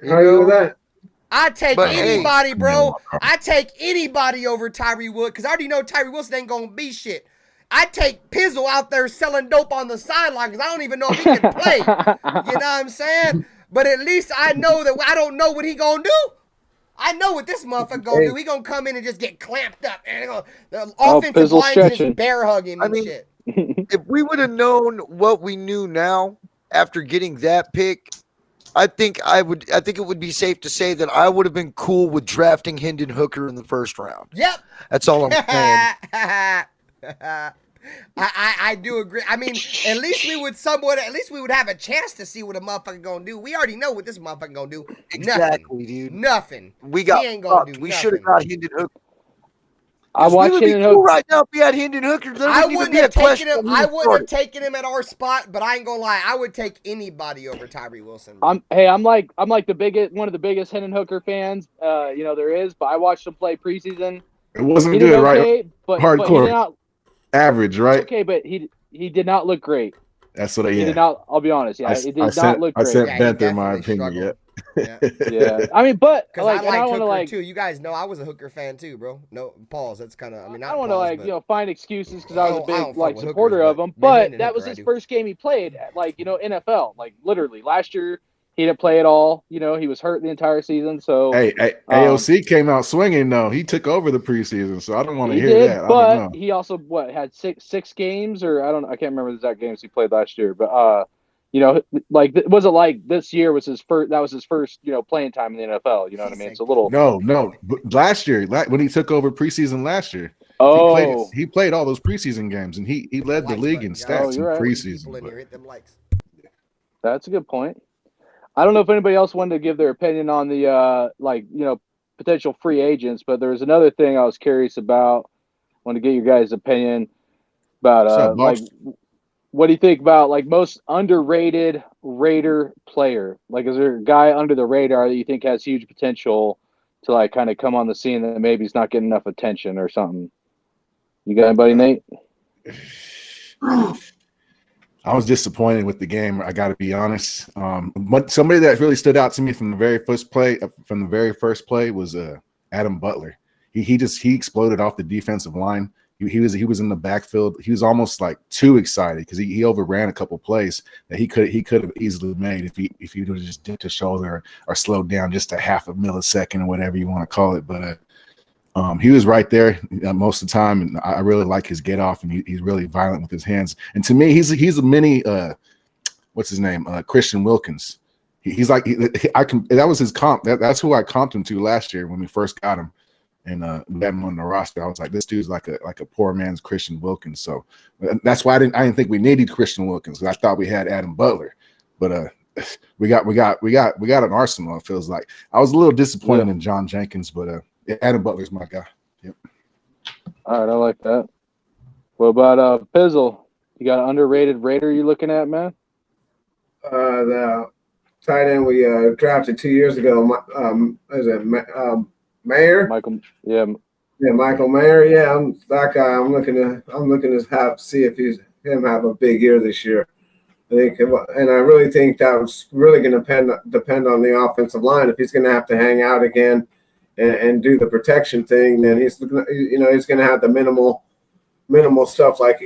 How are you with that? I take anybody, bro. I take anybody over Tyree Wilson, because I already know Tyree Wilson ain't going to be shit. I take Pizzle out there selling dope on the sideline because I don't even know if he can play. You know what I'm saying? But at least I know that I don't know what he going to do. I know what this motherfucker going to do. He going to come in and just get clamped up. And the offensive line just bear hug him and shit. If we would have known what we knew now after getting that pick, I think it would be safe to say that I would have been cool with drafting Hendon Hooker in the first round. Yep. That's all I'm saying. I do agree. I mean, at least we would have a chance to see what a motherfucker gonna do. We already know what this motherfucker gonna do. Exactly, dude. Nothing. We ain't gonna do. We should have got Hendon Hooker. I watched Hendon Hooker right now. If we had Hendon Hooker, I wouldn't have taken him. I wouldn't have taken him at our spot, but I ain't gonna lie. I would take anybody over Tyree Wilson. I'm like one of the biggest Hendon Hooker fans there is. But I watched him play preseason. It wasn't good, right? But hardcore, average, right? Okay, but he did not look great. That's what He did not. I'll be honest. Yeah, it did not look great. I sent Benther my opinion yet. Yeah. I mean, but I like Hooker too. You guys know I was a Hooker fan too, bro. No, pause. That's kind of. I mean, I don't want to find excuses because I was a big supporter of him. But that was his first game he played at NFL. Like literally last year he didn't play at all. He was hurt the entire season. So AOC came out swinging though. He took over the preseason, so I don't want to hear that. But he also had six games or I can't remember the exact games he played last year. But you know, like was it like this year was his first? That was his first, you know, playing time in the NFL. You know what I mean? It's a little. No. Last year, when he took over preseason last year, Oh, he played all those preseason games, and he led the league in stats in preseason. That's a good point. I don't know if anybody else wanted to give their opinion on the like, you know, potential free agents, but there's another thing I was curious about. Want to get your guys' opinion about like what do you think about like most underrated Raider player? Like, is there a guy under the radar that you think has huge potential to like kind of come on the scene that maybe he's not getting enough attention or something? You got anybody, Nate? I was disappointed with the game. I got to be honest. But somebody that really stood out to me from the very first play, was Adam Butler. He exploded off the defensive line. He was in the backfield. He was almost like too excited because he overran a couple plays that he could have easily made if he would have just dipped his shoulder or slowed down just a half a millisecond or whatever you want to call it. But he was right there most of the time, and I really like his get off, and he's really violent with his hands. And to me, he's a mini what's his name? Christian Wilkins. He's like that was his comp. That's who I comped him to last year when we first got him. And we had him on the roster. I was like, this dude's like a poor man's Christian Wilkins. So that's why I didn't think we needed Christian Wilkins, because I thought we had Adam Butler. But we got an arsenal. It feels like I was a little disappointed in John Jenkins, but Adam Butler's my guy. Yep. All right, I like that. What about Pizzle? You got an underrated Raider you looking at, man? The tight end we drafted 2 years ago. Mayer? Michael Mayer. Yeah, I'm that guy. I'm looking to see if him have a big year this year. I think, and I really think that's really going to depend on the offensive line. If he's going to have to hang out again and do the protection thing, then he's going to have the minimal stuff like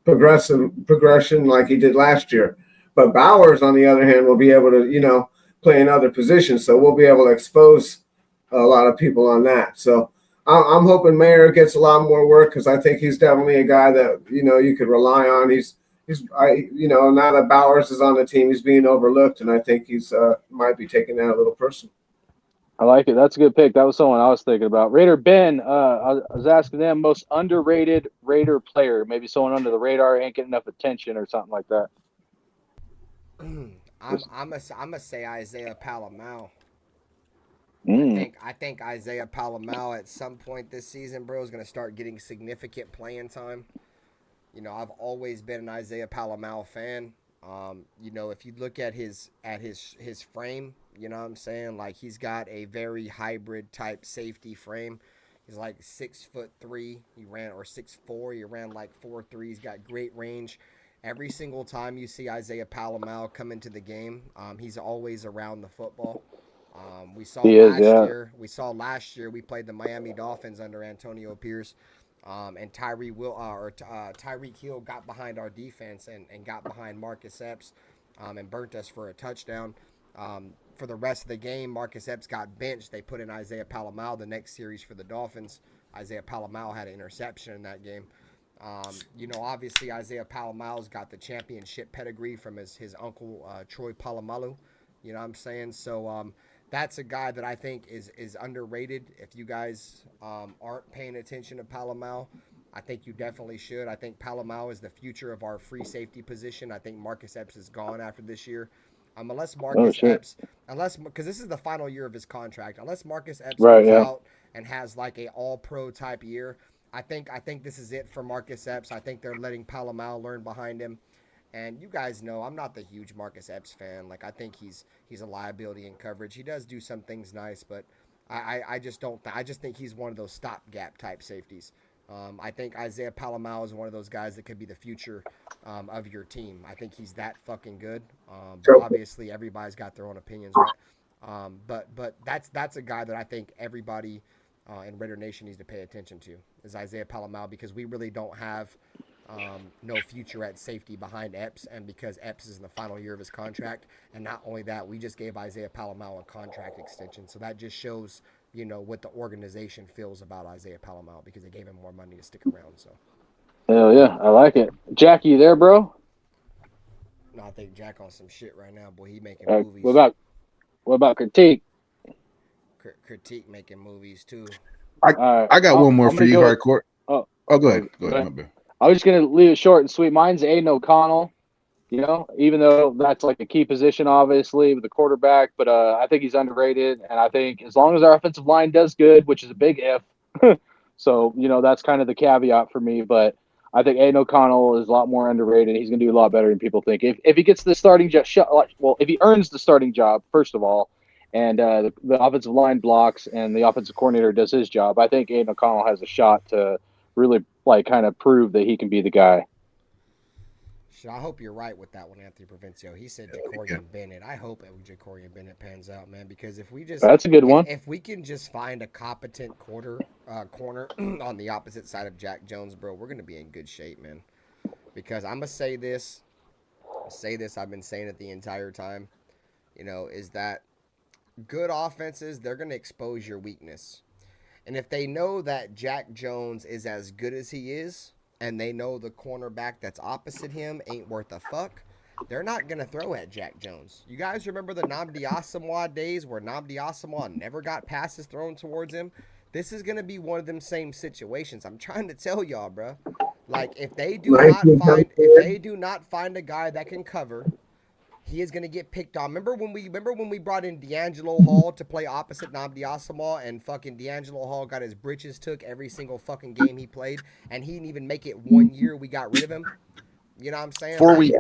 progression like he did last year. But Bowers, on the other hand, will be able to play in other positions, so we'll be able to expose a lot of people on that. So I'm hoping Mayer gets a lot more work, because I think he's definitely a guy that you could rely on. He's now that Bowers is on the team, he's being overlooked, and I think he's might be taking that a little personal. I like it. That's a good pick. That was someone I was thinking about. RaiderBen, I was asking them most underrated Raider player, maybe someone under the radar ain't getting enough attention or something like that. I'm gonna say Isaiah Palomau. I think Isaiah Palomau at some point this season, bro, is gonna start getting significant playing time. I've always been an Isaiah Palomau fan. If you look at his frame, you know what I'm saying? Like, he's got a very hybrid type safety frame. He's like 6'3". He ran, or 6'4". He ran like 4'3". He's got great range. Every single time you see Isaiah Palomau come into the game, he's always around the football. We saw last year we played the Miami Dolphins under Antonio Pierce, and Tyreek Hill got behind our defense and got behind Marcus Epps, and burnt us for a touchdown. For the rest of the game, Marcus Epps got benched. They put in Isaiah Palomau the next series for the Dolphins. Isaiah Palomau had an interception in that game. Obviously Isaiah Palomau's got the championship pedigree from his uncle Troy Polamalu. You know what I'm saying? So that's a guy that I think is underrated. If you guys aren't paying attention to Palomau, I think you definitely should. I think Palomau is the future of our free safety position. I think Marcus Epps is gone after this year. Because this is the final year of his contract. Unless Marcus Epps goes out and has like a all-pro type year, I think this is it for Marcus Epps. I think they're letting Palomau learn behind him. And you guys know I'm not the huge Marcus Epps fan. Like, I think he's a liability in coverage. He does do some things nice, but I just think he's one of those stopgap type safeties. I think Isaiah Palomau is one of those guys that could be the future of your team. I think he's that fucking good. But obviously, everybody's got their own opinions, right? But that's a guy that I think everybody in Raider Nation needs to pay attention to, is Isaiah Palomau, because we really don't have no future at safety behind Epps, and because Epps is in the final year of his contract. And not only that, we just gave Isaiah Palomau a contract extension. So that just shows, what the organization feels about Isaiah Palomau, because they gave him more money to stick around. So. Hell yeah, I like it. Jackie, you there, bro? No, I think Jack on some shit right now, boy. He making Uh, movies. what about Critique? Critique making movies too. I got one more I'm for you, gonna Hardcore. Oh, Go ahead. Go ahead. My bad. I was just gonna leave it short and sweet. Mine's Aiden O'Connell. You know, even though that's like a key position, obviously, with the quarterback, but I think he's underrated. And I think as long as our offensive line does good, which is a big if, so, you know, that's kind of the caveat for me. But I think Aiden O'Connell is a lot more underrated. He's going to do a lot better than people think. If he gets the starting job, if he earns the starting job, first of all, and the offensive line blocks and the offensive coordinator does his job, I think Aiden O'Connell has a shot to really, like, kind of prove that he can be the guy. I hope you're right with that one, Anthony Provencio. He said Jacorian Bennett. I hope Jacorian Bennett pans out, man, because if we just that's a good one. If we can just find a competent corner on the opposite side of Jack Jones, bro, we're gonna be in good shape, man. Because I'm gonna say this. I've been saying it the entire time. You know, is that good offenses? They're gonna expose your weakness, and if they know that Jack Jones is as good as he is, and they know the cornerback that's opposite him ain't worth a fuck, they're not going to throw at Jack Jones. You guys remember the Nnamdi Asomugha days where Nnamdi Asomugha never got passes thrown towards him? This is going to be one of them same situations. I'm trying to tell y'all, bro. Like, if they do not find a guy that can cover, he is going to get picked on. Remember when we brought in D'Angelo Hall to play opposite Nnamdi Asomugha, and fucking D'Angelo Hall got his britches took every single fucking game he played, and he didn't even make it 1 year. We got rid of him. You know what I'm saying? 4 weeks.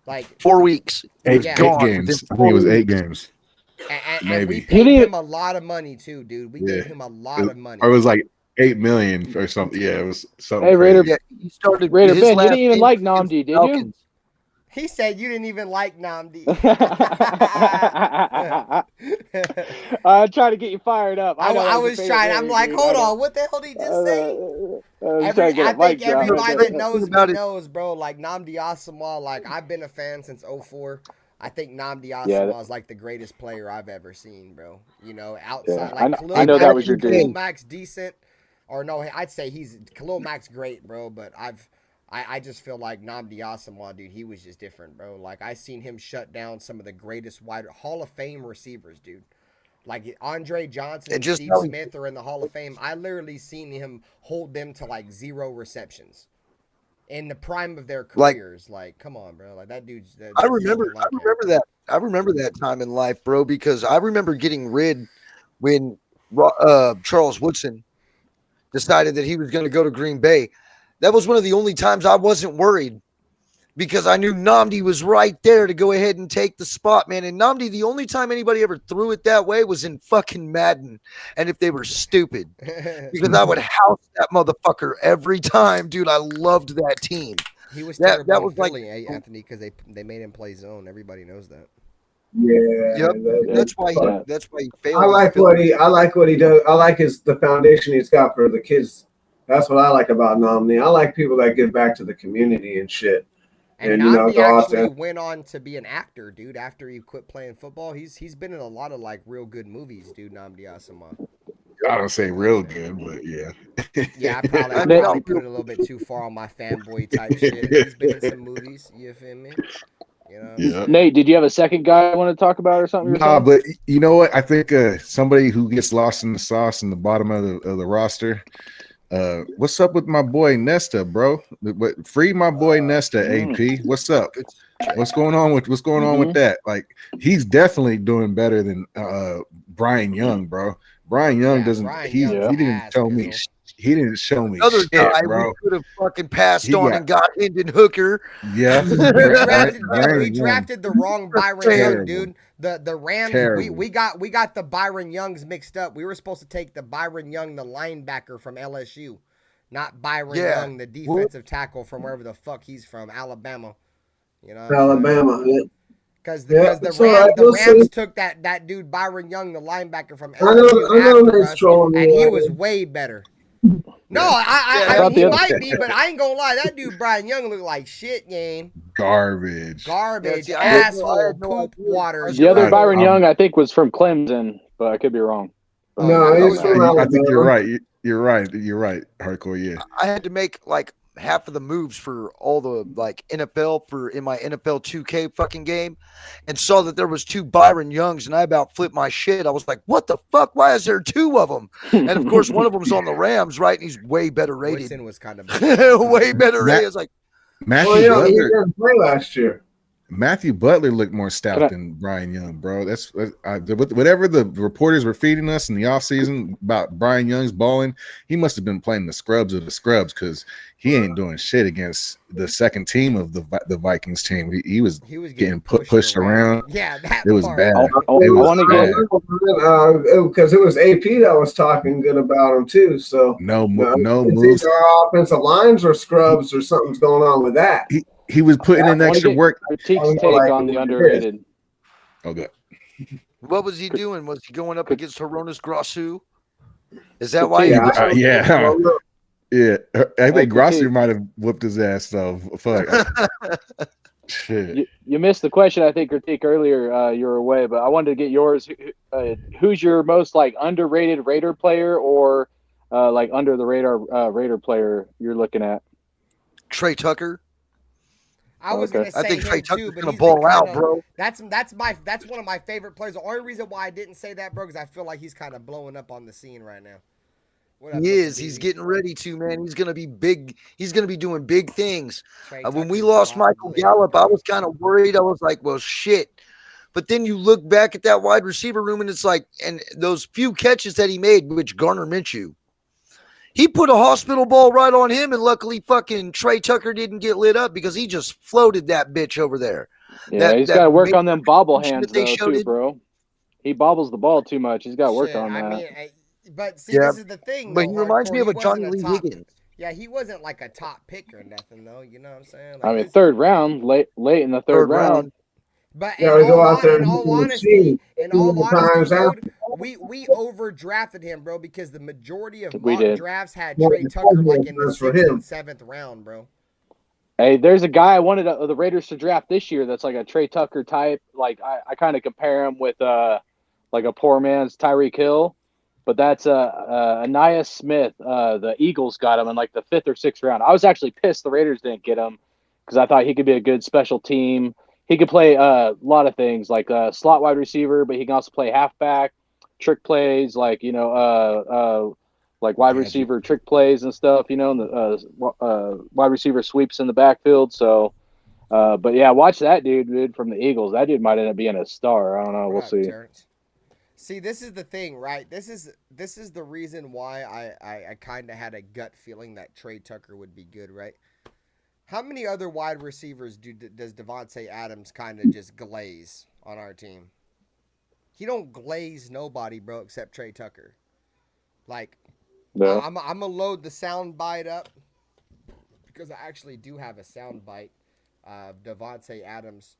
Like 4 weeks. Eight games. I think it was 8 games. And we paid him a lot of money too, dude. We gave him a lot of money. Or it was like $8 million or something. Yeah, it was something. Hey, crazy. He started RaiderBen, you didn't even like Nnamdi, did you? He said you didn't even like Nnamdi. I'm trying to get you fired up. I was trying. I'm like, hold on. What the hell did he just say? I think everybody that knows me knows, bro. Like Nnamdi Asomugha, like I've been a fan since 2004. I think Nnamdi Asomugha is like the greatest player I've ever seen, bro. You know, outside like I know that was your Khalil dude. Mack's decent, or no, I'd say Khalil Mack's great, bro. But I just feel like Nnamdi Asomugha, dude, he was just different, bro. Like, I seen him shut down some of the greatest Hall of Fame receivers, dude. Like, Andre Johnson and Steve Smith are in the Hall of Fame. I literally seen him hold them to, like, 0 receptions in the prime of their careers. Like come on, bro. Like, that dude's... I remember that. I remember that time in life, bro, because I remember getting rid when Charles Woodson decided that he was going to go to Green Bay. That was one of the only times I wasn't worried because I knew Nnamdi was right there to go ahead and take the spot, man. And Nnamdi, the only time anybody ever threw it that way was in fucking Madden. And if they were stupid, because I would house that motherfucker every time, dude. I loved that team. He was terrible that was Philly, like Anthony, because they made him play zone. Everybody knows that. Yeah. Yep. That's why he failed. I like what he does. I like the foundation he's got for the kids. That's what I like about Nnamdi. I like people that give back to the community and shit. And Nnamdi actually went on to be an actor, dude. After he quit playing football, he's been in a lot of like real good movies, dude. Nnamdi Asomugha. I don't say real good, but yeah. Yeah, I probably put it a little bit too far on my fanboy type shit. He's been in some movies. You feel me? You know. Yeah. Nate, did you have a second guy I want to talk about or something? Nah, but you know what? I think somebody who gets lost in the sauce in the bottom of the roster. What's up with my boy Nesta, bro? Free my boy Nesta, AP. What's up? What's going on with that? Like, he's definitely doing better than Brian Young, bro. Brian Young he didn't show me. He didn't show me other shit, guy bro. we could have fucking passed on and got Hendon Hooker. Yeah, we drafted the wrong Byron Young, dude. The Rams, we got the Byron Youngs mixed up. We were supposed to take the Byron Young, the linebacker from LSU, not Byron Young, the defensive tackle from wherever the fuck he's from, Alabama. You know, Alabama. Because the Rams took that dude Byron Young, the linebacker from LSU, and he was way better. No, he might be, but I ain't gonna lie. That dude Brian Young looked like shit, game. Garbage, asshole, poop water. The other Byron Young, I think, was from Clemson, but I could be wrong. No, he's from Alabama. I think you're right. You're right. Hardcore, yeah. I had to make like half of the moves for all the like NFL for in my NFL 2K fucking game, and saw that there was 2 Byron Youngs, and I about flipped my shit. I was like, "What the fuck? Why is there 2 of them?" And of course, one of them's on the Rams, right? And he's way better rated. Woodson was kind of way better rated. I was like, Matthew Well, yeah, he Butler. didn't play last year. Matthew Butler looked more stout than Brian Young, bro. That's whatever the reporters were feeding us in the offseason about Brian Young's balling. He must have been playing the scrubs of the scrubs because he ain't doing shit against the second team of the Vikings team. He was getting pushed around. Yeah, that it was part. bad. It was because it was AP that was talking good about him too. So no it's moves. either our offensive lines or scrubs or something's going on with that. He was putting in extra work. Critique's take on the underrated. Okay. what was he doing? Was he going up against Hronis Grasu? Is that why? Yeah. I think Grosser might have whooped his ass though. Fuck. Shit. You missed the question, I think, Critique, earlier. You were away, but I wanted to get yours. Who's your most like underrated Raider player or like under the radar Raider player you're looking at? Trey Tucker. I was gonna say I think Trey him Tucker's too, but gonna he's ball been out, kinda- bro. That's one of my favorite players. The only reason why I didn't say that, bro, because I feel like he's kind of blowing up on the scene right now. What up, He Mr. is. He's Beasley? getting ready to, man. He's going to be big. He's going to be doing big things. Trey When we Tucker's lost wild Michael lit, Gallup, I bro. was kind of worried. I was like, well, shit. But then you look back at that wide receiver room, and it's like, and those few catches that he made, which Garner Minshew, he put a hospital ball right on him, and luckily fucking Trey Tucker didn't get lit up because he just floated that bitch over there. Yeah, he's got to work on them bobble hands, that they though, showed too, it. bro. He bobbles the ball too much. He's got to work Shit, on that. I mean, but see, Yeah, this is the thing. but though, he reminds me hardcore, of a he Johnny wasn't Lee top- Higgins. Yeah, he wasn't like a top pick or nothing, though. You know what I'm saying? Like, I mean, third round, late in the third round. But Yeah, in we go all, out there in and all hit the honesty, machine. in all Times honesty, out. dude, we overdrafted him, bro, because the majority of We mock did. drafts had Well, Trey the Tucker like Cowboys in the was for 6th him. and 7th round, bro. Hey, there's a guy I wanted the Raiders to draft this year that's like a Trey Tucker type. Like I kind of compare him with like a poor man's Tyreek Hill, but that's Anais Smith. The Eagles got him in like the 5th or 6th round. I was actually pissed the Raiders didn't get him because I thought he could be a good special team. He could play a lot of things like slot wide receiver, but he can also play halfback, trick plays, like like wide receiver trick plays and stuff, and the wide receiver sweeps in the backfield. So, but yeah, watch that dude from the Eagles. That dude might end up being a star. I don't know. We'll see. Terrence? See, this is the thing, right? This is the reason why I kind of had a gut feeling that Trey Tucker would be good, right? How many other wide receivers does Devontae Adams kind of just glaze on our team? He don't glaze nobody, bro, except Trey Tucker. Like, Yeah. I'm gonna load the sound bite up because I actually do have a sound bite of Devontae Adams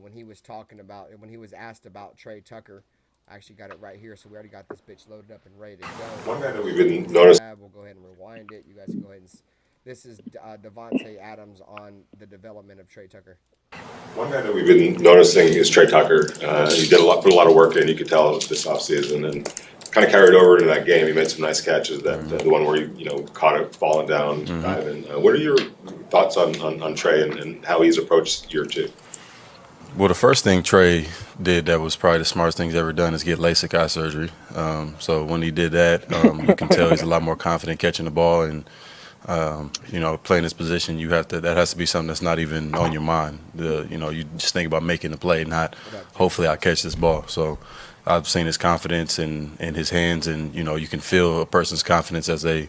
when he was asked about Trey Tucker. I actually got it right here, so we already got this bitch loaded up and ready to go. One guy that we've been noticing. We'll go ahead and rewind it. You guys can go ahead and. This is Devontae Adams on the development of Trey Tucker. One guy that we've been noticing is Trey Tucker. He put a lot of work in. You could tell this offseason, and kind of carried over into that game. He made some nice catches. The one where he caught it falling down, diving. What are your thoughts on Trey and how he's approached year 2? Well, the first thing Trey did that was probably the smartest thing he's ever done is get LASIK eye surgery. So when he did that, you can tell he's a lot more confident catching the ball and. Playing this position, that has to be something that's not even on your mind. You just think about making the play, not hopefully I catch this ball. So I've seen his confidence in his hands, and you can feel a person's confidence as they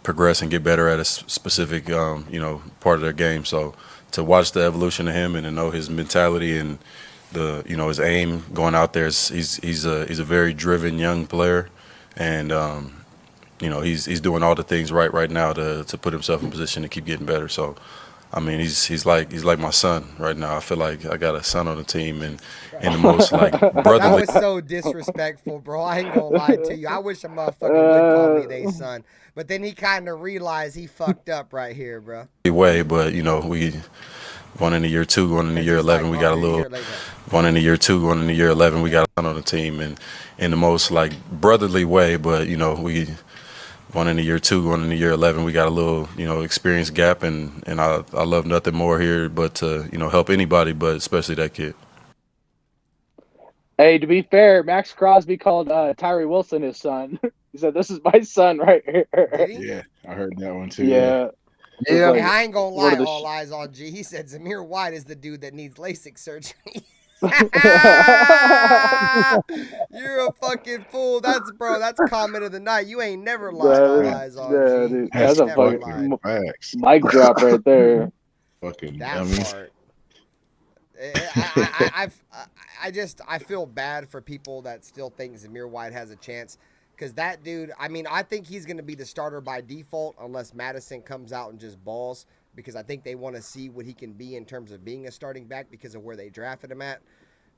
progress and get better at a specific part of their game. So to watch the evolution of him and to know his mentality and his aim going out there, he's a very driven young player, and he's doing all the things right now to put himself in position to keep getting better. So, I mean, he's like my son right now. I feel like I got a son on the team, and in the most like brotherly. That was so disrespectful, bro. I ain't gonna lie to you. I wish a motherfucker would call me their son, but then he kind of realized he fucked up right here, bro. Way, but we going into year 2, going into year 11, we got a little. Going into year 2, going into year 11, we got a son on the team, and in the most like brotherly way, but One in the year 2, one in the year 11. We got a little, experience gap, and I love nothing more here but to, help anybody, but especially that kid. Hey, to be fair, Max Crosby called Tyree Wilson his son. He said, "This is my son right here." Did he? Yeah, I heard that one too. Yeah. Yeah. Like, I ain't gonna one lie, of the all eyes on G. He said Zamir White is the dude that needs LASIK surgery. You're a fucking fool. That's comment of the night. You ain't never lied, all eyes on G. dude, You that's ain't a never fucking lied. Facts. mic drop right there. Fucking That dummies. part. I feel bad for people that still think Zamir White has a chance, because that dude, I mean, I think he's going to be the starter by default unless Madison comes out and just balls, because I think they want to see what he can be in terms of being a starting back because of where they drafted him at.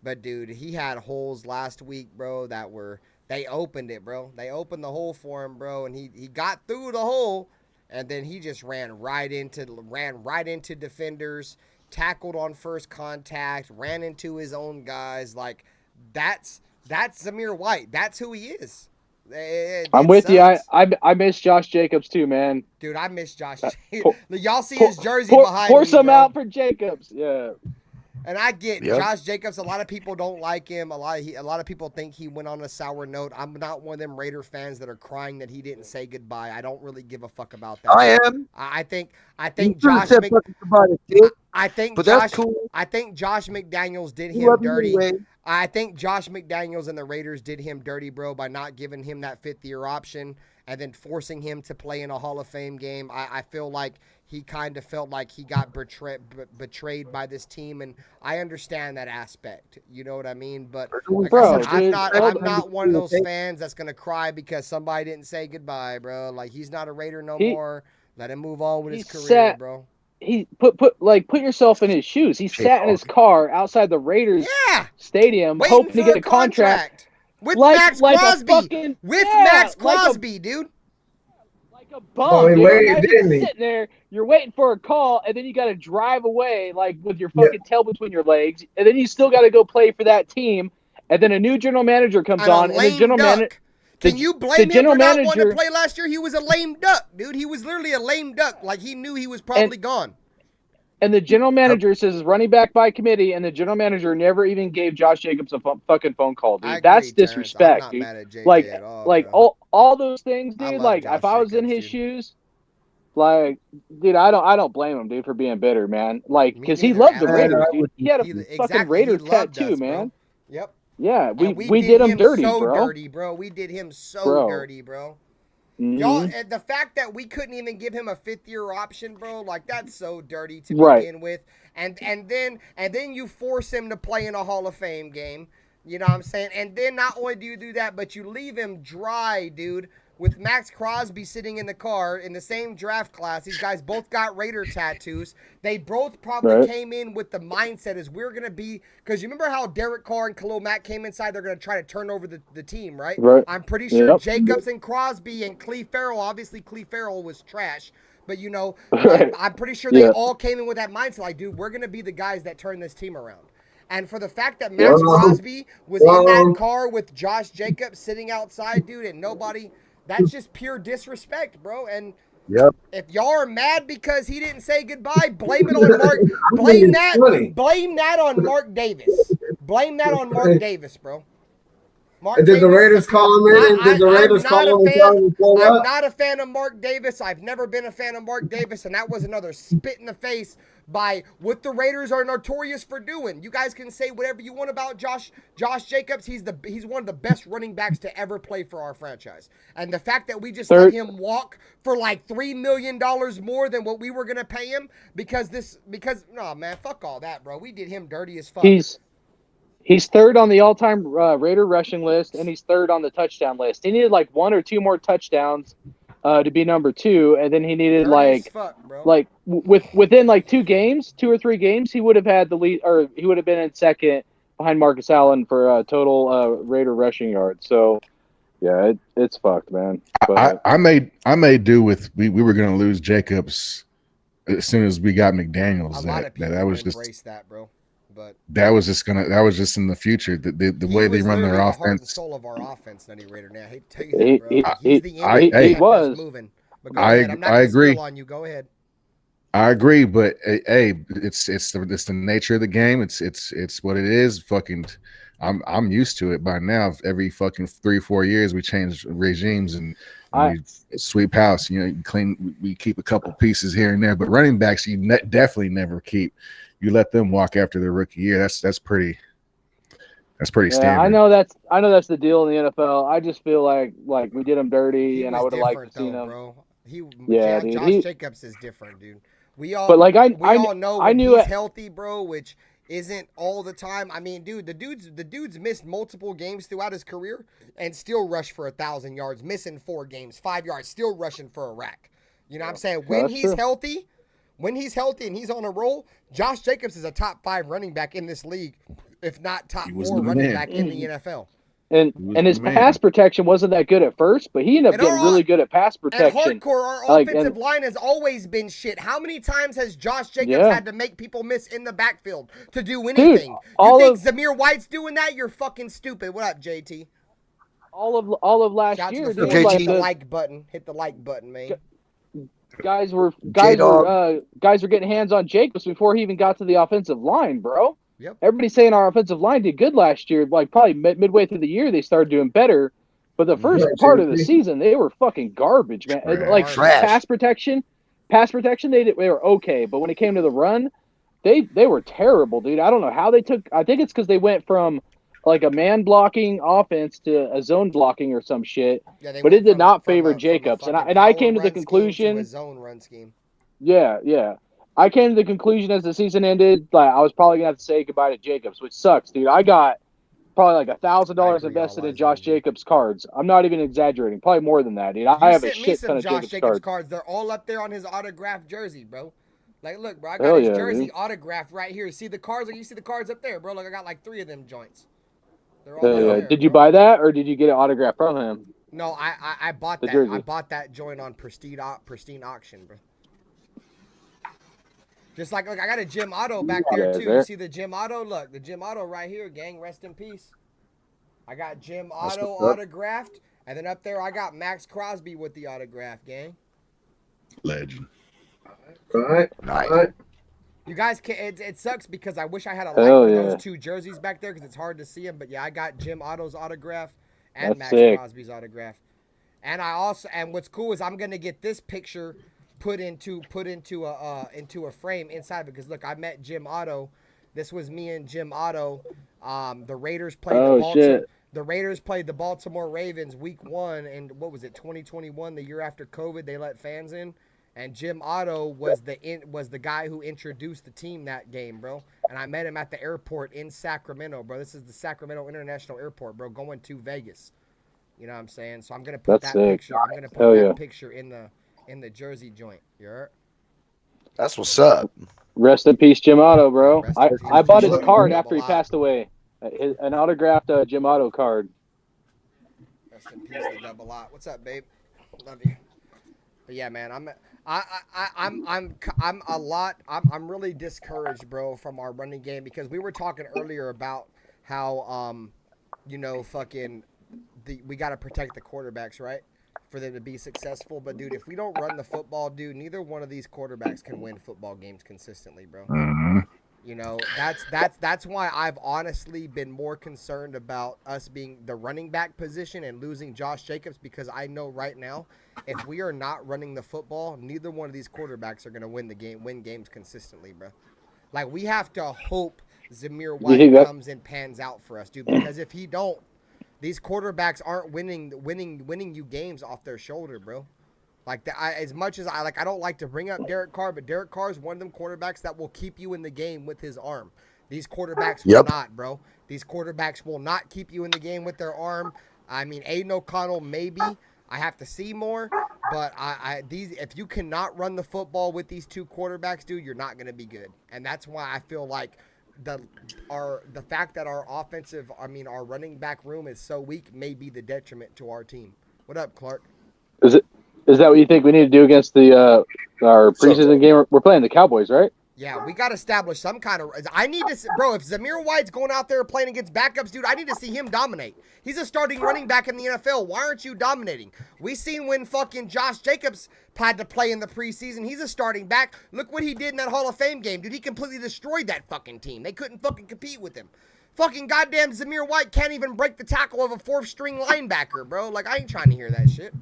But dude, he had holes last week, bro, they opened it, bro. They opened the hole for him, bro, and he got through the hole, and then he just ran right into defenders, tackled on first contact, ran into his own guys. Like, that's Zamir White. That's who he is. I'm with you. I miss Josh Jacobs too, man. Dude, I miss Josh. Y'all see his jersey behind pour me, some bro. out for Jacobs. Yeah. And I get Yep. Josh Jacobs. A lot of people don't like him. A lot of people think he went on a sour note. I'm not one of them Raider fans that are crying that he didn't say goodbye. I don't really give a fuck about that. I am. I think You Josh. said fucking goodbye to Dick, I think but Josh. that's cool. I think Josh McDaniels did We him love you dirty. anyway. I think Josh McDaniels and the Raiders did him dirty, bro, by not giving him that fifth-year option and then forcing him to play in a Hall of Fame game. I feel like he kind of felt like he got betrayed by this team, and I understand that aspect. You know what I mean? But like I said, I'm not one of those fans that's gonna cry because somebody didn't say goodbye, bro. Like, he's not a Raider no more. Let him move on with his career, bro. He put yourself in his shoes. He sat in his car outside the Raiders stadium, Waiting hoping to for get a a contract with like- Max like a Crosby. fucking- with yeah, Max like a- Crosby, dude. A bum, Well, he dude. waited, Imagine didn't he? sitting there, you're waiting for a call, and then you got to drive away, like with your fucking tail between your legs, and then you still got to go play for that team, and then a new general manager comes And a on, and the lame general manager. duck. Can you blame him general for not wanting to manager- play last year? He was a lame duck, dude. He was literally a lame duck. Like, he knew he was probably gone. And the general manager says running back by committee, and the general manager never even gave Josh Jacobs a fucking phone call, dude. I agree, That's Terrence. disrespect, I'm not dude. mad at JJ Like, at all, like bro. all those things, I dude. love Like, Josh if I was in Jacobs, his dude. shoes, like, dude, I don't blame him, dude, for being bitter, man. Like, Me because he neither, loved the at all. Raiders, dude. He had a Exactly, fucking Raider he loved tattoo, us, bro. man. Yep. Yeah, And we did him dirty, so bro. dirty, bro. We did him so Bro. dirty, bro. Mhm. Y'all, and the fact that we couldn't even give him a fifth-year option, bro, like, that's so dirty to Right. begin with. And then you force him to play in a Hall of Fame game. You know what I'm saying? And then not only do you do that, but you leave him dry, dude, with Max Crosby sitting in the car in the same draft class. These guys both got Raider tattoos. They both probably Right. came in with the mindset as we're going to be, because you remember how Derek Carr and Khalil Mack came inside? They're going to try to turn over the team, right? Right. I'm pretty sure Yep. Jacobs and Crosby and Cleve Farrell, obviously Cleve Farrell was trash, but you know, Right. I'm pretty sure they Yeah. all came in with that mindset, like, dude, we're going to be the guys that turn this team around. And for the fact that Max Crosby was in that car with Josh Jacobs sitting outside, dude, and nobody, that's just pure disrespect, bro. And Yep. if y'all are mad because he didn't say goodbye, blame it on Mark. Blame that on Mark Davis. Blame that on Mark Davis, bro. Mark Did the Davis- Raiders call him in? Did the Raiders I'm call not him a and tell him fan. to pull I'm up? not a fan of Mark Davis. I've never been a fan of Mark Davis, and that was another spit in the face by what the Raiders are notorious for doing. You guys can say whatever you want about Josh Jacobs. He's one of the best running backs to ever play for our franchise. And the fact that we just let him walk for like $3 million more than what we were gonna pay him because no, man, fuck all that, bro. We did him dirty as fuck. He's third on the all-time Raider rushing list, and he's third on the touchdown list. He needed like 1 or 2 more touchdowns to be number 2, and then he needed within like 2 or 3 games, he would have had the lead, or he would have been in second behind Marcus Allen for total Raider rushing yards. So yeah, it's fucked, man. But, I made do with we were going to lose Jacobs as soon as we got McDaniels. A lot of people that was embrace just that, bro. but that was just in the future. The way they run their the heart and offense. soul of our offense, Nutty Raider. Now I hate to tell you that, bro. He's the I engine that kept us moving. But go ahead. I'm not I gonna agree. spill on you. Go ahead. I agree, but hey, it's the nature of the game. It's what it is. Fucking, I'm used to it by now. Every fucking 3-4 years, we change regimes and we sweep house. You know, you clean. We keep a couple pieces here and there, but running backs, you definitely never keep. You let them walk after their rookie year. That's pretty standard. I know that's the deal in the NFL. I just feel like we did him dirty, and I would have liked to see him. Bro. Josh Jacobs is different, dude. We all know I when knew he's it. healthy, bro, which isn't all the time. I mean, dude, the dude's missed multiple games throughout his career and still rushed for 1,000 yards, missing 4 games, 5 yards, still rushing for a rack. You know what I'm saying? When he's healthy and he's on a roll, Josh Jacobs is a top 5 running back in this league, if not top 4 running back in the NFL. And his pass protection wasn't that good at first, but he ended up getting really good at pass protection. At hardcore, our offensive line has always been shit. How many times has Josh Jacobs had to make people miss in the backfield to do anything? Dude, you think Zamir White's doing that? You're fucking stupid. What up, JT? All of last year, dude. JT, Hit the like button. Hit the like button, man. Guys were getting hands on Jacobs before he even got to the offensive line, bro. Yep. Everybody's saying our offensive line did good last year. Like probably midway through the year, they started doing better. But the first part of the season, they were fucking garbage, man. Trash. Pass protection, they were okay. But when it came to the run, they were terrible, dude. I don't know how they took. I think it's because they went from like a man blocking offense to a zone blocking or some shit. Yeah, but it did not favor Jacobs. And I came to the conclusion. To a zone run scheme. Yeah. I came to the conclusion as the season ended, like I was probably gonna have to say goodbye to Jacobs, which sucks, dude. I got probably like $1,000 invested in Josh Jacobs cards. I'm not even exaggerating. Probably more than that, dude. I have a shit ton of Josh Jacobs cards. They're all up there on his autographed jersey, bro. Like, look, bro, I got his jersey autographed right here. See the cards? Like, you see the cards up there, bro? Like, I got like 3 of them joints. They're all there, Did you buy that, or did you get an autograph from him? No, I bought that. Jersey. I bought that joint on pristine auction, bro. Just like, look, I got a Jim Otto back there, too. You see the Jim Otto? Look, the Jim Otto right here, gang. Rest in peace. I got Jim Otto autographed. And then up there, I got Max Crosby with the autograph, gang. Legend. Right. You guys, it sucks because I wish I had a like for those 2 jerseys back there because it's hard to see them. But, yeah, I got Jim Otto's autograph and Max Crosby's autograph. And what's cool is I'm going to get this picture put into a frame inside because look, I met Jim Otto. This was me and Jim Otto. The Raiders played the Raiders played the Baltimore Ravens week 1 and what was it, 2021, the year after COVID, they let fans in. And Jim Otto was the guy who introduced the team that game, bro. And I met him at the airport in Sacramento, bro. This is the Sacramento International Airport, bro, going to Vegas. You know what I'm saying? So I'm gonna put picture. I'm gonna put that picture in the jersey joint. That's what's up. Rest in peace, Jim Otto, bro. I bought his card after he passed away. An autographed Jim Otto card. Rest in peace, the double lot. What's up, babe? Love you. But yeah, man, I'm really discouraged, bro, from our running game because we were talking earlier about how we got to protect the quarterbacks, right? For them to be successful. But, dude, if we don't run the football, dude, neither one of these quarterbacks can win football games consistently, bro. Mm-hmm. You know, that's why I've honestly been more concerned about us being the running back position and losing Josh Jacobs because I know right now if we are not running the football, neither one of these quarterbacks are going to win games consistently, bro. Like, we have to hope Zamir White comes and pans out for us, dude, because if he don't, these quarterbacks aren't winning you games off their shoulder, bro. Like, as much as I don't like to bring up Derek Carr, but Derek Carr is one of them quarterbacks that will keep you in the game with his arm. These quarterbacks will not, bro. These quarterbacks will not keep you in the game with their arm. I mean, Aiden O'Connell, maybe. I have to see more. But if you cannot run the football with these 2 quarterbacks, dude, you're not going to be good. And that's why I feel like the fact that our running back room is so weak may be the detriment to our team. What up, Clark? Is that what you think we need to do against our preseason game? We're playing the Cowboys, right? Yeah, we got to establish some kind of. I need to, bro. If Zamir White's going out there playing against backups, dude, I need to see him dominate. He's a starting running back in the NFL. Why aren't you dominating? We seen when fucking Josh Jacobs had to play in the preseason. He's a starting back. Look what he did in that Hall of Fame game, dude. He completely destroyed that fucking team. They couldn't fucking compete with him. Fucking goddamn Zamir White can't even break the tackle of a 4th string linebacker, bro. Like, I ain't trying to hear that shit.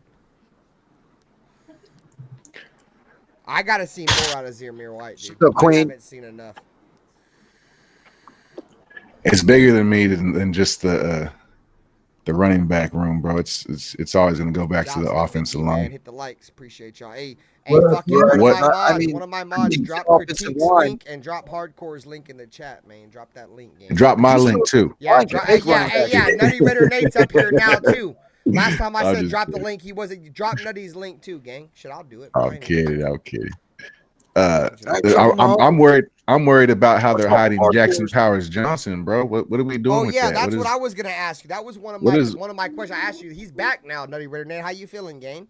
I gotta see more out of Zamir White, dude. I haven't seen enough. It's bigger than me than just the running back room, bro. It's always gonna go back to the offensive line. Man, hit the likes, appreciate y'all. Hey, fucking one of my mods, drop Critique's link and drop Hardcore's link in the chat, man. Drop that link, gang. Drop my link too. Yeah, Nutty Raider Nate's up here now too. Last time I said drop the link, he wasn't. Drop Nutty's link too, gang. Shit, I'll do it. I'm kidding. I'm worried. I'm worried about how they're hiding Jackson Powers Johnson, bro. What are we doing? With that? That's what I was gonna ask you. That was one of my questions. I asked you. He's back now, Nutty Raider Nate. How you feeling, gang?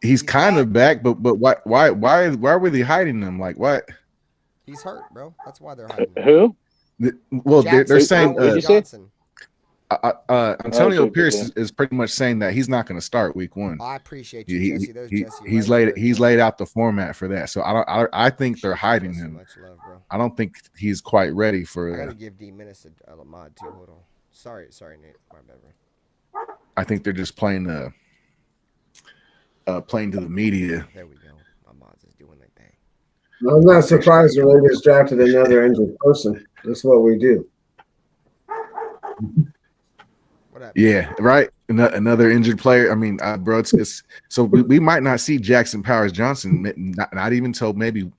He's kind of back, but why were they hiding him? Like what? He's hurt, bro. That's why they're hiding him. Who? Well, they're saying Johnson. Antonio Pierce is pretty much saying that he's not going to start week 1. I appreciate you, Jesse. He's laid out the format for that. So I think they're hiding him. Much love, bro. I don't think he's quite ready for. I gotta give D Menace a mod too. Hold on. Sorry, Nate. My bad, bro. I think they're just playing to the media. There we go. My mods is doing their thing. I'm not surprised the Raiders drafted another injured person. That's what we do. Yeah, right. Another injured player. I mean, bro, it's so we might not see Jackson Powers Johnson. Not even till maybe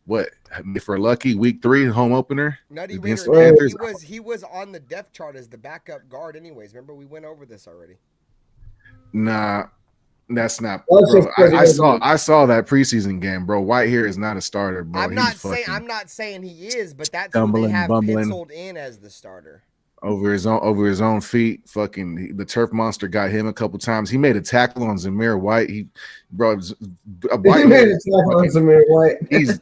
what, if we're lucky, week 3 home opener against the Panthers. He was on the depth chart as the backup guard. Anyways, remember we went over this already. Nah, that's not. Bro, I saw that preseason game, bro. Whitehair is not a starter, bro. I'm not saying he is, but that's who they have penciled in as the starter. Over his own feet, fucking the turf monster got him a couple times. He made a tackle on Zamir White. He made a tackle on Zamir White.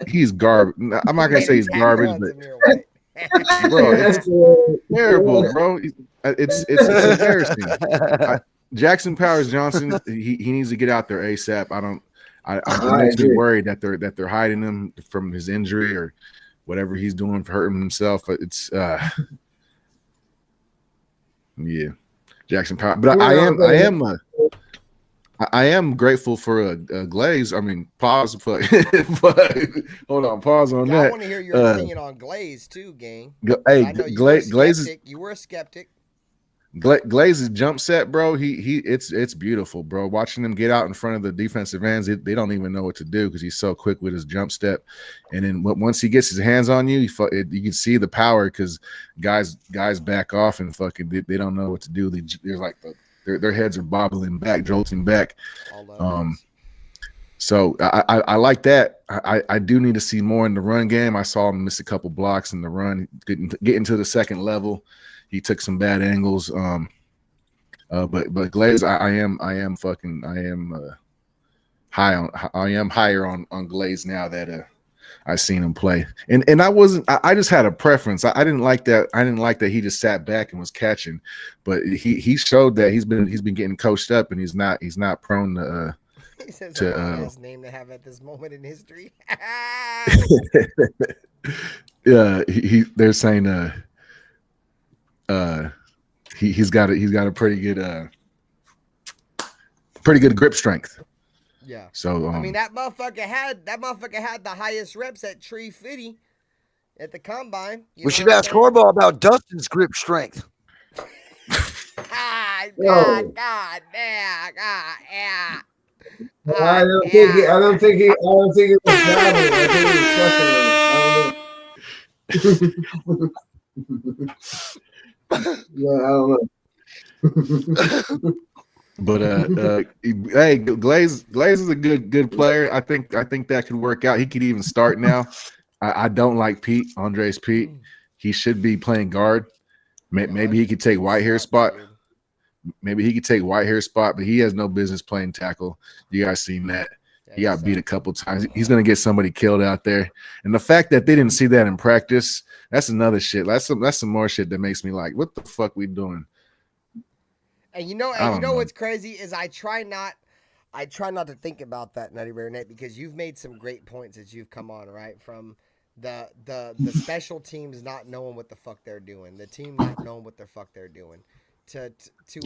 He's garbage. I'm not gonna say he's garbage, but bro, it's terrible, bro. It's embarrassing. Jackson Powers Johnson, he needs to get out there ASAP. I'm actually worried that they're hiding him from his injury or whatever he's doing for hurting himself. It's yeah, Jackson Powers. But I am grateful for Glaze. I mean, pause. But hold on, pause on that. I want to hear your opinion on Glaze too, gang. Hey, I know Glaze, you were a skeptic. Glaze's jump set, bro. It's beautiful, bro. Watching him get out in front of the defensive ends, they don't even know what to do because he's so quick with his jump step. And then once he gets his hands on you, you can see the power because guys back off and fucking they don't know what to do. There's like their heads are bobbling back, jolting back. So I like that. I do need to see more in the run game. I saw him miss a couple blocks in the run, getting to the second level. He took some bad angles. But Glaze, I am higher on Glaze now that I've seen him play. And I just had a preference. I didn't like that he just sat back and was catching, but he showed that he's been getting coached up and he's not prone to he says a nice name to have at this moment in history. Yeah, they're saying he's got a pretty good grip strength. Yeah. So I mean that motherfucker had the highest reps at Tree Fitty at the combine. We should ask Harbaugh about Dustin's grip strength. God, yeah. I don't think he was traveling. I think he was sucking it. Yeah, I don't know. But hey, Glaze is a good player. I think that could work out. He could even start now. I don't like Andres Pete. He should be playing guard. Maybe he could take Whitehair's spot. But he has no business playing tackle. You guys seen that? He got beat a couple times. He's gonna get somebody killed out there. And the fact that they didn't see that in practice, that's another shit. That's some more shit that makes me like, what the fuck we doing? And you I don't know know. what's crazy is I try not to think about that, Nutty Raider Nate, because you've made some great points as you've come on, right? From the special teams not knowing what the fuck they're doing, the team not knowing what the fuck they're doing, to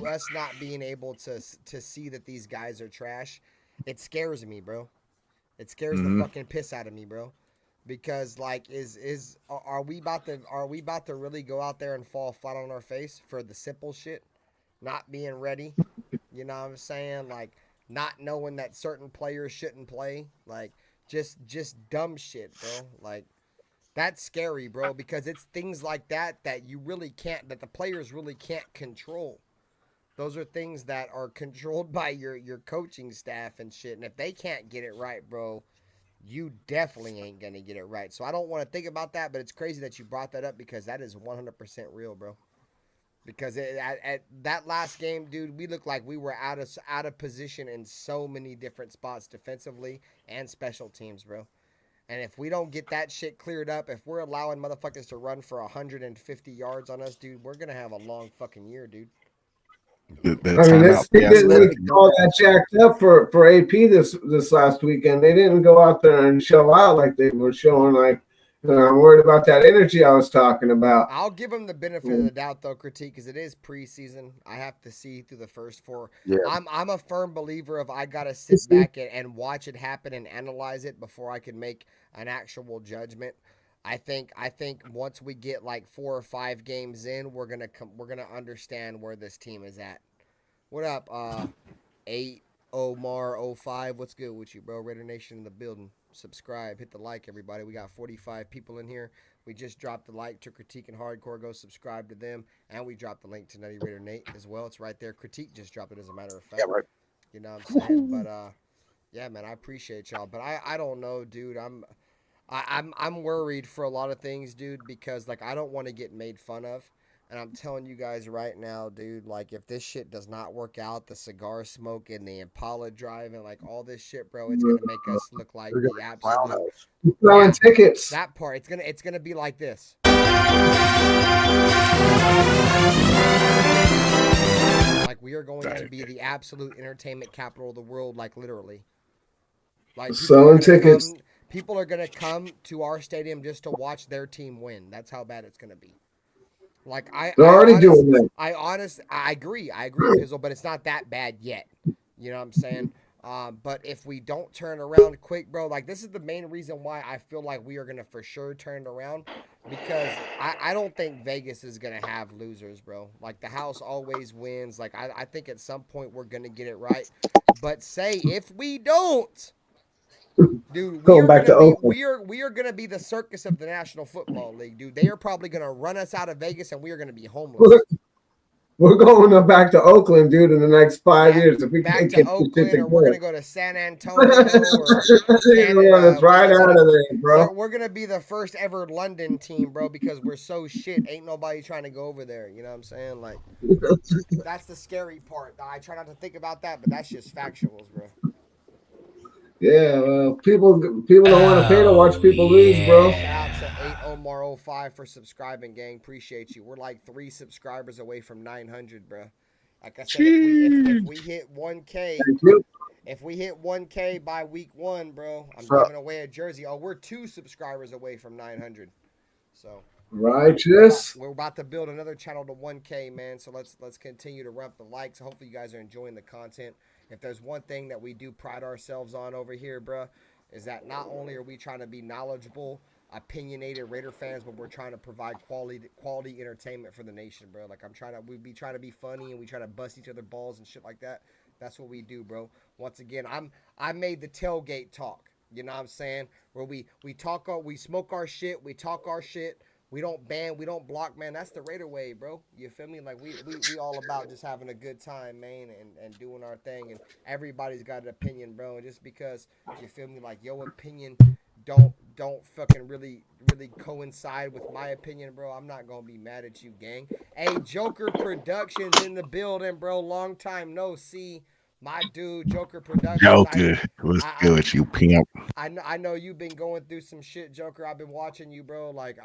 us not being able to see that these guys are trash. It scares me, bro. It scares the fucking piss out of me, bro. Because like, are we about to really go out there and fall flat on our face for the simple shit? Not being ready, you know what I'm saying? Like, not knowing that certain players shouldn't play, like just dumb shit, bro. Like, that's scary, bro, because it's things like that you really can't, that the players really can't control. Those are things that are controlled by your coaching staff and shit. And if they can't get it right, bro, you definitely ain't gonna get it right. So I don't want to think about that, but it's crazy that you brought that up because that is 100% real, bro. Because at that last game, dude, we looked like we were out of position in so many different spots defensively and special teams, bro. And if we don't get that shit cleared up, if we're allowing motherfuckers to run for 150 yards on us, dude, we're gonna have a long fucking year, dude. I mean, this team didn't look all that jacked up for AP this last weekend. They didn't go out there and show out like they were showing. Like, I'm worried about that energy I was talking about. I'll give them the benefit of the doubt, though, Critique, because it is preseason. I have to see through the first four. Yeah. I'm a firm believer of I gotta sit back and watch it happen and analyze it before I can make an actual judgment. I think once we get like 4 or 5 games in, we're gonna understand where this team is at. What up, 8 Omar 05? What's good with you, bro? Raider Nation in the building. Subscribe, hit the like, everybody. We got 45 people in here. We just dropped the like to Critique and Hardcore. Go subscribe to them, and we dropped the link to Nutty Raider Nate as well. It's right there. Critique just dropped it, as a matter of fact. Yeah, right. You know what I'm saying? But yeah, man, I appreciate y'all. But I don't know, dude. I'm worried for a lot of things, dude, because like I don't want to get made fun of. And I'm telling you guys right now, dude, like if this shit does not work out, the cigar smoke and the Impala driving, like all this shit, bro, it's gonna make us look like the absolute Throwing tickets. That part, it's gonna be like this. Like we are going to be the absolute entertainment capital of the world, like literally. Like selling tickets. People are gonna come to our stadium just to watch their team win. That's how bad it's gonna be. Like They're already doing that. I agree, Pizzle, but it's not that bad yet. You know what I'm saying? But if we don't turn around quick, bro, like this is the main reason why I feel like we are gonna for sure turn it around, because I don't think Vegas is gonna have losers, bro. Like the house always wins. Like I think at some point we're gonna get it right. But say if we don't, dude, we are gonna be the circus of the National Football League, dude. They are probably gonna run us out of Vegas, and we are gonna be homeless. We're going back to Oakland, dude, in the next 5 years. If we back can't to get Oakland, shit or we're gonna go to San Antonio, or Canada, right out of there, bro. We're gonna be the first ever London team, bro, because we're so shit. Ain't nobody trying to go over there. You know what I'm saying? Like, that's the scary part. I try not to think about that, but that's just factuals, bro. Yeah, well, people don't want to pay to watch people lose, bro. Shout out to 8 Omar 05 for subscribing, gang. Appreciate you. We're like 3 subscribers away from 900, bro. Like I said, if we hit 1K, if we hit 1K by week 1, bro, I'm giving away a jersey. Oh, we're 2 subscribers away from 900. So righteous. We're about to build another channel to 1K, man. So let's continue to ramp the likes. Hopefully you guys are enjoying the content. If there's one thing that we do pride ourselves on over here, bro, is that not only are we trying to be knowledgeable, opinionated Raider fans, but we're trying to provide quality entertainment for the nation, bro. Like we try to be funny, and we try to bust each other balls and shit like that. That's what we do, bro. Once again, I made the tailgate talk. You know what I'm saying? Where we smoke our shit, we talk our shit. We don't ban, we don't block, man. That's the Raider way, bro. You feel me? Like we all about just having a good time, man, and doing our thing. And everybody's got an opinion, bro. And just because you feel me, like your opinion don't fucking really coincide with my opinion, bro, I'm not gonna be mad at you, gang. Hey, Joker Productions in the building, bro. Long time no see. my dude Joker Productions. Joker, what's good with you, pimp? I know you've been going through some shit, Joker. I've been watching you, bro. Like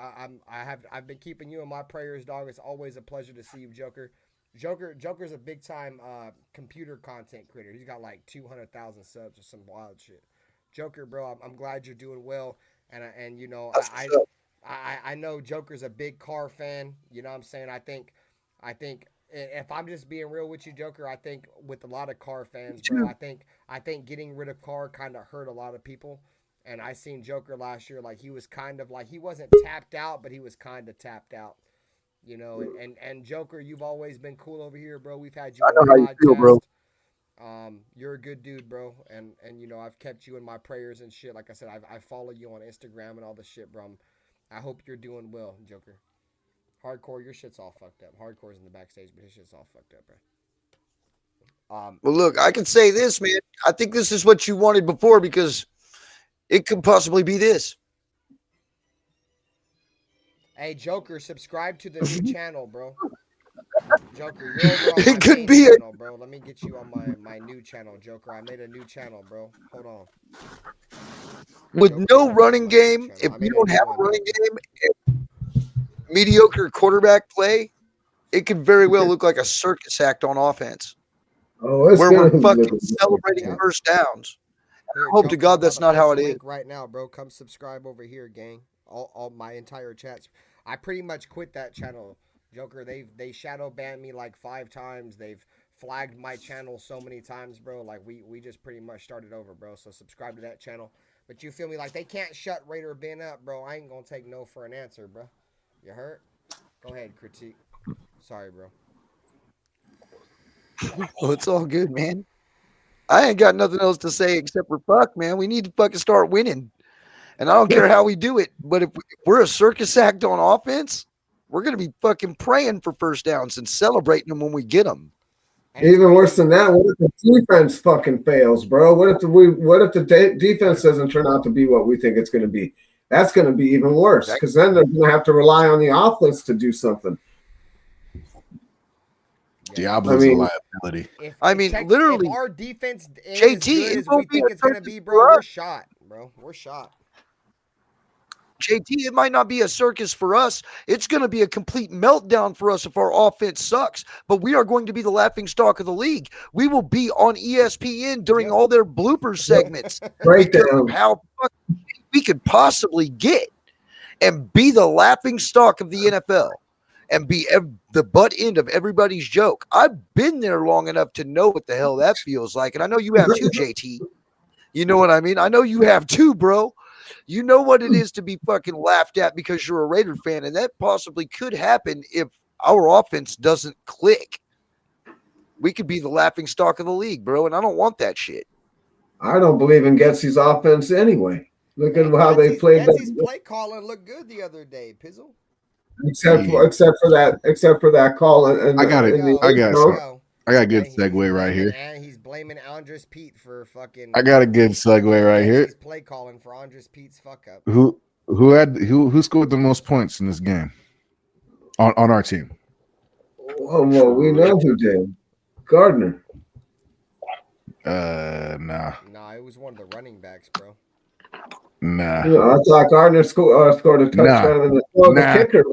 I've been keeping you in my prayers, dog. It's always a pleasure to see you, Joker. Joker's a big time computer content creator. He's got like 200,000 subs or some wild shit. Joker, bro, I'm glad you're doing well. And you know, I know Joker's a big car fan. You know what I'm saying? I think if I'm just being real with you, Joker, I think with a lot of car fans, bro, I think getting rid of Carr kind of hurt a lot of people. And I seen Joker last year, like he was kind of like he wasn't tapped out, but he was kind of tapped out. You know, and Joker, you've always been cool over here, bro. We've had you on the podcast. Feel, bro. You're a good dude, bro. And you know, I've kept you in my prayers and shit. Like I said, I follow you on Instagram and all the shit, bro. I hope you're doing well, Joker. Hardcore, your shit's all fucked up. Hardcore's in the backstage, but his shit's all fucked up, bro. Well, look, I can say this, man. I think this is what you wanted before because it could possibly be this. Hey, Joker, subscribe to the new channel, bro. Joker, you're over on my main channel, bro. Let me get you on my new channel, Joker. I made a new channel, bro. Hold on. With Joker, no running game, if you don't have a running game, mediocre quarterback play, it could very well look like a circus act on offense. Oh, where we're fucking celebrating first downs. Here, I hope Joker, to God that's not how it is. Right now, bro, come subscribe over here, gang. All my entire chats. I pretty much quit that channel, Joker. They shadow banned me like 5 times. They've flagged my channel so many times, bro. Like we just pretty much started over, bro. So subscribe to that channel. But you feel me? Like they can't shut RaiderBen up, bro. I ain't gonna take no for an answer, bro. You hurt? Go ahead, critique. Sorry, bro. Well, it's all good, man. I ain't got nothing else to say except for fuck, man. We need to fucking start winning. And I don't care how we do it, but if we're a circus act on offense, we're going to be fucking praying for first downs and celebrating them when we get them. Even worse than that, what if the defense fucking fails, bro? What if the defense doesn't turn out to be what we think it's going to be? That's going to be even worse because then they're going to have to rely on the offense to do something. Diablo's a liability. Literally, if our defense is JT, as good as we think it's going to be, bro, we're shot, bro. We're shot. JT, it might not be a circus for us. It's going to be a complete meltdown for us if our offense sucks. But we are going to be the laughingstock of the league. We will be on ESPN during all their blooper segments. Because of how we could possibly get and be the laughingstock of the NFL and be the butt end of everybody's joke. I've been there long enough to know what the hell that feels like. And I know you have too, JT. You know what I mean? I know you have too, bro. You know what it is to be fucking laughed at because you're a Raider fan, and that possibly could happen if our offense doesn't click. We could be the laughingstock of the league, bro, and I don't want that shit. I don't believe in Getsy's offense anyway. Look at how they played. Getsy's play calling looked good the other day, Pizzle. Except for that call. And I got a good segue right here. And he's blaming Andres Pete for fucking. I got a good segue right here. He's play calling for Andres Pete's fuck up. Who scored the most points in this game on our team? Oh well, we know who did. Gardner. Nah. Nah, it was one of the running backs, bro. Nah. I thought Gardner scored a touchdown and the kicker.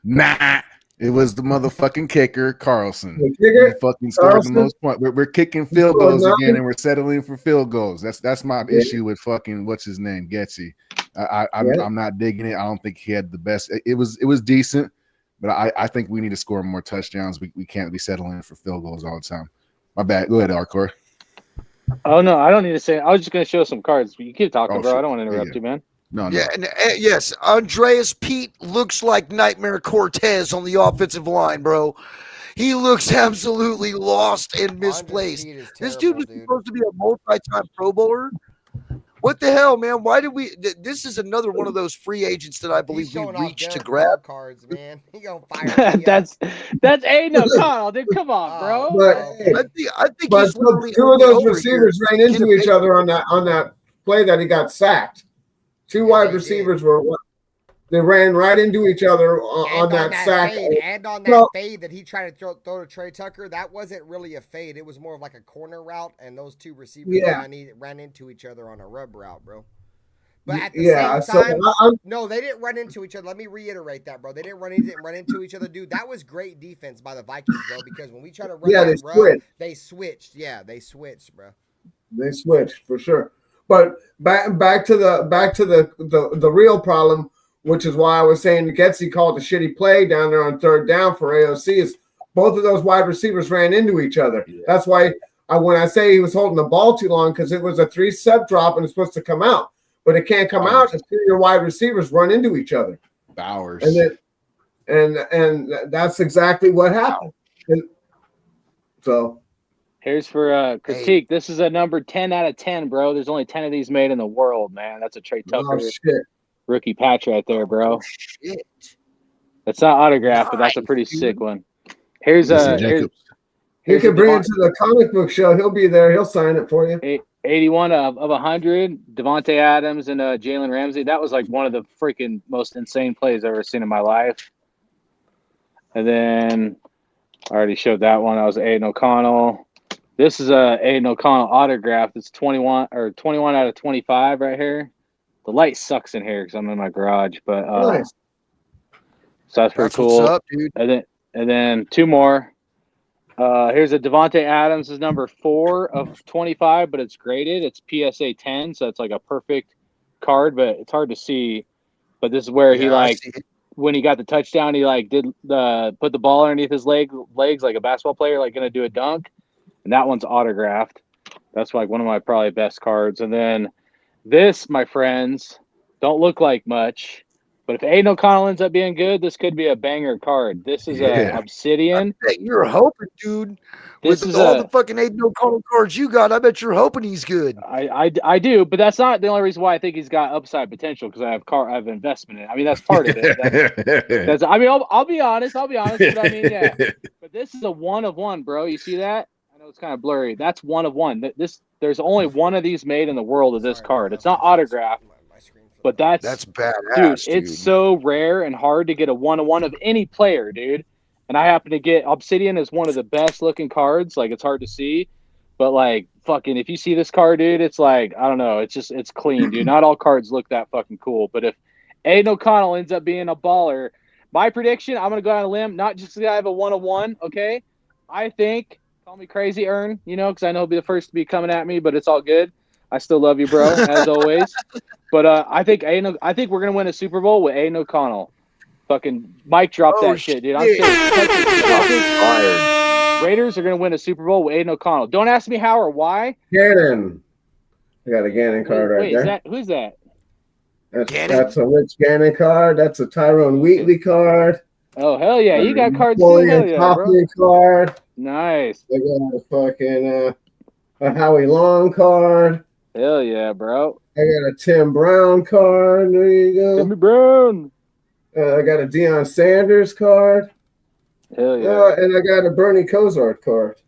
Nah. It was the motherfucking kicker, Carlson. The kicker? He fucking scored the most points. We're kicking field goals again, and we're settling for field goals. That's my issue with fucking what's his name, Getsy. I'm not digging it. I don't think he had the best. It was decent, but I think we need to score more touchdowns. We can't be settling for field goals all the time. My bad. Go ahead, Arcor. Oh no, I don't need to say. I was just gonna show some cards. You keep talking, bro. Shit. I don't want to interrupt you, man. No. Yeah, and yes, Andreas Pete looks like Nightmare Cortez on the offensive line, bro. He looks absolutely lost and misplaced. This dude was supposed to be a multi-time Pro Bowler. What the hell, man? Why did we? This is another one of those free agents that I believe we reached to grab. Cards, man. He gonna fire me that's Aiden O'Connell, dude. Come on, bro. But I think but two of those receivers ran into each other on that play that he got sacked. Two wide receivers were They ran right into each other on that sack. Fade, and on that fade that he tried to throw to Trey Tucker, that wasn't really a fade. It was more of like a corner route, and those two receivers ran into each other on a rub route, bro. But at the same time, no, they didn't run into each other. Let me reiterate that, bro. They didn't run into each other, dude. That was great defense by the Vikings, bro, because when we try to run that rub, they switched. Yeah, they switched, bro. They switched for sure. But back to the real problem, which is why I was saying Getsy called a shitty play down there on third down for AOC, is both of those wide receivers ran into each other. Yeah. That's why when I say he was holding the ball too long, because it was a 3-step drop and it's supposed to come out. But it can't come out if your wide receivers run into each other. Bowers. And that's exactly what happened. And so here's for critique. Hey. This is a number 10 out of 10, bro. There's only 10 of these made in the world, man. That's a Trey Tucker rookie patch right there, bro. Oh, shit. That's not autographed, but that's a pretty sick one. Here's he could bring it to the comic book show. He'll be there. He'll sign it for you. 81 of 100. Devontae Adams and Jalen Ramsey. That was like one of the freaking most insane plays I've ever seen in my life. And then I already showed that one. I was Aiden O'Connell. This is a Aiden O'Connell autograph. It's 21 out of 25 right here. The light sucks in here because I'm in my garage, but nice. So that's pretty cool. What's up, dude? And then two more. Here's a Devontae Adams is number 4 of 25, but it's graded. It's PSA 10, so it's like a perfect card, but it's hard to see. But this is where he when he got the touchdown, he did put the ball underneath his legs like a basketball player, like gonna do a dunk. And that one's autographed. That's like one of my probably best cards. And then this, my friends, don't look like much. But if Aiden O'Connell ends up being good, this could be a banger card. This is a Obsidian. I bet you're hoping, dude. With all the fucking Aiden O'Connell cards you got, I bet you're hoping he's good. I do, but that's not the only reason why I think he's got upside potential, because I have investment in it. I mean, that's part of it. That's I mean, I'll be honest. But I mean, yeah. But this is a 1 of 1, bro. You see that? I know it's kind of blurry. That's 1 of 1. There's only one of these made in the world of this card. It's not autographed. But that's badass, dude. It's so rare and hard to get a 1 of 1 of any player, dude. And I happen to get Obsidian is one of the best looking cards. Like, it's hard to see, but like fucking, if you see this card, dude, it's like, I don't know. It's clean, dude. Not all cards look that fucking cool. But if Aiden O'Connell ends up being a baller, my prediction, I'm gonna go on a limb, not just because I have a 1 of 1. Okay, I think, call me crazy, Ern, because I know he'll be the first to be coming at me, but it's all good. I still love you, bro, as always. But I think we're gonna win a Super Bowl with Aiden O'Connell. Fucking Mike dropped that shit, dude. I'm serious. Raiders are gonna win a Super Bowl with Aiden O'Connell. Don't ask me how or why. Gannon. I got a Gannon card right there. Who's that? That's a Rich Gannon card. That's a Tyrone Wheatley card. Oh hell yeah, you got cards too. Hell yeah, bro. Card. Nice. I got a fucking a Howie Long card. Hell yeah, bro. I got a Tim Brown card. There you go. Timmy Brown. I got a Deion Sanders card. Hell yeah. And I got a Bernie Kosar card.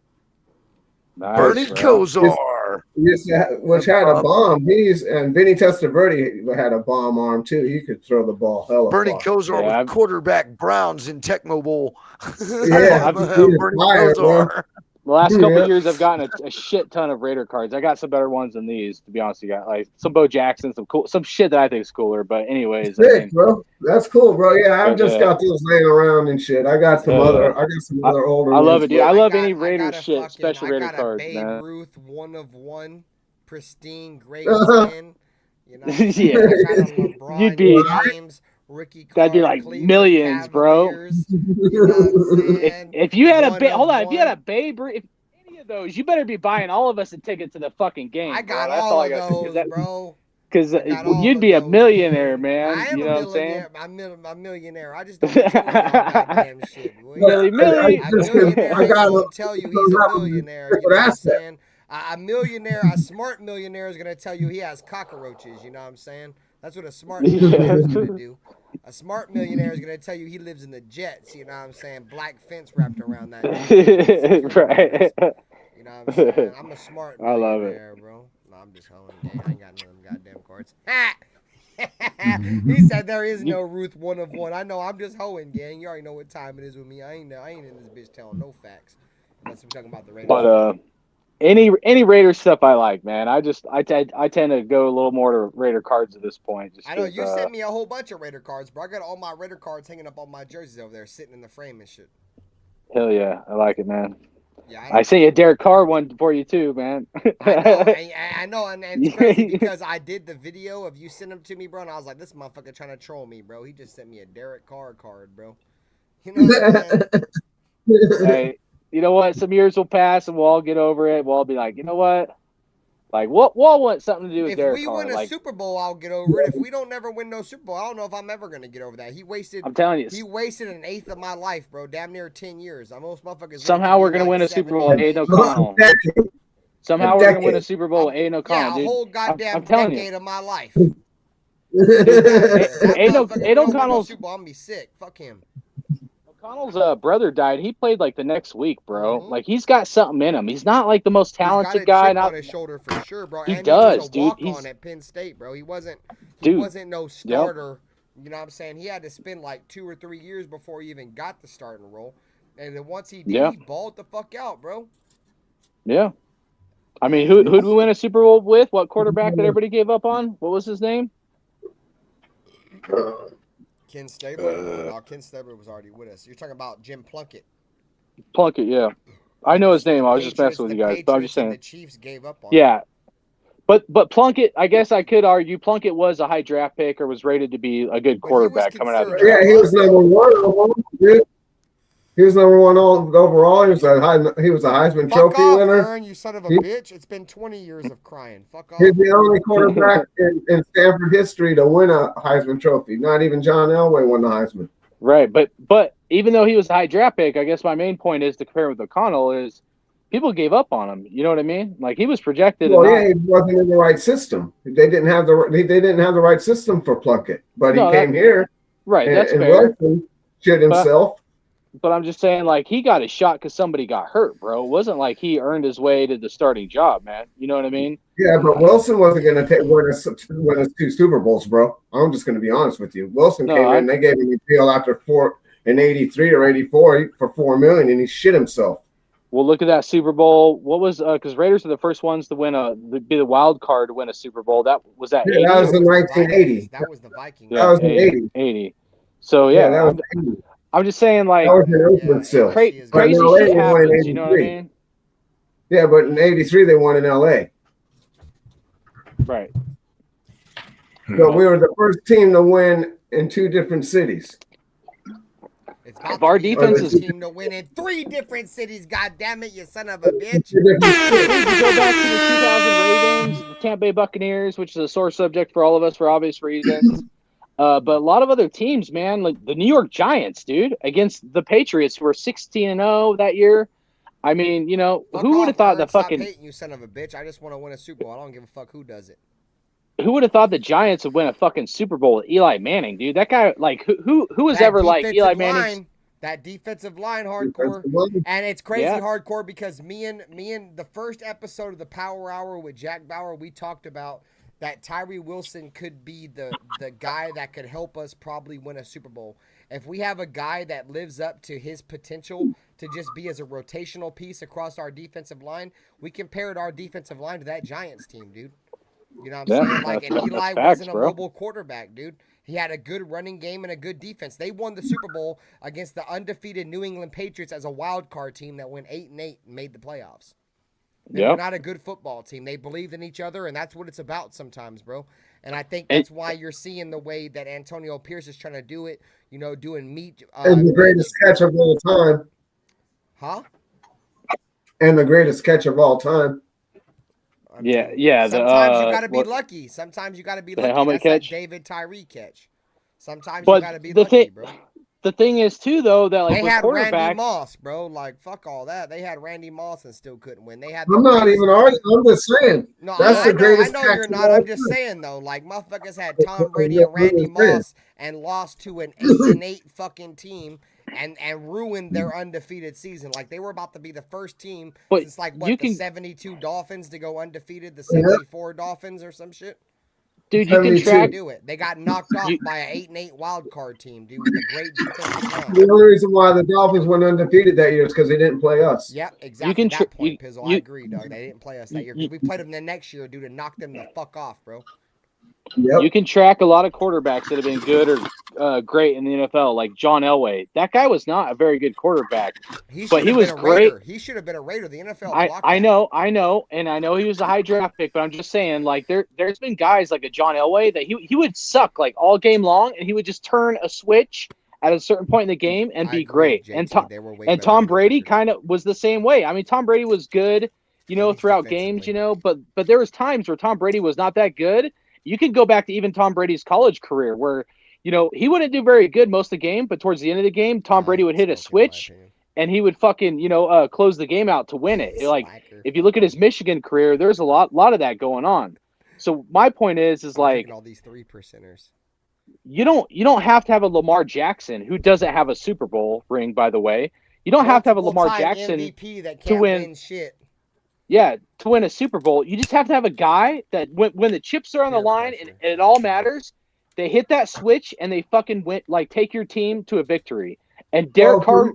Nice, Bernie Kosar. Which had a bomb. And Vinny Testaverde had a bomb arm too. He could throw the ball hella Bernie far. Kosar with quarterback Browns in Tecmo Bowl. Yeah, Bernie Kosar. The last couple of years, I've gotten a shit ton of Raider cards. I got some better ones than these, to be honest. You got like some Bo Jackson, some shit that I think is cooler. But anyways, sick, bro. That's cool, bro. Yeah, I've just got those laying around and shit. I got some other older. I love it, dude. I love any Raider shit, especially Raider cards, Babe man. Ruth 1 of 1, pristine, great skin. Yeah, you'd be. James, Ricky Carr, that'd be like Cleveland millions, bro. If you had a Babe Ruth, if any of those, you better be buying all of us a ticket to the fucking game. I got bro. all of those, bro. Because you'd be a millionaire, man. I am you know what I'm saying? I'm a millionaire. I just don't get goddamn shit. Millie. I gotta tell you he's a millionaire. You know what I'm saying? A millionaire, a smart millionaire is gonna tell you he has cockroaches. You know what I'm saying? That's what a smart millionaire is gonna do. A smart millionaire is going to tell you he lives in the jets, you know what I'm saying? Black fence wrapped around that. Right. You know what I'm saying? I'm a smart millionaire, I love it. Bro. No, I'm just holding game. I ain't got none of them goddamn cards. Ha! He said there is no Ruth 1 of 1. I know. I'm just hoeing, gang. You already know what time it is with me. I ain't in this bitch telling no facts unless we're talking about the Raiders. But any Raider stuff I like, man. I tend to go a little more to Raider cards at this point. Just I know you sent me a whole bunch of Raider cards, bro. I got all my Raider cards hanging up on my jerseys over there, sitting in the frame and shit. Hell yeah, I like it, man. Yeah, I sent you a Derek Carr one for you too, man. I know, and it's crazy because I did the video of you sending them to me, bro, and I was like, this motherfucker trying to troll me, bro. He just sent me a Derek Carr card, bro. You know what I'm saying? Hey, you know what? Some years will pass and we'll all get over it. We'll all be like, you know what? Like, we'll want something to do with Derek Carr. If we win a Super Bowl, I'll get over it. If we don't never win no Super Bowl, I don't know if I'm ever going to get over that. I'm telling you. He wasted an eighth of my life, bro. Damn near 10 years. Most motherfuckers. Somehow we're going to win a Super Bowl with Aiden O'Connell. Somehow we're going to win a Super Bowl with Aiden O'Connell, dude. A whole goddamn I'm telling decade you. of my life. Aiden O'Connell's Super Bowl, I'm going to be sick. Fuck him. O'Connell's brother died. He played like the next week, bro. Like he's got something in him. He's not like the most talented guy. He's got a chip on his shoulder for sure, bro. He and does, he was a dude. walk-on at Penn State, bro. He wasn't no starter. You know what I'm saying? He had to spend like 2 or 3 years before he even got the starting role. And then once he did, he balled the fuck out, bro. Yeah. I mean, who'd we win a Super Bowl with? What quarterback that everybody gave up on? What was his name? Ken Stabler. No, Ken Stabler was already with us. You're talking about Jim Plunkett. Plunkett, yeah. I know his name. I was just messing with you guys. But I'm just saying. The Chiefs gave up on him. But Plunkett, I guess I could argue Plunkett was a high draft pick or was rated to be a good quarterback coming out of the draft. Yeah, he was number 1. He was number 1 overall. He was a Heisman Trophy winner. Aaron, you son of a bitch. It's been 20 years of crying. Fuck off. He's the only quarterback in Stanford history to win a Heisman Trophy. Not even John Elway won the Heisman. Right, but even though he was a high draft pick, I guess my main point is to compare with O'Connell is people gave up on him. You know what I mean? Like he was projected. Well, he wasn't in the right system. They didn't have the right system for Plunkett. But he came here. Right, that's fair. Wilson shit himself. But I'm just saying, like, he got a shot because somebody got hurt, bro. It wasn't like he earned his way to the starting job, man. You know what I mean? Yeah, but Wilson wasn't going to win us 2 Super Bowls, bro. I'm just going to be honest with you. Wilson came in, they gave him a deal after 83 or 84 for $4 million, and he shit himself. Well, look at that Super Bowl. What was because Raiders are the first ones to win be the wild card to win a Super Bowl. That was that. Yeah, that was in 1980. That was the Vikings. That was in 80. So yeah, that was 80. I'm just saying, like, that was in Oakland still. Crazy shit happens, you know what I mean? Yeah, but in 83 they won in LA. Right. So we were the first team to win in 2 different cities. It's about our defense is team to win in 3 different cities. God damn it, you son of a bitch! We go back to the 2000 Ravens, the Tampa Bay Buccaneers, which is a sore subject for all of us for obvious reasons. But a lot of other teams, man, like the New York Giants, dude, against the Patriots, who were 16-0 that year. I mean, you know, who would have thought the fucking hating you, son of a bitch? I just want to win a Super Bowl. I don't give a fuck who does it. Who would have thought the Giants would win a fucking Super Bowl with Eli Manning, dude? That guy, like, who was ever like Eli Manning? That defensive line hardcore, and it's crazy hardcore because me and the first episode of the Power Hour with Jack Bauer, we talked about that Tyree Wilson could be the guy that could help us probably win a Super Bowl. If we have a guy that lives up to his potential to just be as a rotational piece across our defensive line, we compared our defensive line to that Giants team, dude. You know what I'm saying? Like, and Eli wasn't a mobile quarterback, dude. He had a good running game and a good defense. They won the Super Bowl against the undefeated New England Patriots as a wild card team that went 8-8 and made the playoffs. They were not a good football team. They believed in each other, and that's what it's about sometimes, bro. And I think that's why you're seeing the way that Antonio Pierce is trying to do it, you know, doing meat. And the greatest catch of all time. Huh? And the greatest catch of all time. Yeah. Sometimes you got to be lucky. Sometimes you got to be lucky. Helmet That's catch? that David Tyree catch. Sometimes you got to be lucky, bro. The thing is, too, though, that like they had quarterback, Randy Moss, bro. Like, fuck all that. They had Randy Moss and still couldn't win. They had. I'm not even arguing. I'm just saying. No, that's the greatest. I know you're not. I'm just saying though. Like, motherfuckers had Tom Brady and Randy Moss and lost to an 8-8 fucking team and ruined their undefeated season. Like, they were about to be the first team since like the 72 Dolphins to go undefeated, the 74 Dolphins or some shit. Dude, you can track. Do it. They got knocked off by an 8-8 wild card team, dude, with a great defensive line. The only reason why the Dolphins went undefeated that year is because they didn't play us. Yep, exactly. That point, Pizzle. I agree, Doug. They didn't play us that year because we played them the next year, dude, and knocked them the fuck off, bro. You can track a lot of quarterbacks that have been good or great in the NFL, like John Elway. That guy was not a very good quarterback, but he was great. He should have been a Raider. The NFL blocked I know, and I know he was a high draft pick, but I'm just saying, like there's been guys like a John Elway that he would suck like all game long, and he would just turn a switch at a certain point in the game and be great. JT, and Tom Brady kind of was the same way. I mean, Tom Brady was good, throughout games, but there was times where Tom Brady was not that good. You can go back to even Tom Brady's college career where, he wouldn't do very good most of the game, but towards the end of the game, Tom Brady would hit a switch and he would fucking, close the game out to win it. Like, if you look at his Michigan career, there's a lot of that going on. So my point is like all these 3%ers. You don't have to have a Lamar Jackson who doesn't have a Super Bowl ring, by the way. You don't have to have a Lamar Jackson MVP that can't to win shit. Yeah, to win a Super Bowl, you just have to have a guy that when the chips are on the line and it all matters, they hit that switch and they fucking take your team to a victory. And Derek Carr,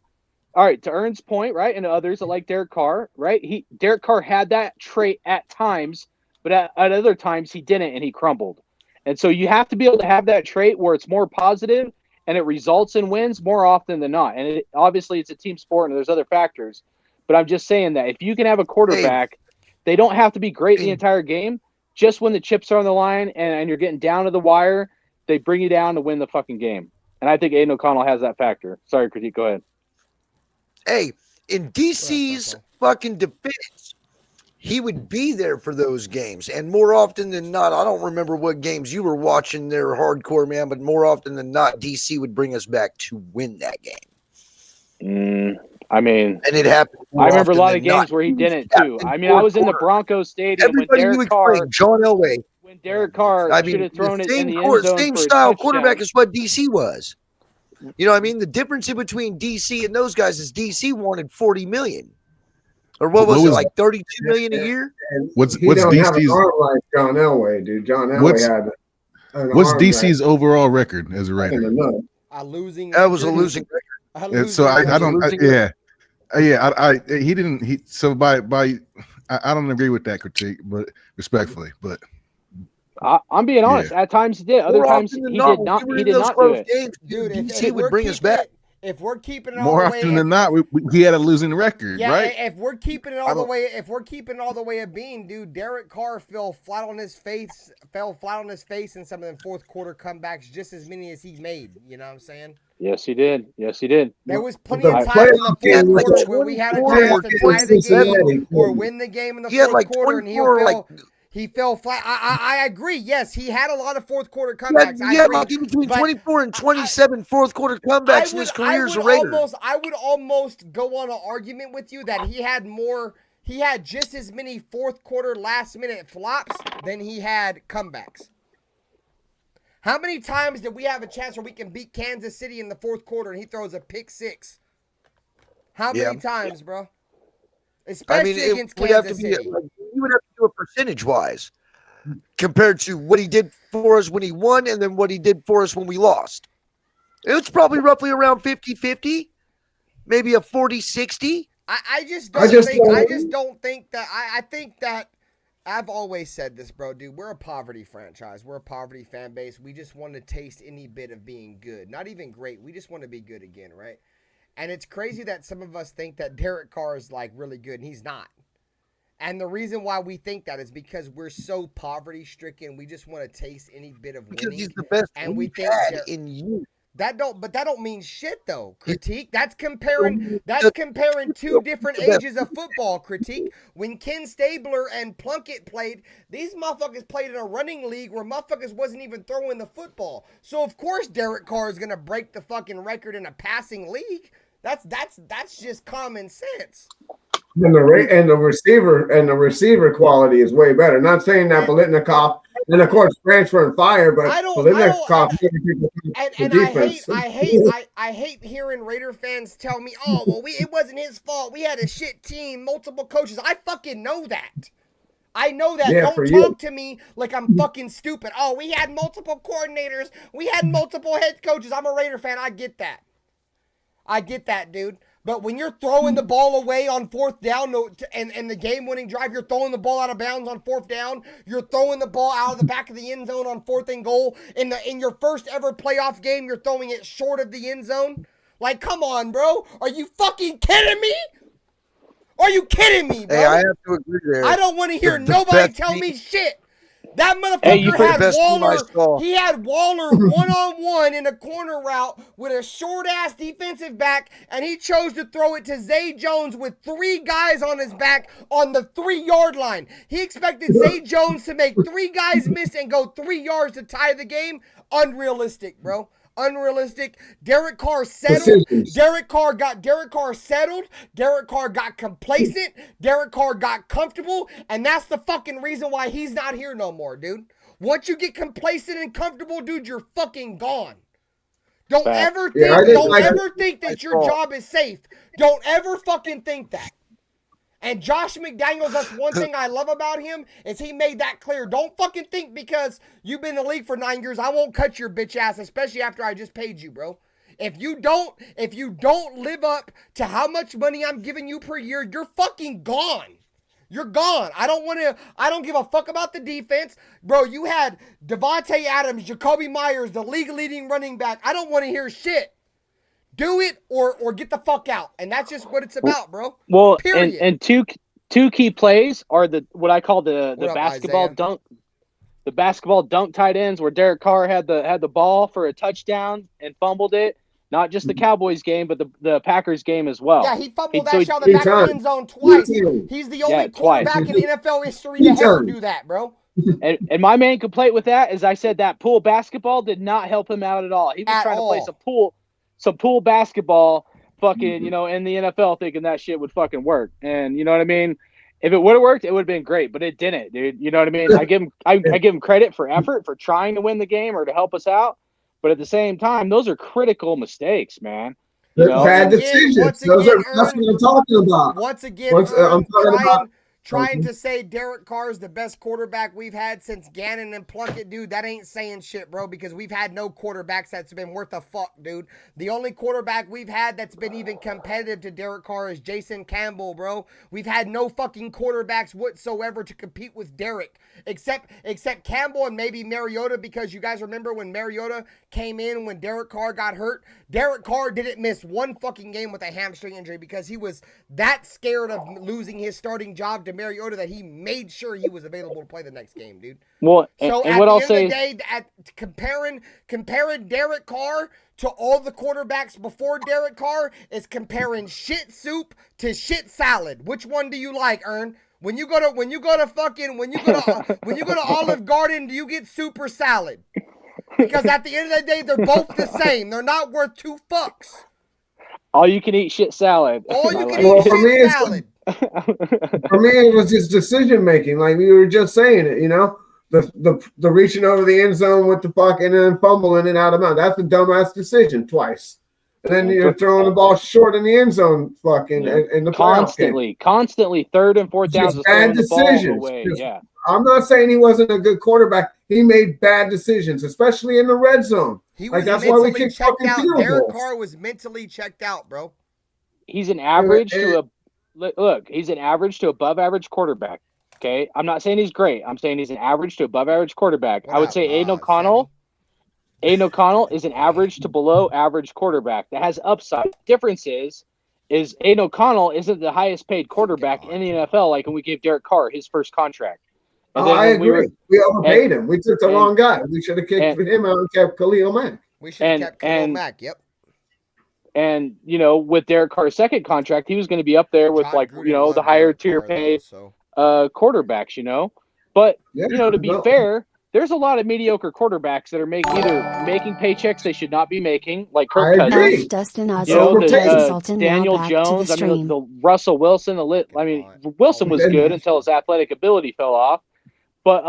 all right, to Ern's point, right, and others that like Derek Carr, right? Derek Carr had that trait at times, but at other times he didn't and he crumbled. And so you have to be able to have that trait where it's more positive and it results in wins more often than not. And obviously it's a team sport and there's other factors. But I'm just saying that if you can have a quarterback, they don't have to be great the entire game. Just when the chips are on the line and you're getting down to the wire, they bring you down to win the fucking game. And I think Aiden O'Connell has that factor. Sorry, Critique, go ahead. Hey, in DC's fucking defense, he would be there for those games. And more often than not, I don't remember what games you were watching there, hardcore, man, but more often than not, DC would bring us back to win that game. I mean, and it happened. I remember a lot of games where he didn't too. I mean, I was in the Broncos stadium when Derek Carr, John Elway, when Derek Carr should have thrown it in the end zone same for a style touchdown. quarterback is what DC was. You know what I mean? The difference in between DC and those guys is DC wanted $40 million, or what was it, like $32 million a year? What's He don't have an DC's arm like John Elway, dude. John Elway had an what's arm DC's overall record as a Raider? A losing. That was a losing record. So I don't. He didn't. So by I don't agree with that critique, but respectfully, but I'm being honest. At times he did. Other times he did not. He did not do it. Dude, DC would bring us back. If we're keeping it all more the way, often than not, he had a losing record, yeah, right? If we're keeping it all the way, of being, dude, Derek Carr fell flat on his face in some of the fourth quarter comebacks, just as many as he made. You know what I'm saying? Yes, he did. Yes, he did. There was plenty of time in the fourth quarter where we had a chance to tie the game or win the game in the fourth quarter, and he fell flat. I agree. Yes, he had a lot of fourth quarter comebacks. He had like between 24 and 27 fourth quarter comebacks in his career as a Raider. I would almost go on an argument with you that he had just as many fourth quarter last minute flops than he had comebacks. How many times did we have a chance where we can beat Kansas City in the fourth quarter and he throws a pick six? How many times, bro? Especially against Kansas City. You would have to do it percentage-wise compared to what he did for us when he won and then what he did for us when we lost. It's probably roughly around 50-50, maybe a 40-60. I just don't think that. I think that I've always said this, bro, dude. We're a poverty franchise. We're a poverty fan base. We just want to taste any bit of being good. Not even great. We just want to be good again, right? And it's crazy that some of us think that Derek Carr is like really good, and he's not. And the reason why we think that is because we're so poverty-stricken. We just want to taste any bit of winning. Because he's the best and we think in you. That don't mean shit though. Critique. That's comparing two different ages of football. Critique. When Ken Stabler and Plunkett played, these motherfuckers played in a running league where motherfuckers wasn't even throwing the football. So of course Derek Carr is gonna break the fucking record in a passing league. That's just common sense. And the receiver quality is way better. Not saying that Biletnikoff and of course transfer and fire, but Biletnikoff I hate hearing Raider fans tell me, "Oh, well, it wasn't his fault. We had a shit team, multiple coaches." I fucking know that. I know that. Yeah, Don't for talk to me like I'm fucking stupid. Oh, we had multiple coordinators. We had multiple head coaches. I'm a Raider fan. I get that. I get that, dude. But when you're throwing the ball away on fourth down and the game-winning drive, you're throwing the ball out of bounds on fourth down. You're throwing the ball out of the back of the end zone on 4th and goal. In your first ever playoff game, you're throwing it short of the end zone. Like, come on, bro. Are you fucking kidding me? Are you kidding me, bro? Hey, I have to agree there. I don't want to hear The nobody best tell team- me shit. That motherfucker had best team I Waller. saw. He had Waller one-on-one in a corner route with a short-ass defensive back, and he chose to throw it to Zay Jones with 3 guys on his back on the 3-yard line. He expected Zay Jones to make 3 guys miss and go 3 yards to tie the game. Unrealistic, bro. Unrealistic. Derek Carr settled. Derek Carr settled. Derek Carr got complacent. Derek Carr got comfortable. And that's the fucking reason why he's not here no more, dude. Once you get complacent and comfortable, dude, you're fucking gone. Don't ever think that your job is safe. Don't ever fucking think that. And Josh McDaniels, that's one thing I love about him, is he made that clear. Don't fucking think because you've been in the league for 9 years, I won't cut your bitch ass, especially after I just paid you, bro. If you don't live up to how much money I'm giving you per year, you're fucking gone. You're gone. I don't give a fuck about the defense. Bro, you had Devontae Adams, Jacoby Myers, the league leading running back. I don't want to hear shit. Do it or get the fuck out. And that's just what it's about, bro. Well, period. and two key plays are what I call the basketball Isaiah? dunk. The basketball dunk tight ends where Derek Carr had the ball for a touchdown and fumbled it. Not just the Cowboys game, but the Packers game as well. Yeah, he fumbled that shot in the back of the end zone twice. He's the only quarterback in NFL history to ever do that, bro. And my main complaint with that is I said that pool basketball did not help him out at all. He was trying to play some pool basketball fucking, in the NFL thinking that shit would fucking work. And you know what I mean? If it would have worked, it would have been great, but it didn't, dude. You know what I mean? I give him credit for effort, for trying to win the game or to help us out. But at the same time, those are critical mistakes, man. They're bad decisions. That's what I'm talking about. Once again, trying to say Derek Carr is the best quarterback we've had since Gannon and Plunkett, dude, that ain't saying shit, bro, because we've had no quarterbacks that's been worth a fuck, dude. The only quarterback we've had that's been even competitive to Derek Carr is Jason Campbell, bro. We've had no fucking quarterbacks whatsoever to compete with Derek, except Campbell and maybe Mariota, because you guys remember when Mariota came in when Derek Carr got hurt? Derek Carr didn't miss one fucking game with a hamstring injury because he was that scared of losing his starting job to Mariota that he made sure he was available to play the next game, dude. Well, so and at what the I'll end say of the day, comparing Derek Carr to all the quarterbacks before Derek Carr is comparing shit soup to shit salad. Which one do you like, Ern? When you go to Olive Garden, do you get soup or salad? Because at the end of the day, they're both the same. They're not worth 2 fucks. All you can eat shit salad. All you can eat shit salad. For me, it was just decision making. Like we were just saying it, the reaching over the end zone with the puck and then fumbling it out of bounds. That's a dumbass decision twice. And then you're throwing the ball short in the end zone, fucking, in the constantly, 3rd and 4th downs, bad decisions. Yeah, I'm not saying he wasn't a good quarterback. He made bad decisions, especially in the red zone. That's why we kicked fucking field goals. Derek Carr was mentally checked out, bro. He's an average he's an average to above average quarterback. Okay, I'm not saying he's great. I'm saying he's an average to above average quarterback. I would say Aiden O'Connell is an average to below average quarterback that has upside. Difference is Aiden O'Connell isn't the highest paid quarterback in the NFL like when we gave Derek Carr his first contract. I agree. We overpaid him. We took the wrong guy. We should have kicked him out and kept Khalil Mack. We should have kept Khalil Mack. Yep. And with Derek Carr's second contract, he was going to be up there with the higher tier pay quarterbacks. But to be fair, there's a lot of mediocre quarterbacks that are making paychecks they should not be making, like Kirk Cousins, Dustin Daniel Jones, the Russell Wilson. Wilson was good until his athletic ability fell off. But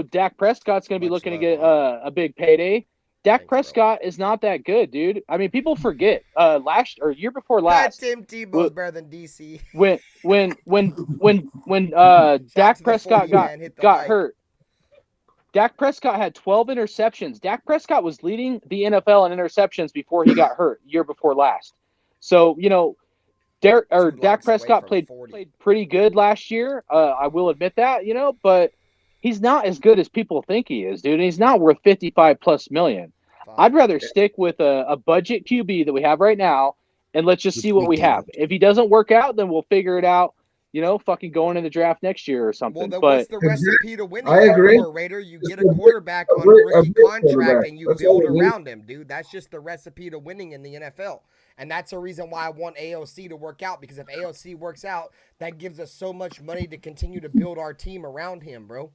Dak Prescott's going to be looking to get a big payday. Dak Prescott is not that good, dude. I mean, people forget last or year before last. Tim Tebow's better than DC. When Dak Prescott got hurt, Dak Prescott had 12 interceptions. Dak Prescott was leading the NFL in interceptions before he got hurt year before last. So, Dak Prescott played pretty good last year. I will admit that, but he's not as good as people think he is, dude. And he's not worth 55+ million. I'd rather stick with a budget QB that we have right now, and let's just see what we have. If he doesn't work out, then we'll figure it out, fucking going in the draft next year or something. Well, but what's the recipe to winning? I agree. Raider, you get a quarterback on a rookie contract and you build around him, dude. That's just the recipe to winning in the NFL. And that's the reason why I want AOC to work out, because if AOC works out, that gives us so much money to continue to build our team around him, bro.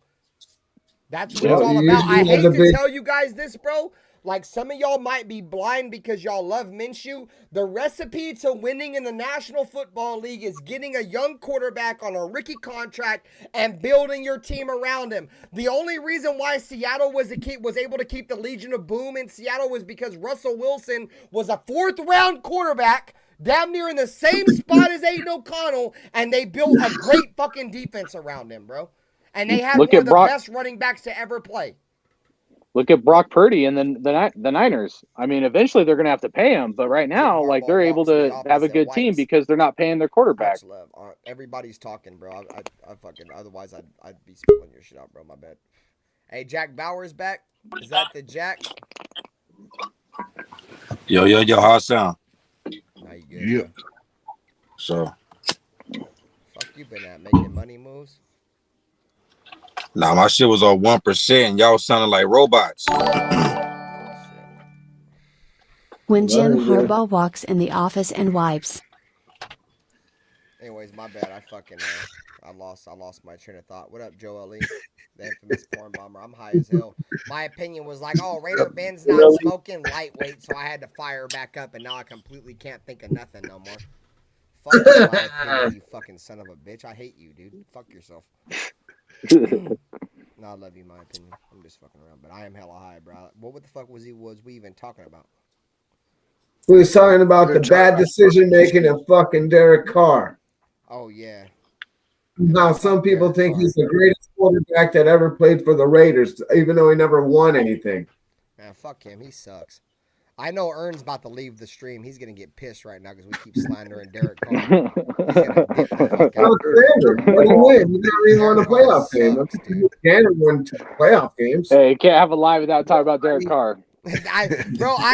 That's what it's all about. I hate to tell you guys this, bro. Like, some of y'all might be blind because y'all love Minshew. The recipe to winning in the National Football League is getting a young quarterback on a rookie contract and building your team around him. The only reason why Seattle was able to keep the Legion of Boom in Seattle was because Russell Wilson was a 4th-round quarterback, damn near in the same spot as Aiden O'Connell, and they built a great fucking defense around him, bro. And they have one of the best running backs to ever play. Look at Brock Purdy and then the Niners. I mean, eventually they're going to have to pay him, but right now, like, they're able to have a good team because they're not paying their quarterback. Everybody's talking, bro. I fucking, otherwise I'd be spilling your shit out, bro. My bad. Hey, Jack Bauer's back. Is that the Jack? Yo, how it sound? How you good? Yeah. So. Fuck you been at, making money moves? Nah, my shit was on 1%. Y'all sounding like robots. When Jim Harbaugh walks in the office and wipes. Anyways, my bad. I fucking I lost my train of thought. What up, Joe Lee? The infamous porn bomber. I'm high as hell. My opinion was like, oh, RaiderBen's not smoking, lightweight, so I had to fire back up, and now I completely can't think of nothing no more. Fuck my opinion, you fucking son of a bitch. I hate you, dude. Fuck yourself. No, I love you, my opinion. I'm just fucking around, but I am hella high, bro. What the fuck was we even talking about? We was talking about the bad decision making of fucking Derek Carr. Oh yeah. Now some people think he's the greatest quarterback that ever played for the Raiders, even though he never won anything. Man, fuck him. He sucks. I know Ern's about to leave the stream. He's gonna get pissed right now because we keep slandering Derek Carr. He's gonna dip the fuck out. What do you win? You never even won a playoff game. You can't win playoff games. Hey, you can't have a live without talking about Derek Carr. I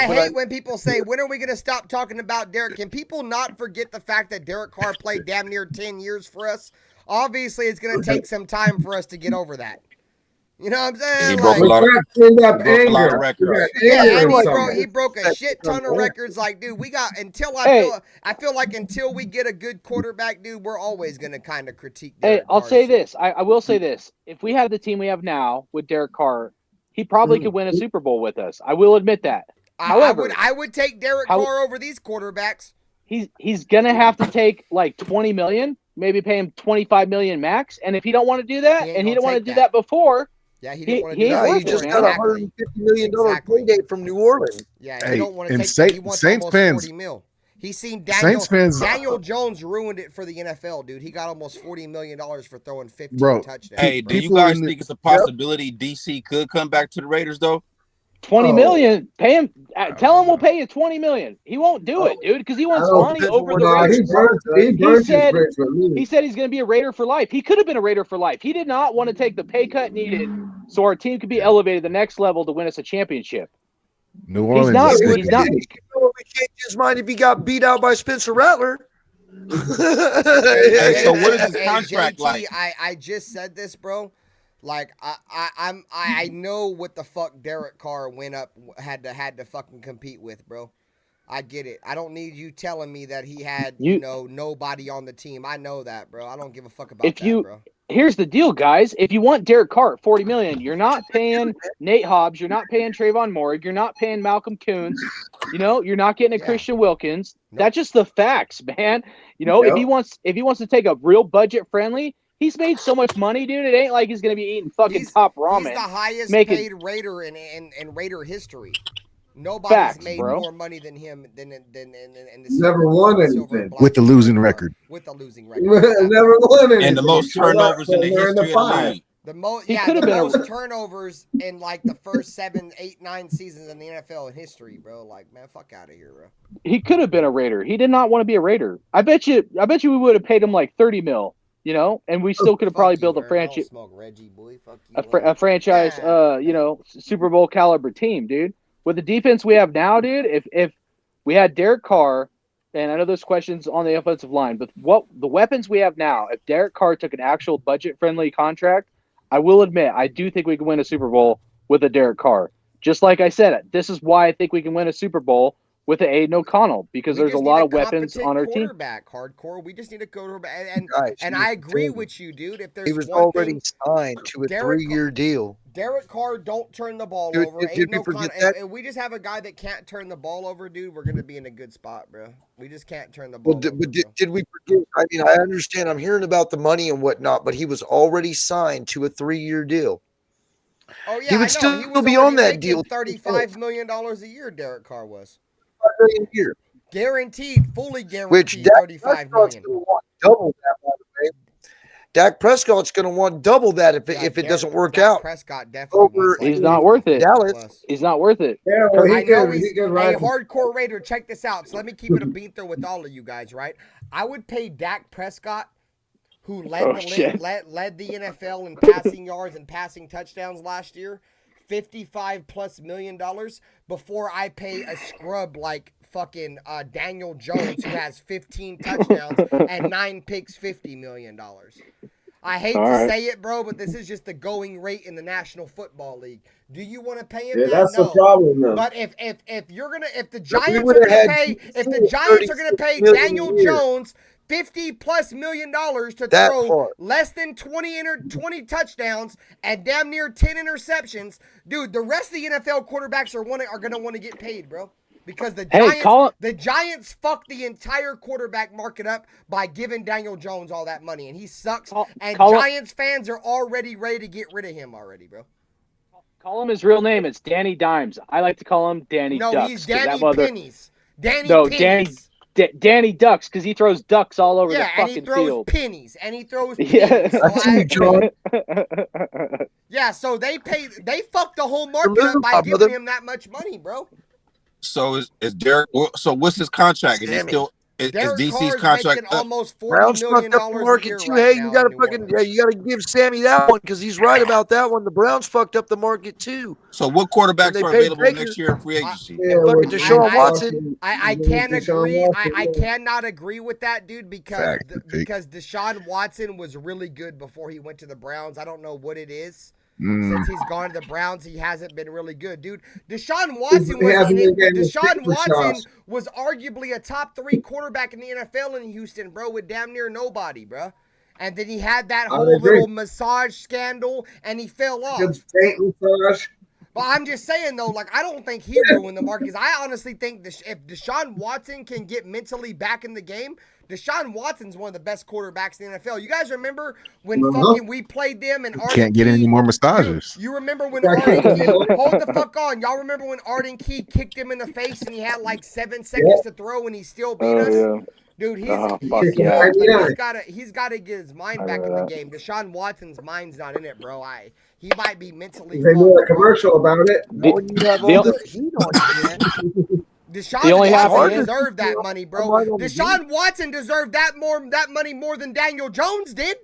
hate when people say, when are we going to stop talking about Derek? Can people not forget the fact that Derek Carr played damn near 10 years for us? Obviously, it's going to take some time for us to get over that. You know what I'm saying? He broke a lot of records. Yeah, he broke a shit ton of records. Like, dude, we got I feel like until we get a good quarterback, dude, we're always gonna kind of critique. Derek I'll say this. I will say this. If we have the team we have now with Derek Carr, he probably could win a Super Bowl with us. I will admit that. However, I would take Derek Carr over these quarterbacks. He's gonna have to take like $20 million, maybe pay him $25 million max. And if he don't want to do that, and he didn't want to do that before. Yeah, he didn't want to do that. He just got a $150 million payday from New Orleans. Yeah, he don't want to take that. He wants almost $40 million. He's seen Daniel Jones ruined it for the NFL, dude. He got almost $40 million for throwing 15 touchdowns. Hey, do you guys think it's a possibility DC could come back to the Raiders, though? $20 million. Pay him. Tell him we'll pay you $20 million. He won't do it, dude, because he wants money over the Raiders. He said he's going to be a Raider for life. He could have been a Raider for life. He did not want to take the pay cut needed so our team could be elevated to the next level to win us a championship. New Orleans. He's not. He changed his mind if he got beat out by Spencer Rattler. Hey, so what is his contract like? I just said this, bro. Like I know what the fuck Derek Carr had to fucking compete with, bro. I get it. I don't need you telling me that he had nobody on the team. I know that, bro. I don't give a fuck about that, bro. Here's the deal, guys. If you want Derek Carr at $40 million, you're not paying Nate Hobbs, you're not paying Trayvon Morrig, you're not paying Malcolm Kuntz, you're not getting a Christian Wilkins. Nope. That's just the facts, man. If he wants to take a real budget friendly, he's made so much money, dude. It ain't like he's gonna be eating fucking top ramen. He's the highest paid Raider in Raider history. Nobody's Facts, made bro. more money than him than in the Never won silver and anything. black With the losing record. with a losing record. Never won anything. And the most turnovers in the They're history of the five. league. The most, He yeah, could the have been most a turnovers in like the first 7, 8, 9 seasons in the NFL in history, bro. Like, man, fuck out of here, bro. he could have been a Raider. He did not want to be a Raider. I bet you we would have paid him like 30 mil, you know, and we still could have probably built a franchise, Smoke Reggie, boy. Fuck you. a franchise, you know, Super Bowl caliber team, dude. With the defense we have now, dude, if we had Derek Carr, and I know there's questions on the offensive line, but what the weapons we have now, if Derek Carr took an actual budget-friendly contract, I will admit, I do think we can win a Super Bowl with a Derek Carr. Just like I said, this is why I think we can win a Super Bowl with an Aiden O'Connell, because there's a lot of weapons on our team. Quarterback, hardcore. We just need a quarterback, and Guys, I agree with you, dude. If there's He was one already thing, signed to a Derek 3-year deal. Derek Carr don't turn the ball Dude, over. did Aiden we O'Connell. forget that? If we just have a guy that can't turn the ball over, dude, we're gonna be in a good spot, bro. We just can't turn the ball Well, over. did we forget? I mean, I understand. I'm hearing about the money and whatnot, but he was already signed to a 3-year deal. Oh yeah, He would I know. still He was be on already that making deal. $35 million a year. Derek Carr was $5 million a year. guaranteed, fully Which guaranteed, Dak 35 Prescott's million. going to want double that, by the way. Dak Prescott's going to want double that if it doesn't work out. Prescott definitely wants He's not worth it. Dallas. He's not worth it. Yeah, well, I know he he's could a ride. hardcore Raider. Check this out. So let me keep it a beat there with all of you guys, right? I would pay Dak Prescott, who led led the NFL in passing yards and passing touchdowns last year, $55+ million before I pay a scrub like fucking Daniel Jones, who has 15 touchdowns and 9 picks, $50 million. I hate to say it, bro, but this is just the going rate in the National Football League. Do you want to pay him that? That's No. the problem, though. But if the Giants are gonna pay Daniel Jones $50+ million to throw less than 20 touchdowns and damn near 10 interceptions, dude, the rest of the NFL quarterbacks are gonna want to get paid, bro. Because the Giants fucked the entire quarterback market up by giving Daniel Jones all that money, and he sucks. Giants fans are already ready to get rid of him already, bro. Call him his real name. It's Danny Dimes. I like to call him Danny Ducks. No, he's Danny Pennies. Danny Ducks, because he throws ducks all over the fucking and he throws field. pennies, and he throws pennies. Yeah. So I see you, John. Yeah, so they fucked the whole market up by giving him that much money, bro. So is Derek? So what's his contract? Is he still? Is DC's contract up? Almost Browns $40 fucked million up the market a too. year Hey, right you now gotta in New fucking Orleans. you gotta give Sammy that one because he's right about that one. The Browns fucked up the market too. So what quarterbacks are available next year in free agency? Fucking Deshaun Watson. I can't agree. I cannot agree with that, dude, because because Deshaun Watson was really good before he went to the Browns. I don't know what it is. Since he's gone to the Browns, he hasn't been really good, dude. Deshaun Watson was arguably a top 3 quarterback in the NFL in Houston, bro, with damn near nobody, bro. And then he had that whole little massage scandal, and he fell off. But I'm just saying, though, like, I don't think he ruined the market, because I honestly think if Deshaun Watson can get mentally back in the game, Deshaun Watson's one of the best quarterbacks in the NFL. You guys remember when fucking we played them and Can't get any more massages. You remember when Arden Key, hold the fuck on. Y'all remember when Arden Key kicked him in the face and he had like 7 seconds to throw and he still beat us? Yeah. Dude, he's got to get his mind back in the game. Deshaun Watson's mind's not in it, bro. He might be mentally. They made a commercial about it. Deshaun Watson deserved that money, bro. Deshaun Watson deserved that money more than Daniel Jones did.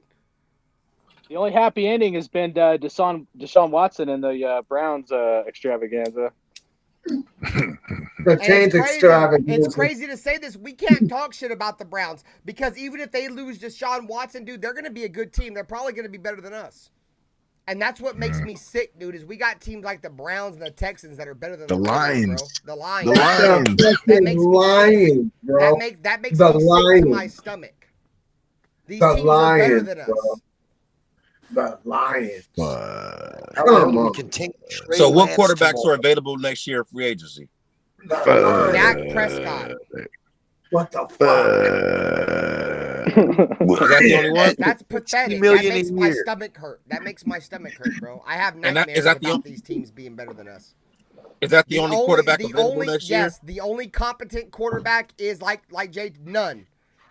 The only happy ending has been Deshaun Watson and the Browns extravaganza. It's crazy to say this. We can't talk shit about the Browns because even if they lose Deshaun Watson, dude, they're going to be a good team. They're probably going to be better than us. And that's what makes me sick, dude, is we got teams like the Browns and the Texans that are better than the Lions. Bro. The Lions. That makes me bro. That makes me sick to my stomach. These teams are better than us. The Lions. So what quarterbacks are available next year in free agency? Dak Prescott. What the fuck? Is that the only one? That's pathetic. That makes my stomach hurt. That makes my stomach hurt, bro. I have nightmares about these teams being better than us. Is that the only quarterback available next year? Yes, the only competent quarterback is like Jay, none.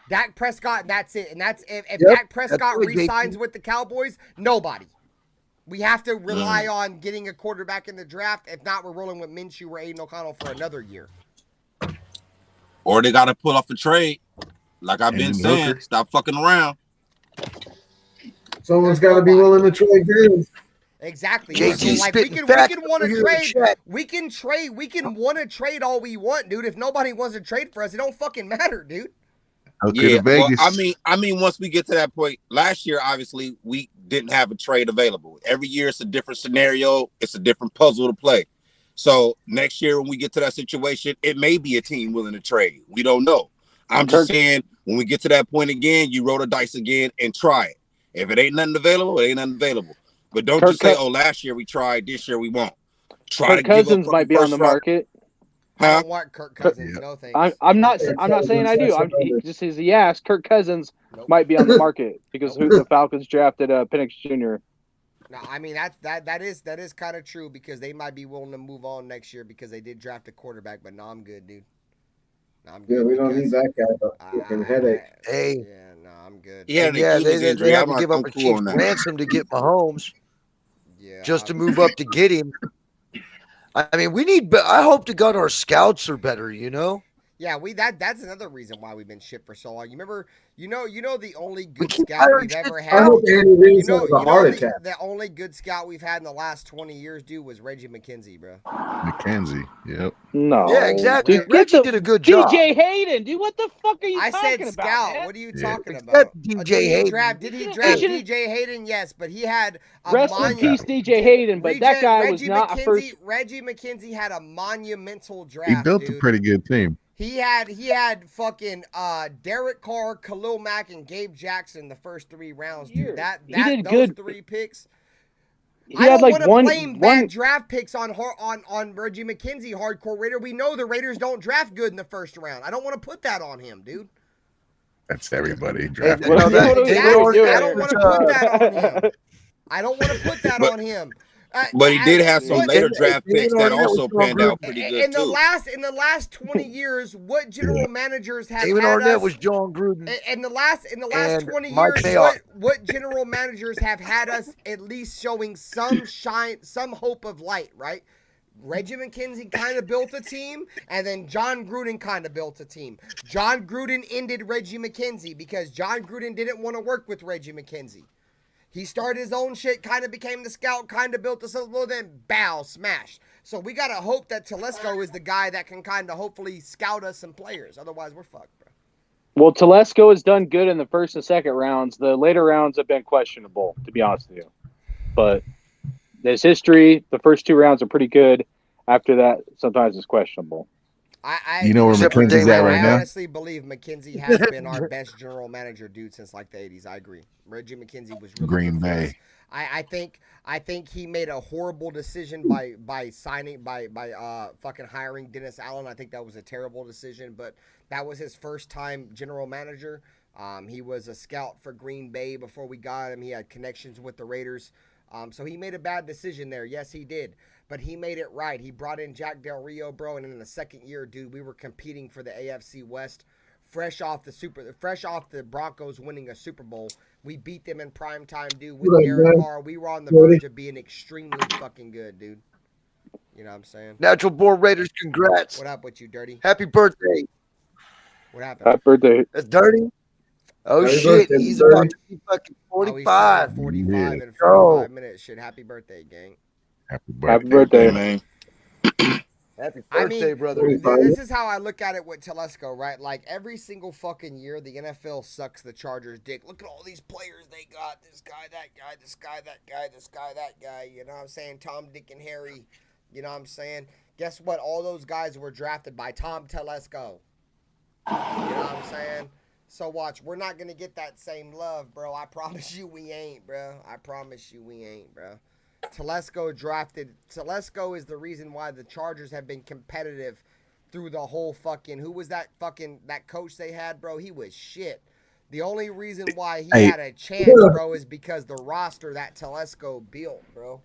Dak Prescott, and that's it. And that's if Dak Prescott re-signs with the Cowboys, nobody. We have to rely on getting a quarterback in the draft. If not, we're rolling with Minshew or Aiden O'Connell for another year. Or they got to pull off a trade. Like I've been saying, Hooker. stop fucking around. Someone's got to be willing to trade games. Exactly. JT So, like, we can want to trade. We can trade. We can want to trade all we want, dude. If nobody wants to trade for us, it don't fucking matter, dude. Yeah, well, I mean, once we get to that point, last year, obviously, we didn't have a trade available. Every year, it's a different scenario. It's a different puzzle to play. So next year, when we get to that situation, it may be a team willing to trade. We don't know. I'm just saying, when we get to that point again, you roll the dice again and try it. If it ain't nothing available, it ain't nothing available. But don't just say, "Oh, last year we tried, this year we won't." Try Kirk Cousins might be on the market. I don't want Kirk Cousins. No thanks. I'm not saying I do. Just as he asked, Kirk Cousins might be on the market because the Falcons drafted Penix Jr. No, I mean that is kind of true because they might be willing to move on next year because they did draft a quarterback. But no, I'm good, dude. No, I'm good. Yeah, we don't need that guy. Fucking headache. Hey. Yeah, no, I'm good. Yeah, they have to give up a cheap ransom to get Mahomes. Yeah, just to move up to get him. I mean, I hope to God our scouts are better, you know? Yeah, that's another reason why we've been shit for so long. You remember, you know the only good scout we've ever had. I hope Andy Reid's has a heart attack. The only good scout we've had in the last 20 years, dude, was Reggie McKenzie, bro. McKenzie, yep. No. Yeah, exactly. Dude, Reggie did a good job. DJ Hayden, dude, what the fuck are you I talking said about, scout. man? What are you talking about? DJ Hayden. Did he draft DJ Hayden? Yes, but he had a Rest in peace, DJ Hayden, but that guy was not a first. Reggie McKenzie had a monumental draft. He built a pretty good team. He had fucking Derek Carr, Khalil Mack, and Gabe Jackson the first 3 rounds, dude. He did those good. 3 picks. He had like one bad draft picks on Reggie McKenzie, hardcore Raider. We know the Raiders don't draft good in the first round. I don't want to put that on him, dude. That's everybody drafted. I don't want to put that on him. I don't want to put that on him. But he did have some later draft picks that also panned out pretty good in the last 20 years, what general managers have David had Arnett us, was John Gruden. In the last 20 Mike years, what general managers have had us at least showing some shine, some hope of light, right? Reggie McKenzie kind of built a team, and then John Gruden kind of built a team. John Gruden ended Reggie McKenzie because John Gruden didn't want to work with Reggie McKenzie. He started his own shit, kind of became the scout, kind of built a little, then bow, smashed. So we got to hope that Telesco is the guy that can kind of hopefully scout us some players. Otherwise, we're fucked, bro. Well, Telesco has done good in the first and second rounds. The later rounds have been questionable, to be honest with you. But there's history. The first 2 rounds are pretty good. After that, sometimes it's questionable. You know where McKenzie's at right now? I honestly believe McKenzie has been our best general manager, dude, since like the 80s. I agree. Reggie McKenzie was really Green Bay. I think he made a horrible decision by fucking hiring Dennis Allen. I think that was a terrible decision, but that was his first time general manager. He was a scout for Green Bay before we got him. He had connections with the Raiders. So he made a bad decision there. Yes, he did. But he made it right. He brought in Jack Del Rio, bro, and in the second year, dude, we were competing for the AFC West, fresh off the Broncos winning a Super Bowl. We beat them in prime time, dude, with Derek Carr. We were on the verge of being extremely fucking good, dude. You know what I'm saying? Natural Born Raiders, congrats. What up with you, Dirty? Happy birthday. What happened? Happy birthday. That's Dirty. Oh, Happy shit. birthday, He's Dirty. about to be fucking 45. 45 in 45 minutes. Shit, happy birthday, gang. Happy birthday, Happy birthday, man. Happy birthday, brother. This is how I look at it with Telesco, right? Like, every single fucking year, the NFL sucks the Chargers' dick. Look at all these players they got. This guy, that guy, this guy, that guy, this guy, that guy. You know what I'm saying? Tom, Dick, and Harry. You know what I'm saying? Guess what? All those guys were drafted by Tom Telesco. You know what I'm saying? So watch, we're not going to get that same love, bro. I promise you we ain't, bro. I promise you we ain't, bro. Telesco is the reason why the Chargers have been competitive through the whole fucking, who was that coach they had, bro? He was shit. The only reason why he had a chance, bro, is because the roster that Telesco built, bro.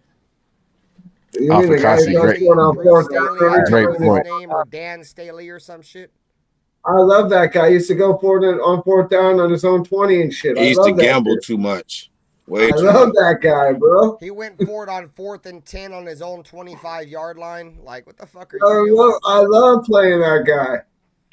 You mean the guy who does one on fourth down? Great Great his point. name or Dan Staley or some shit. I love that guy. He used to go for it on fourth down on his own 20 and shit. He I used to love that gamble dude. too much. Way I too love much. that guy, bro. He went for it on 4th and 10 on his own 25-yard line. Like, what the fuck are you doing? I love playing that guy.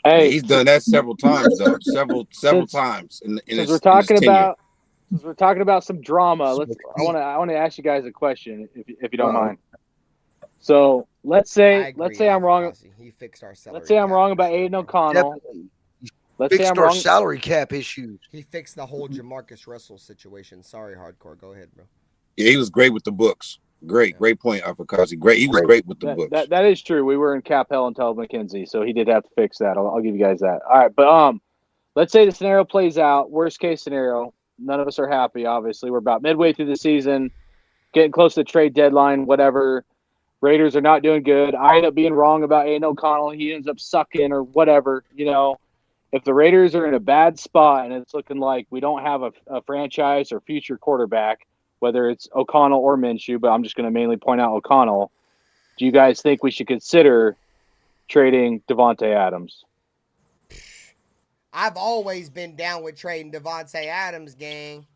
Yeah, Hey, he's done that several times though. Several Since- times in since his we're in his talking tenure. about some drama, I want to ask you guys a question if you don't mind. So let's say I'm wrong. He fixed our salary. Let's say I'm cap wrong for about sure, Aiden bro. O'Connell. Definitely. Let's say Fixed I'm our wrong. salary cap issues. He fixed the whole Jamarcus Russell situation. Sorry, hardcore. Go ahead, bro. Yeah, he was great with the books. Great point, Afakazi. Great. He was great with the books. That is true. We were in cap hell until McKenzie, so he did have to fix that. I'll give you guys that. All right, but let's say the scenario plays out. Worst case scenario. None of us are happy. Obviously, we're about midway through the season, getting close to the trade deadline. Whatever. Raiders are not doing good. I end up being wrong about Aiden O'Connell. He ends up sucking or whatever. You know, if the Raiders are in a bad spot and it's looking like we don't have a franchise or future quarterback, whether it's O'Connell or Minshew, but I'm just going to mainly point out O'Connell. Do you guys think we should consider trading Devontae Adams? I've always been down with trading Devontae Adams, gang.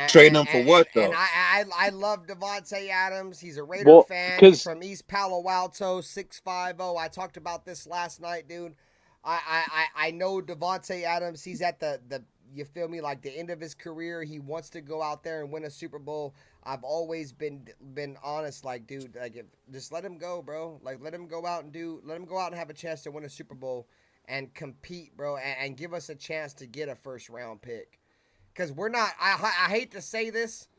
Trading him for what though? And I love Devontae Adams. He's a Raider fan. He's from East Palo Alto, 650. I talked about this last night, dude. I know Devontae Adams. He's at the you feel me, like the end of his career. He wants to go out there and win a Super Bowl. I've always been honest, like, dude, like, just let him go, bro. Like, let him go out and have a chance to win a Super Bowl and compete, bro, and give us a chance to get a first round pick. Because we're not, I hate to say this,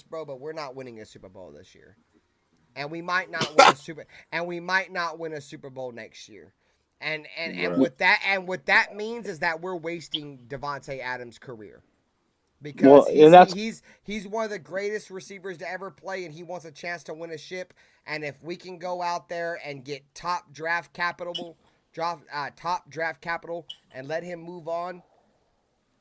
bro, but we're not winning a Super Bowl this year. And we might not win a Super Bowl next year. And what that means is that we're wasting Devontae Adams' career. Because he's one of the greatest receivers to ever play, and he wants a chance to win a ship. And if we can go out there and get top draft capital and let him move on,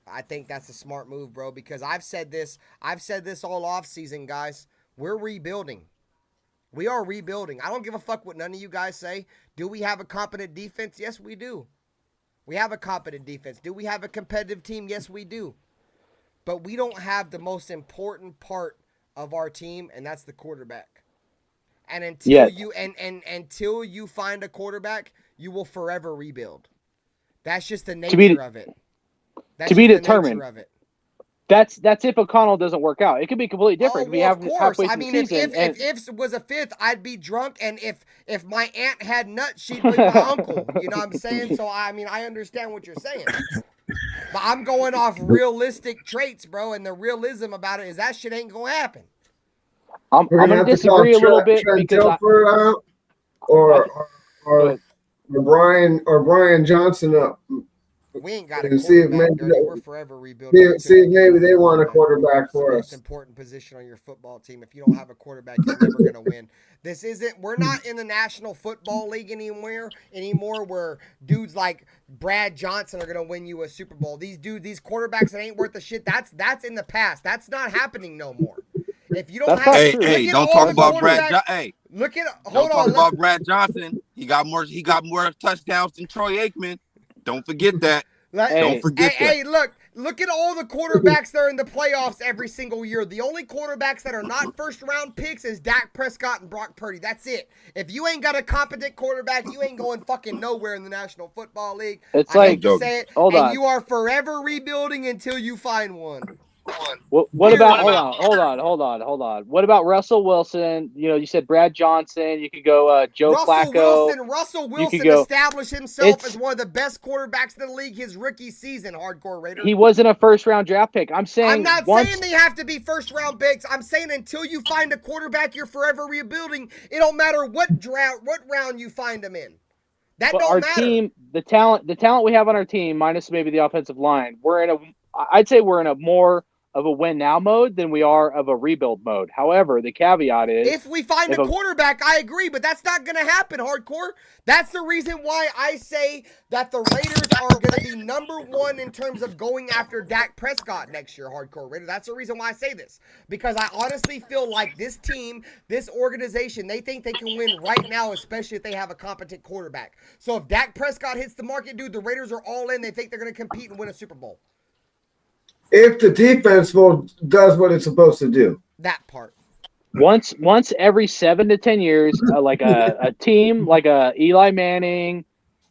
I think that's a smart move, bro, because I've said this all offseason, guys. We're rebuilding. We are rebuilding. I don't give a fuck what none of you guys say. Do we have a competent defense? Yes, we do. We have a competent defense. Do we have a competitive team? Yes, we do. But we don't have the most important part of our team, and that's the quarterback. And until you find find a you will forever rebuild. That's just the nature of it. That's to be just the determined. nature of it. That's if O'Connell doesn't work out. It could be completely different. Oh, well, of course. I mean, if was a fifth, I'd be drunk, and if my aunt had nuts, she'd be my uncle. You know what I'm saying? So I mean, I understand what you're saying, but I'm going off realistic traits, bro, and the realism about it is that shit ain't gonna happen. I'm gonna disagree a little bit because or Brian Johnson up. We ain't got a and see if maybe we're forever rebuilding. See if maybe they want a quarterback for us. It's an important position on your football team. If you don't have a quarterback, you're never going to win. We're not in the National Football League anymore where dudes like Brad Johnson are going to win you a Super Bowl. These quarterbacks that ain't worth a shit, that's in the past. That's not happening no more. If you don't don't talk about Brad. Don't talk about Brad Johnson. He got more touchdowns than Troy Aikman. Don't forget that. Don't forget that. Hey, look at all the quarterbacks that are in the playoffs every single year. The only quarterbacks that are not first-round picks is Dak Prescott and Brock Purdy. That's it. If you ain't got a competent quarterback, you ain't going fucking nowhere in the National Football League. It's I hate to say it, and you are forever rebuilding until you find one. What about hold on. What about Russell Wilson? You know, you said Brad Johnson. You could go Joe Flacco. Russell Wilson established himself as one of the best quarterbacks in the league his rookie season, hardcore Raider. He wasn't a first-round draft pick. I'm saying saying they have to be first-round picks. I'm saying until you find a quarterback, you're forever rebuilding. It don't matter what round you find them in. Don't matter. Team, the talent we have on our team, minus maybe the offensive line, I'd say we're in a more of a win now mode than we are of a rebuild mode. However, the caveat is if we find a quarterback, I agree, but that's not going to happen, Hardcore. That's the reason why I say that the Raiders are going to be number one in terms of going after Dak Prescott next year, Hardcore Raider. That's the reason why I say this, because I honestly feel like this team, this organization, they think they can win right now, especially if they have a competent quarterback. So if Dak Prescott hits the market, dude, the Raiders are all in. They think they're going to compete and win a Super Bowl. If the defense does what it's supposed to do. That part. Once every 7 to 10 years, like a team like a Eli Manning,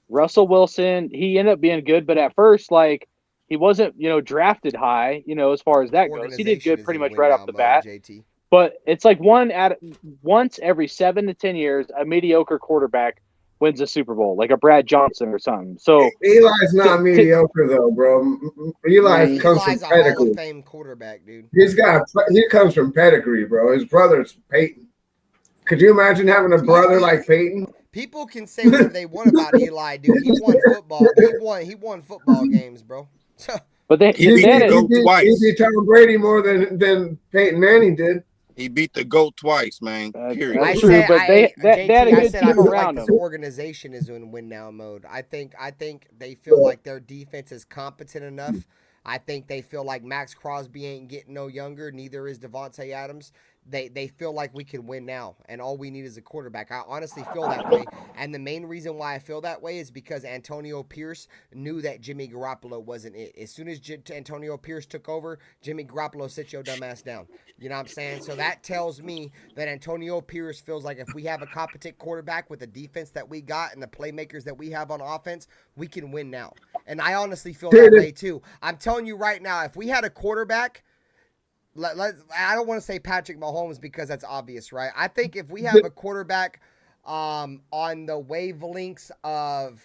Russell Wilson, he ended up being good, but at first, like, he wasn't, drafted high, as far as that goes. He did good pretty much right off the bat. JT. But it's like once every 7 to 10 years, a mediocre quarterback wins a Super Bowl, like a Brad Johnson or something. So Eli's not mediocre though, bro. Eli comes from pedigree. Hall of Fame quarterback, dude. He comes from pedigree, bro. His brother's Peyton. Could you imagine having a brother like Peyton? People can say what they want about Eli, dude. He won football. He won football games, bro. But he beat Tom Brady more than Peyton Manning did. He beat the GOAT twice, man. Period. That's true, but they had a good team around like him. This organization is in win now mode. I think they feel like their defense is competent enough. I think they feel like Max Crosby ain't getting no younger. Neither is Devontae Adams. They feel like we can win now, and all we need is a quarterback. I honestly feel that way, and the main reason why I feel that way is because Antonio Pierce knew that Jimmy Garoppolo wasn't it. As soon as Antonio Pierce took over, Jimmy Garoppolo sit your dumb ass down. You know what I'm saying? So that tells me that Antonio Pierce feels like if we have a competent quarterback with the defense that we got and the playmakers that we have on offense, we can win now. And I honestly feel that way too. I'm telling you right now, if we had a quarterback, I don't want to say Patrick Mahomes because that's obvious, right? I think if we have a quarterback on the wavelengths of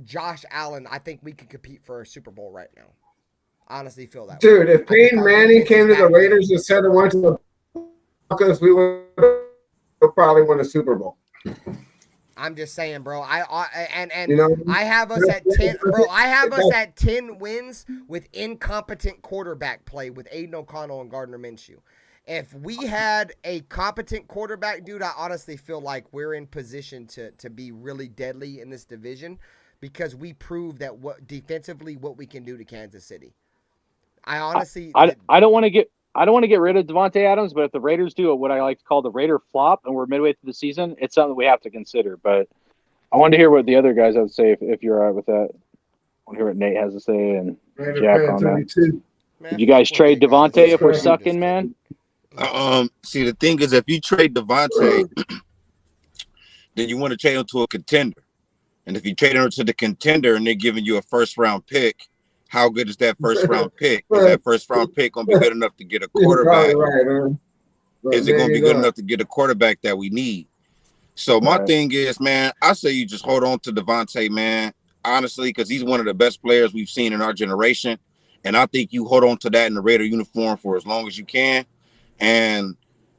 Josh Allen, I think we could compete for a Super Bowl right now. I honestly feel that Dude, if Peyton Manning came to the Raiders instead of went to the Broncos, we would probably win a Super Bowl. I'm just saying, bro. I have us at 10, bro. I have us at 10 wins with incompetent quarterback play with Aiden O'Connell and Gardner Minshew. If we had a competent quarterback, dude, I honestly feel like we're in position to be really deadly in this division because we proved that defensively what we can do to Kansas City. I honestly, I don't want to get rid of Devontae Adams, but if the Raiders do what I like to call the Raider flop and we're midway through the season, it's something we have to consider. But I wanted to hear what the other guys have to say if you're all right with that. I want to hear what Nate has to say and Jack on that. Did you guys trade Devontae if we're sucking, man? See, the thing is, if you trade Devontae, then you want to trade him to a contender. And if you trade him to the contender and they're giving you a first-round pick, how good is that first-round pick? Is that first-round pick going to be good enough to get a quarterback? Is it going to be good enough to get a quarterback that we need? So my thing is, man, I say you just hold on to Devontae, man, honestly, because he's one of the best players we've seen in our generation. And I think you hold on to that in the Raider uniform for as long as you can. And,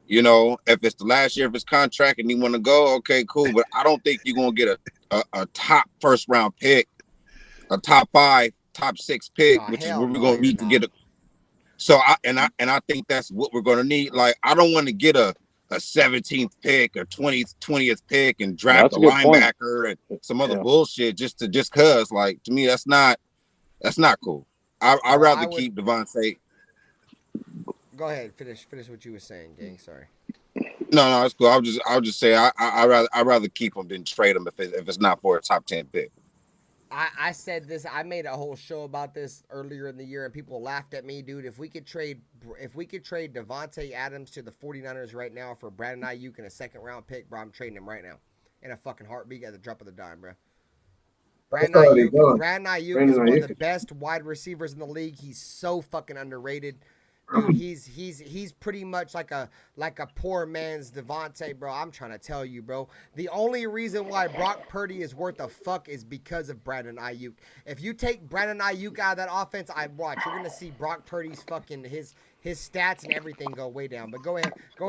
if it's the last year of his contract and he want to go, okay, cool. But I don't think you're going to get a top first-round pick, a top 5, top 6 pick, which is what we're going to need to get. So I think that's what we're going to need. Like, I don't want to get a 17th pick or 20th pick and draft a linebacker and some other bullshit just cause. Like, to me, that's not cool. I'd rather keep Devontae. Go ahead, finish what you were saying, gang. Sorry. No, it's cool. I'll just say I'd rather keep him than trade him if it's not for a top 10 pick. I said this. I made a whole show about this earlier in the year, and people laughed at me, dude. If we could trade Devontae Adams to the 49ers right now for Brandon Ayuk and a second-round pick, bro, I'm trading him right now in a fucking heartbeat at the drop of the dime, bro. Brandon Ayuk is one of the best wide receivers in the league. He's so fucking underrated. Dude, he's pretty much like a poor man's Devontae, bro. I'm trying to tell you, bro. The only reason why Brock Purdy is worth a fuck is because of Brandon Ayuk. If you take Brandon Ayuk out of that offense, you're gonna see Brock Purdy's fucking his stats and everything go way down. But go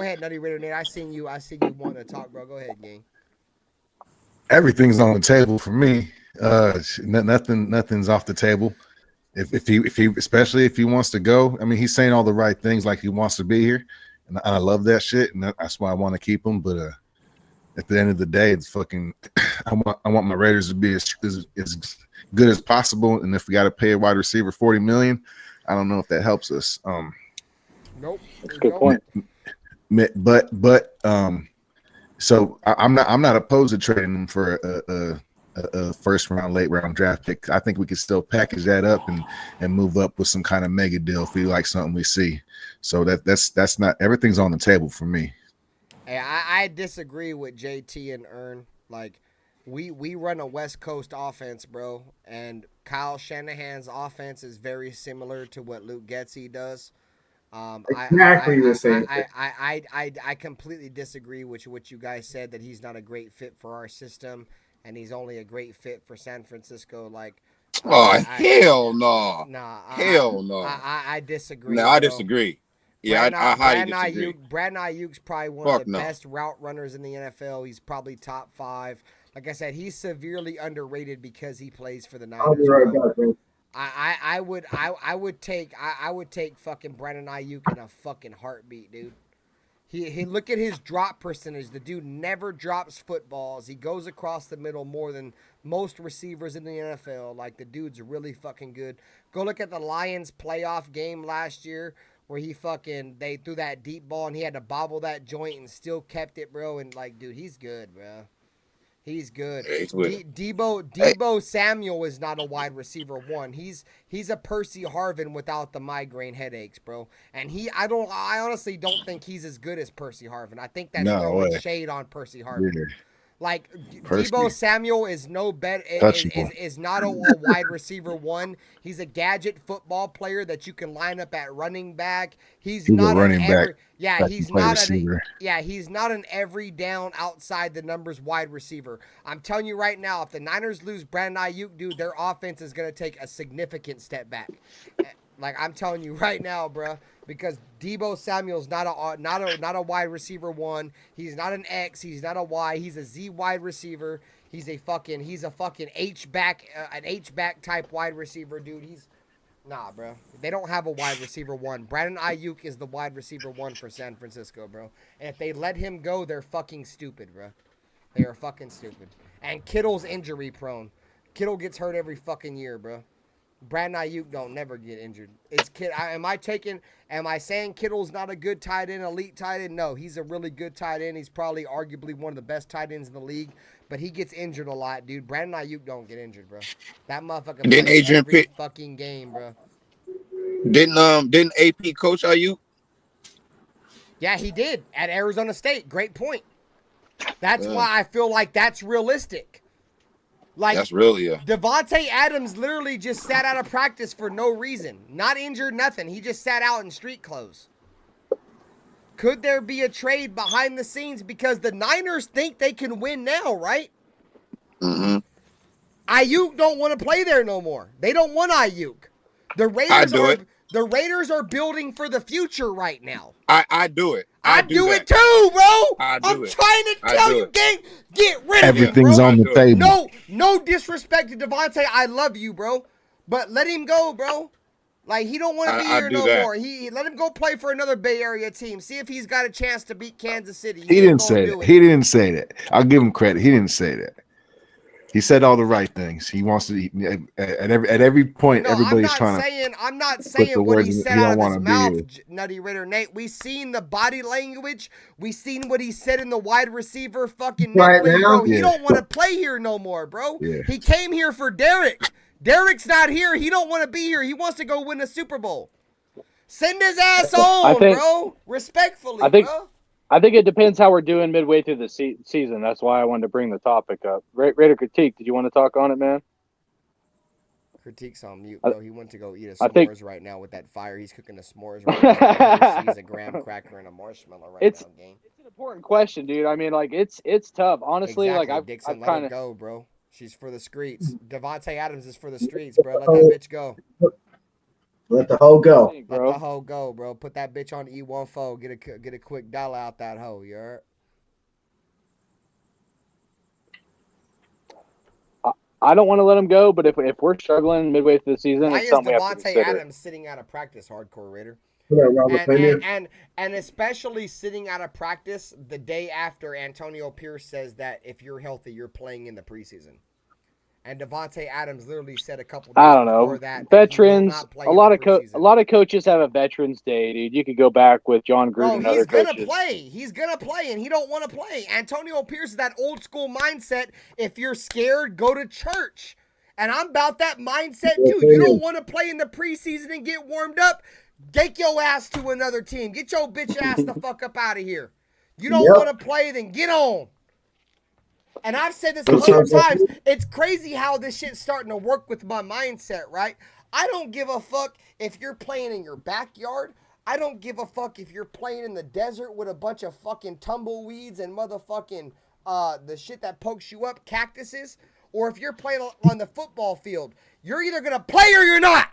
ahead, Nutty Raider Nate. I see you wanting to talk, bro. Go ahead, gang. Everything's on the table for me. Nothing's off the table. If he especially if he wants to go, I mean, he's saying all the right things, like he wants to be here, and I love that shit, and that's why I want to keep him. But at the end of the day, it's fucking. I want my Raiders to be as good as possible, and if we got to pay a wide receiver $40 million, I don't know if that helps us. Nope. That's a good point. But so I'm not opposed to trading him for a first round, late round draft pick. I think we could still package that up and move up with some kind of mega deal if we like something we see. So that's not, everything's on the table for me. Hey, I disagree with JT and Ern. Like, we run a West Coast offense, bro, and Kyle Shanahan's offense is very similar to what Luke Getsy does. Exactly the same. I completely disagree with what you guys said, that he's not a great fit for our system, and he's only a great fit for San Francisco. Like, Hell no. Nah, Hell no. I disagree. No, I bro. disagree. Yeah, I highly disagree. Brandon Ayuk's probably one of the best route runners in the NFL. He's probably top 5. Like I said, he's severely underrated because he plays for the Niners. I'll be right back, bro. I would take fucking Brandon Ayuk in a fucking heartbeat, dude. He look at his drop percentage. The dude never drops footballs. He goes across the middle more than most receivers in the NFL. Like, the dude's really fucking good. Go look at the Lions playoff game last year where they threw that deep ball and he had to bobble that joint and still kept it, bro. And like, dude, he's good, bro. He's good. Debo Samuel is not a wide receiver 1. He's a Percy Harvin without the migraine headaches, bro. And I honestly don't think he's as good as Percy Harvin. I think that's throwing shade on Percy Harvin. Yeah. Like, Percy. Debo Samuel is no better. Is not a wide receiver 1. He's a gadget football player that you can line up at running back. He's not a running back. Yeah, he's not receiver. he's not an every down outside the numbers wide receiver. I'm telling you right now, if the Niners lose Brandon Ayuk, dude, their offense is gonna take a significant step back. Like, I'm telling you right now, bro, because Debo Samuel's not a wide receiver 1. He's not an X. He's not a Y. He's a Z wide receiver. He's a fucking H back, an H back type wide receiver, dude. Nah, bro. They don't have a wide receiver 1. Brandon Ayuk is the wide receiver 1 for San Francisco, bro. And if they let him go, they're fucking stupid, bro. They are fucking stupid. And Kittle's injury prone. Kittle gets hurt every fucking year, bro. Brandon Ayuk don't never get injured. Am I saying Kittle's not a good tight end, elite tight end? No, he's a really good tight end. He's probably arguably one of the best tight ends in the league, but he gets injured a lot, dude. Brandon Ayuk don't get injured, bro. That motherfucker plays every fucking game, bro. Didn't AP coach Ayuk? Yeah, he did at Arizona State. Great point. That's why I feel like that's realistic. Like, that's really Devontae Adams literally just sat out of practice for no reason. Not injured, nothing. He just sat out in street clothes. Could there be a trade behind the scenes? Because the Niners think they can win now, right? Mm-hmm. Ayuk don't want to play there no more. They don't want Ayuk. The Raiders are building for the future right now. I do it. I do it too, bro. I'm trying to tell you, gang, get rid of everything's him, on the table. No disrespect to Devontae. I love you, bro. But let him go, bro. Like, he don't want to be here no more. He let him go play for another Bay Area team. See if he's got a chance to beat Kansas City. He didn't say that. He didn't say that. I'll give him credit. He didn't say that. He said all the right things. He wants to at every point. Everybody's trying to. I'm not saying what he said out of his mouth, Nutty Raider Nate. We seen the body language. We seen what he said in the wide receiver fucking right now. Bro. He don't want to play here no more, bro. Yeah. He came here for Derek. Derek's not here. He don't want to be here. He wants to go win a Super Bowl. Send his ass on, bro. Respectfully, bro. I think it depends how we're doing midway through the season. That's why I wanted to bring the topic up. Raider Critique, did you want to talk on it, man? Critique's on mute, bro. He went to go eat a s'mores right now with that fire. He's cooking a s'mores right now. He's a graham cracker and a marshmallow right now, gang. It's an important question, dude. I mean, like, it's tough. Honestly, exactly. like, Dixon, I've kind of go, bro. She's for the streets. Devontae Adams is for the streets, bro. Let that bitch go. Let the hoe go. Let the hoe go, bro. Put that bitch on E14. Get a quick dollar out that hoe, you heard? I don't want to let him go, but if we're struggling midway through the season, Why it's is something we have to Devontae consider. Adams sitting out of practice, hardcore Raider? Robert Pena. And especially sitting out of practice the day after Antonio Pierce says that if you're healthy, you're playing in the preseason. And Devontae Adams literally said a couple days I don't before know. that Veterans, he will not play a in lot the of preseason. a lot of coaches have a Veterans Day, dude. You could go back with John Gruden Bro, and he's other gonna coaches. play. He's gonna play, and he don't want to play. Antonio Pierce is that old school mindset. If you're scared, go to church. And I'm about that mindset too. You don't want to play in the preseason and get warmed up. Take your ass to another team. Get your bitch ass the fuck up out of here. You don't want to play, then get on. And I've said this 100 times. It's crazy how this shit's starting to work with my mindset, right? I don't give a fuck if you're playing in your backyard. I don't give a fuck if you're playing in the desert with a bunch of fucking tumbleweeds and motherfucking the shit that pokes you up, cactuses, or if you're playing on the football field. You're either gonna play or you're not.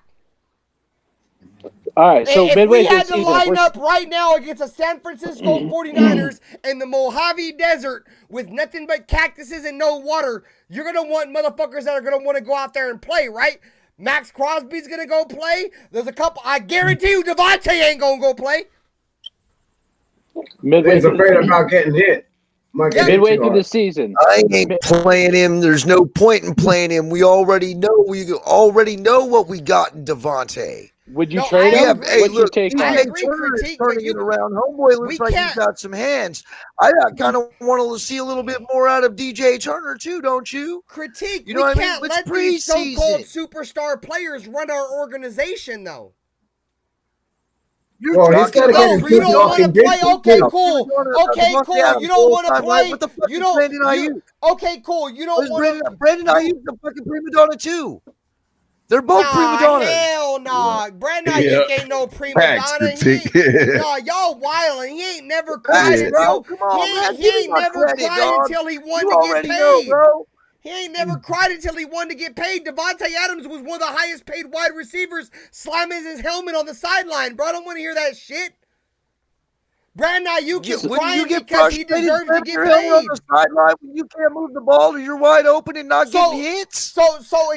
All right, so if midway we through had the to season, line up right now against the San Francisco 49ers in the Mojave Desert with nothing but cactuses and no water, you're going to want motherfuckers that are going to want to go out there and play, right? Max Crosby's going to go play. There's a couple. I guarantee you Devontae ain't going to go play. He's afraid about getting hit. Midway through the season. I ain't playing him. There's no point in playing him. We already know. We already know what we got in Devontae. Would you trade him? Hey, What's look, your take on DJ it? Turner is turning it around. Homeboy looks like he's got some hands. I kind of want to see a little bit more out of DJ Turner too, don't you? Critique. You know we what I mean? can't It's let these so-called preseason. superstar players run our organization, though. You're Well, he's talking got to get about his You don't want to fucking play? business Okay, too. cool. Okay, cool. You don't want to play? What the fuck You is don't. Brandon Ayuk? Okay, cool. You don't want to. Brandon Ayuk's a fucking prima donna too. They're both prima donnas. Hell nah. Brandon Ayuk ain't no prima Facts, donna. critique. Nah, y'all wildin'. He ain't never cried Facts, bro. until Come on, man. he Give me ain't my never credit, cried dog. until he wanted You to get already paid. know, bro. He ain't never cried until he wanted to get paid. Devontae Adams was one of the highest paid wide receivers, slamming his helmet on the sideline, bro. I don't want to hear that shit. Brandon Ayuk is crying because he deserves to get on paid. the sideline when you can't move the ball or you're wide open and not getting hits? So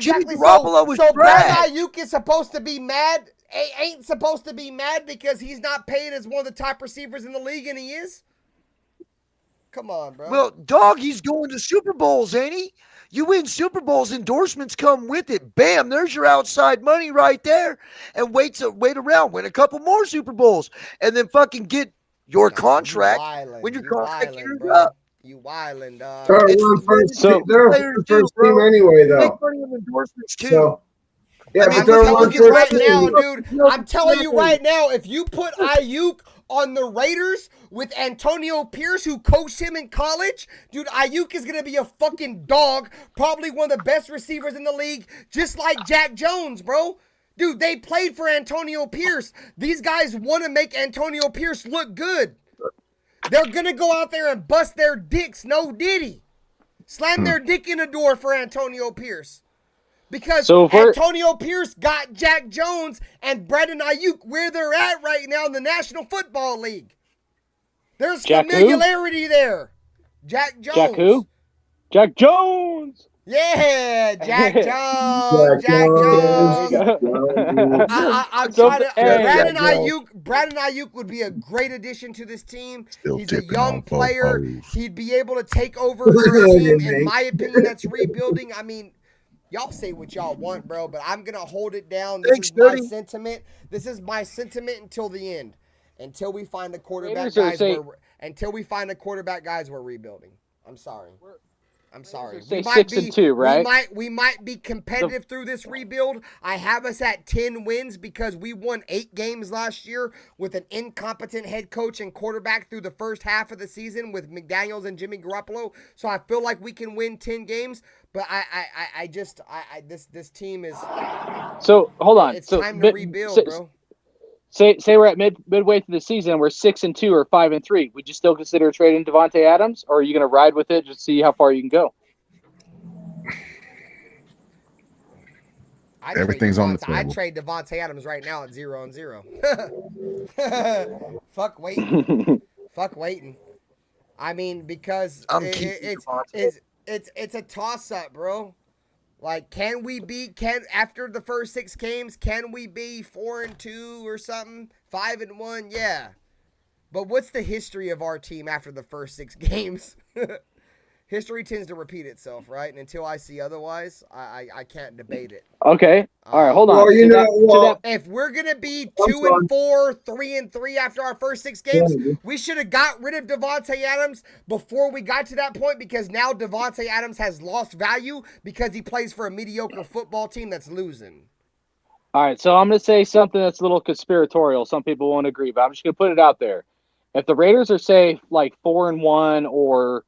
Jimmy exactly. Garoppolo was So trash. Brandon Ayuk is supposed to be mad. Ain't supposed to be mad because he's not paid as one of the top receivers in the league, and he is. Come on, bro. Well, dog, he's going to Super Bowls, ain't he? You win Super Bowls, endorsements come with it. Bam, there's your outside money right there. And wait around, win a couple more Super Bowls, and then fucking get your contract when your contract year's up. You wildin', dog. They're a first team anyway, though. Make money on endorsements too. So, yeah, I'm but they're telling one you right first now, team. dude. I'm telling you right now, if you put Ayuk on the Raiders with Antonio Pierce, who coached him in college, dude, Ayuk is going to be a fucking dog. Probably one of the best receivers in the league, just like Jack Jones, bro. Dude, they played for Antonio Pierce. These guys want to make Antonio Pierce look good. They're going to go out there and bust their dicks, no diddy. Slam their dick in the door for Antonio Pierce. Because Antonio Pierce got Jack Jones and Brandon Ayuk where they're at right now in the National Football League. There's familiarity there. Jack Jones. Jack who? Jack Jones. Yeah, Jack Jones. Jack Jones. I'm trying to. Brandon Ayuk would be a great addition to this team. He's a young player. He'd be able to take over for a team, in my opinion, that's rebuilding. I mean, y'all say what y'all want, bro, but I'm gonna hold it down. This is my sentiment. This is my sentiment until the end. Until we find a quarterback, guys. Until we find a quarterback, guys, we're rebuilding. I'm sorry. I'm sorry. We might be 6-2, right? We might be competitive through this rebuild. I have us at 10 wins because we won 8 games last year with an incompetent head coach and quarterback through the first half of the season with McDaniels and Jimmy Garoppolo. So I feel like we can win 10 games. But this team is. So hold on. It's time to rebuild, bro. Say we're at midway through the season, we're 6-2 or 5-3. Would you still consider trading Devontae Adams, or are you going to ride with it just to see how far you can go? Everything's on the table. I'd trade Devontae Adams right now at 0-0. Fuck waiting. Fuck waiting. I mean, because it's a toss up, bro. Like, after the first 6 games, can we be 4-2 or something? 5-1, yeah. But what's the history of our team after the first 6 games? History tends to repeat itself, right? And until I see otherwise, I can't debate it. Okay. All right, hold on. Well, If we're gonna be 2-4, 3-3 after our first 6 games, we should have got rid of Devontae Adams before we got to that point, because now Devontae Adams has lost value because he plays for a mediocre football team that's losing. All right, so I'm going to say something that's a little conspiratorial. Some people won't agree, but I'm just going to put it out there. If the Raiders are, say, like 4-1 or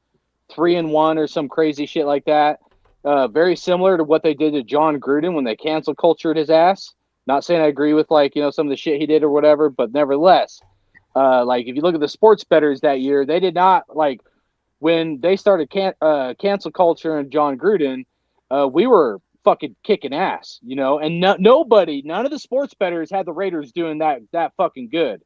3-1 or some crazy shit like that, very similar to what they did to John Gruden when they cancel cultured his ass. Not saying I agree with, like, you know, some of the shit he did or whatever, but nevertheless, like, if you look at the sports bettors that year, they did not, like, when they started cancel culture and John Gruden, we were fucking kicking ass, you know, and none of the sports bettors had the Raiders doing that fucking good.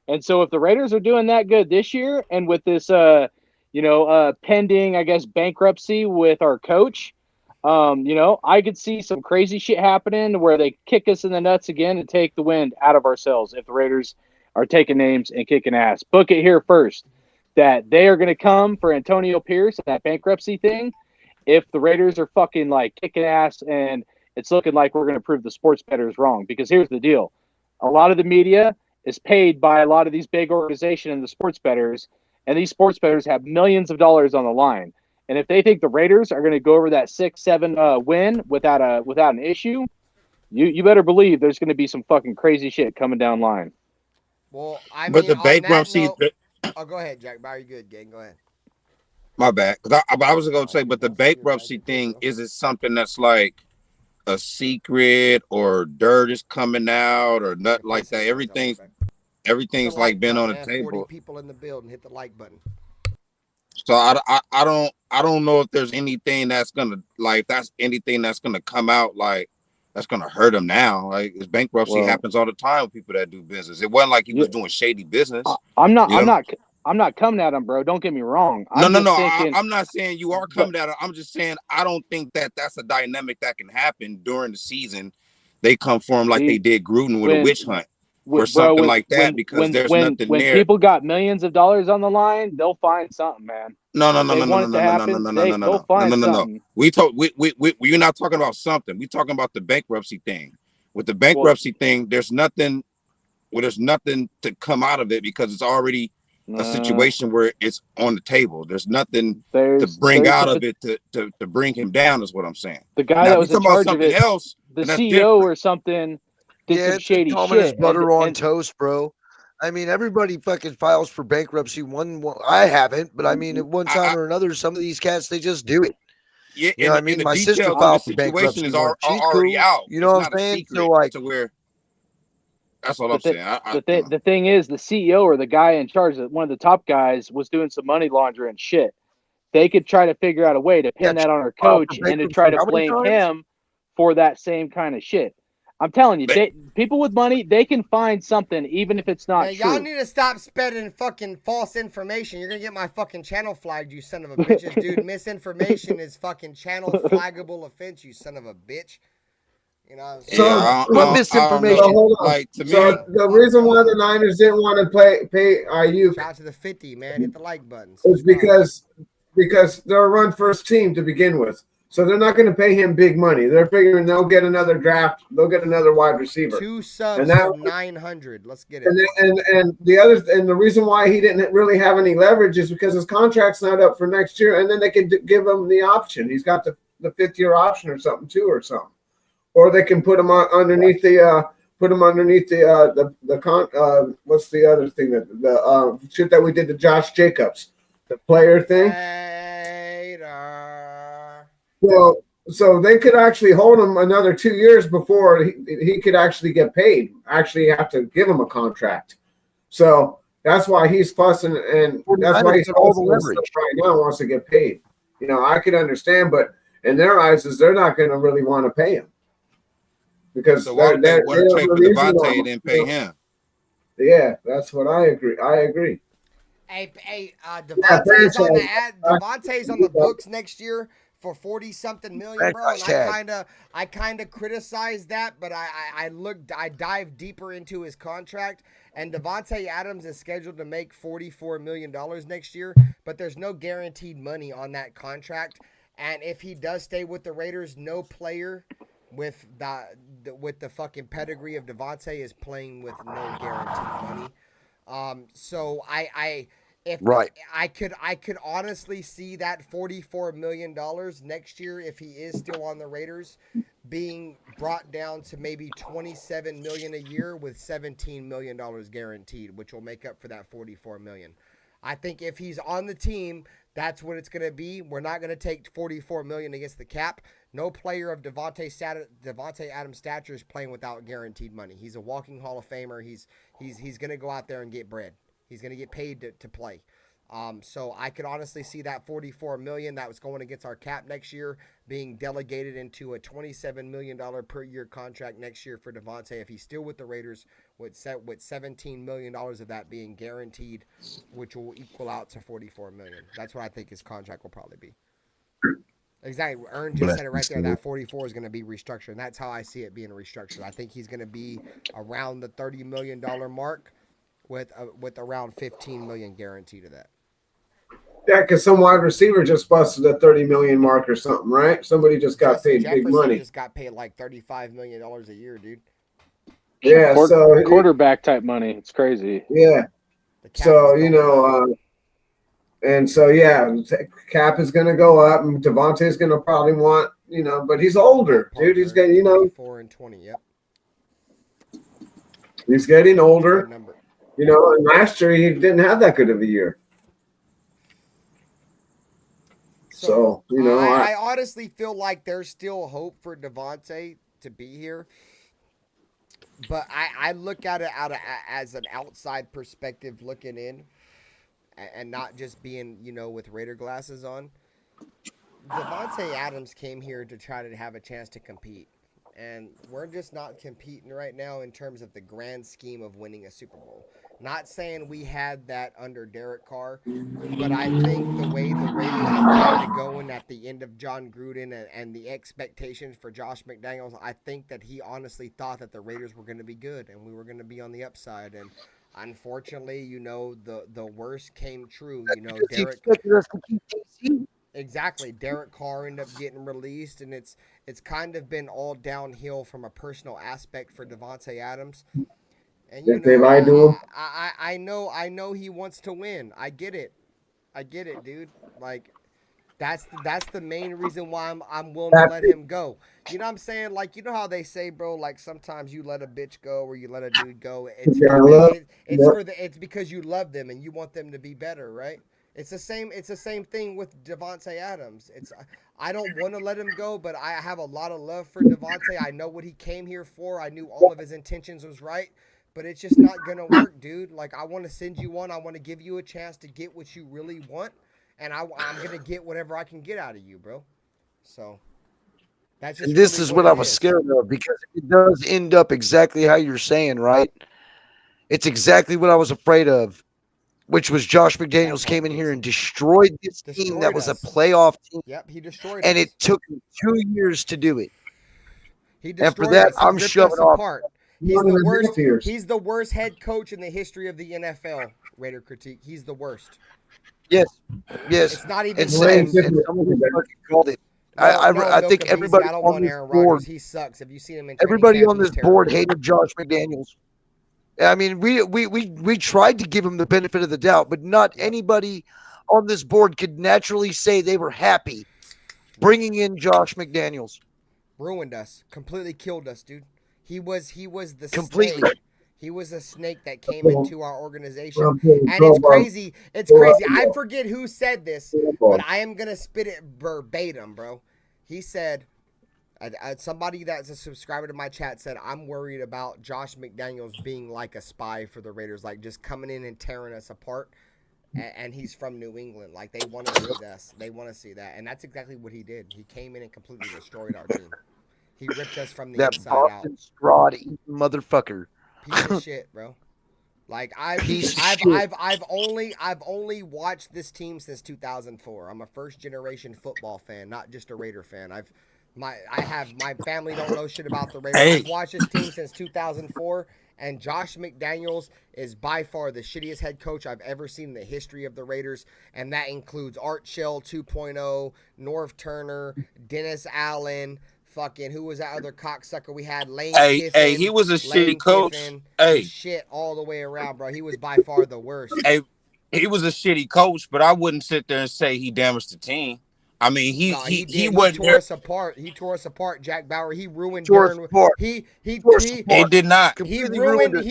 And so if the Raiders are doing that good this year, and with this, pending, I guess, bankruptcy with our coach, I could see some crazy shit happening where they kick us in the nuts again and take the wind out of ourselves if the Raiders are taking names and kicking ass. Book it here first, that they are going to come for Antonio Pierce and that bankruptcy thing if the Raiders are fucking, like, kicking ass and it's looking like we're going to prove the sports bettors wrong. Because here's the deal. A lot of the media is paid by a lot of these big organizations and the sports bettors, and these sports bettors have millions of dollars on the line. And if they think the Raiders are going to go over that 6-7 win without an issue, you better believe there's going to be some fucking crazy shit coming down line. Well, I mean, but the on bankruptcy. that note, go ahead, Jack. Very good, gang. Go ahead. My bad. 'Cause I was going to say, but the bankruptcy thing, is it something that's like a secret or dirt is coming out or nothing like that? Everything's like been on the table. 40 people in the building, hit the like button. So I don't know if there's anything that's gonna come out like that's gonna hurt him now. Like, this bankruptcy happens all the time with people that do business. It wasn't like he was doing shady business. I'm not coming at him, bro. Don't get me wrong. I'm not saying you are coming at him. I'm just saying I don't think that that's a dynamic that can happen during the season. They come for him like they did Gruden with a witch hunt or something like that, because there's nothing there. When people got millions of dollars on the line, they'll find something, man. No. We're not talking about something. We're talking about the bankruptcy thing. With the bankruptcy thing, there's nothing to come out of it because it's already a situation where it's on the table. There's nothing to bring out of it to bring him down, is what I'm saying. The guy that was in charge of it, the CEO or something, did some shady shit. His butter on toast, bro. I mean, everybody fucking files for bankruptcy. I haven't, but I mean, at one time or another, some of these cats, they just do it. Yeah, you know, I mean, my sister filed for bankruptcy. Is already out. You know what I'm saying? So, like, that's what I'm saying. The thing is, the CEO or the guy in charge, one of the top guys, was doing some money laundering shit. They could try to figure out a way to pin that on our coach and to try to blame him for that same kind of shit. I'm telling you, people with money, they can find something, even if it's not true. Y'all need to stop spreading fucking false information. You're going to get my fucking channel flagged, you son of a bitches. Dude, misinformation is fucking channel flaggable offense, you son of a bitch. You know what I'm saying? Misinformation. The reason why the Niners didn't want to pay Ayuk, shout out to the 50, man. Hit the like button. Is because they're a run first team to begin with. So they're not going to pay him big money. They're figuring they'll get another draft. They'll get another wide receiver. 2 subs for 900. Let's get it. And the reason why he didn't really have any leverage is because his contract's not up for next year, and then they could give him the option. He's got the 5th-year option or something too, or they can put him underneath the what's the other thing that the shit that we did to Josh Jacobs, the player thing. So they could actually hold him another 2 years before he could actually get paid. Actually, have to give him a contract. So that's why he's fussing, and that's why he's all the leverage right now. Wants to get paid. You know, I could understand, but in their eyes, they're not going to really want to pay him because they want to trade for Devontae and then pay him. Yeah, that's what I agree. Devontae's on the books next year for 40 something million, That bro. And price tag. I kind of criticized that, but I dived deeper into his contract, and Devontae Adams is scheduled to make $44 million next year, but there's no guaranteed money on that contract. And if he does stay with the Raiders, no player with the fucking pedigree of Devontae is playing with no guaranteed money. So I could honestly see that $44 million next year, if he is still on the Raiders, being brought down to maybe $27 million a year with $17 million guaranteed, which will make up for that $44 million. I think if he's on the team, that's what it's going to be. We're not going to take $44 million against the cap. No player of Devontae Adams' stature is playing without guaranteed money. He's a walking Hall of Famer. He's going to go out there and get bread. He's going to get paid to play. So I could honestly see that $44 million that was going against our cap next year being delegated into a $27 million per year contract next year for Devontae if he's still with the Raiders, with $17 million of that being guaranteed, which will equal out to $44 million. That's what I think his contract will probably be. Exactly. Ern just said it right there. That 44 is going to be restructured, and that's how I see it being restructured. I think he's going to be around the $30 million mark with around $15 million guaranteed of that. Yeah, because some wide receiver just busted a 30 million mark or something, right? Somebody just got paid big money. Just got paid like $35 million a year, dude. Yeah, so quarterback type money. It's crazy. Yeah. So and so cap is going to go up, and Devontae is going to probably want, but he's older, dude. He's getting 4 and 20. Yep. He's getting older. And last year he didn't have that good of a year. So, I honestly feel like there's still hope for Devontae to be here. But I look at it as an outside perspective looking in and not just being, with Raider glasses on. Devontae Adams came here to try to have a chance to compete. And we're just not competing right now in terms of the grand scheme of winning a Super Bowl. Not saying we had that under Derek Carr, but I think the way the Raiders were kind of going at the end of John Gruden and the expectations for Josh McDaniels, I think that he honestly thought that the Raiders were going to be good and we were going to be on the upside. And unfortunately, the worst came true. Exactly. Derek Carr ended up getting released, and it's kind of been all downhill from a personal aspect for Devontae Adams. And I know he wants to win. I get it, dude. Like that's the main reason why I'm willing to let him go. You know what I'm saying? Like, you know how they say, bro, like sometimes you let a bitch go or you let a dude go. It's because you love them and you want them to be better, right? It's the same thing with Devontae Adams. I don't want to let him go, but I have a lot of love for Devontae. I know what he came here for. I knew all of his intentions was right. But it's just not going to work, dude. Like, I want to send you on. I want to give you a chance to get what you really want. And I'm going to get whatever I can get out of you, bro. So, that's just. And this is what I was scared of, because it does end up exactly how you're saying, right? It's exactly what I was afraid of, which was Josh McDaniels came in here and destroyed this team that was a playoff team. Yep, he destroyed and us. it took him 2 years to do it. He destroyed and for that, us. He I'm ripped shoving us off. apart. He's the worst head coach in the history of the NFL. Raider critique. He's the worst. Yes. It's not even. Someone called it. I think everybody I don't on want this Aaron board. Rodgers. He sucks. Have you seen him in training Everybody camp? on He's this terrible. board hated Josh McDaniels. I mean, we tried to give him the benefit of the doubt, but not anybody on this board could naturally say they were happy bringing in Josh McDaniels. Ruined us. Completely killed us, dude. He was the Completely. snake. He was a snake that came into our organization. And it's crazy. It's crazy. I forget who said this, but I am going to spit it verbatim, bro. He said, somebody that's a subscriber to my chat said, I'm worried about Josh McDaniels being like a spy for the Raiders, like just coming in and tearing us apart. And he's from New England. Like, they want to see this. They want to see that. And that's exactly what he did. He came in and completely destroyed our team. He ripped us from the inside out. Boston Strahd motherfucker. Piece of shit, bro. Like Piece of I've only watched this team since 2004. I'm a first generation football fan, not just a Raider fan. My family don't know shit about the Raiders. Hey. I've watched this team since 2004, and Josh McDaniels is by far the shittiest head coach I've ever seen in the history of the Raiders, and that includes Art Shell 2.0, Norv Turner, Dennis Allen, fucking who was that other cocksucker we had? Lane Kiffin. Hey, he was a Lane shitty coach. Kiffin, Hey, shit all the way around, bro. He was by far the worst. hey, he was a shitty coach, but I wouldn't sit there and say he damaged the team. I mean, he wasn't. He tore us apart. He tore us apart, Jack Bauer. He ruined Tore us Darren. apart. He did not. He Completely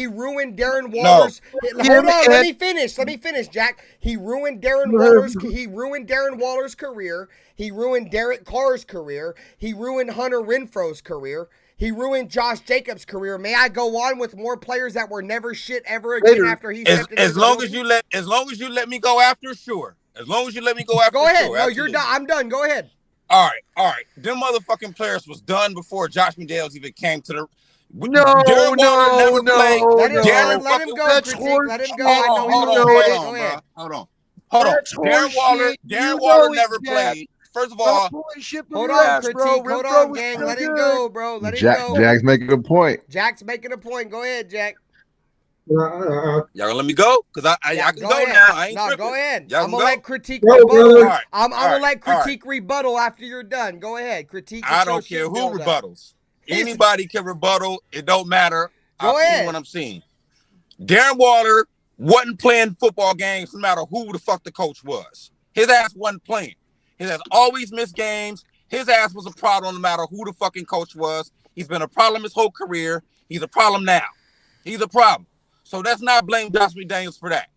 ruined Darren Waller's. Hold on, let me finish, Jack. He ruined Darren Waller's career. He ruined Derek Carr's career. He ruined Hunter Renfro's career. He ruined Josh Jacobs' career. May I go on with more players that were never shit ever again after he stepped in? As long as you let me go after, sure. As long as you let me go after, go ahead. sure, No, absolutely. you're done. I'm done. Go ahead. All right. Them motherfucking players was done before Josh McDaniels even came to the. No, Darren Waller never played. Let him Darren go, That's Critique. horse Let him go. shit. I know Hold he on, knows it. hold Go on, ahead. bro. Hold on. That's Darren Waller never played. First of all, Hold on, Critique. Hold on, gang. Let it go, bro. Let it go. Jack's making a point. Jack's making a point. Go ahead, Jack. y'all gonna let me go? Because I can go ahead. now. I ain't No, tripping. go ahead. Y'all I'm can gonna go? let Critique Go, rebuttal. brother. I'm gonna let all right. Critique rebuttal after you're done. Go ahead, Critique. I don't care who rebuttals. Anybody can rebuttal. It don't matter. Go I've seen ahead. what I'm seeing. Darren Waller wasn't playing football games no matter who the fuck the coach was. His ass wasn't playing. His ass always missed games. His ass was a problem no matter who the fucking coach was. He's been a problem his whole career. He's a problem now. He's a problem. So let's not blame Josh McDaniels for that.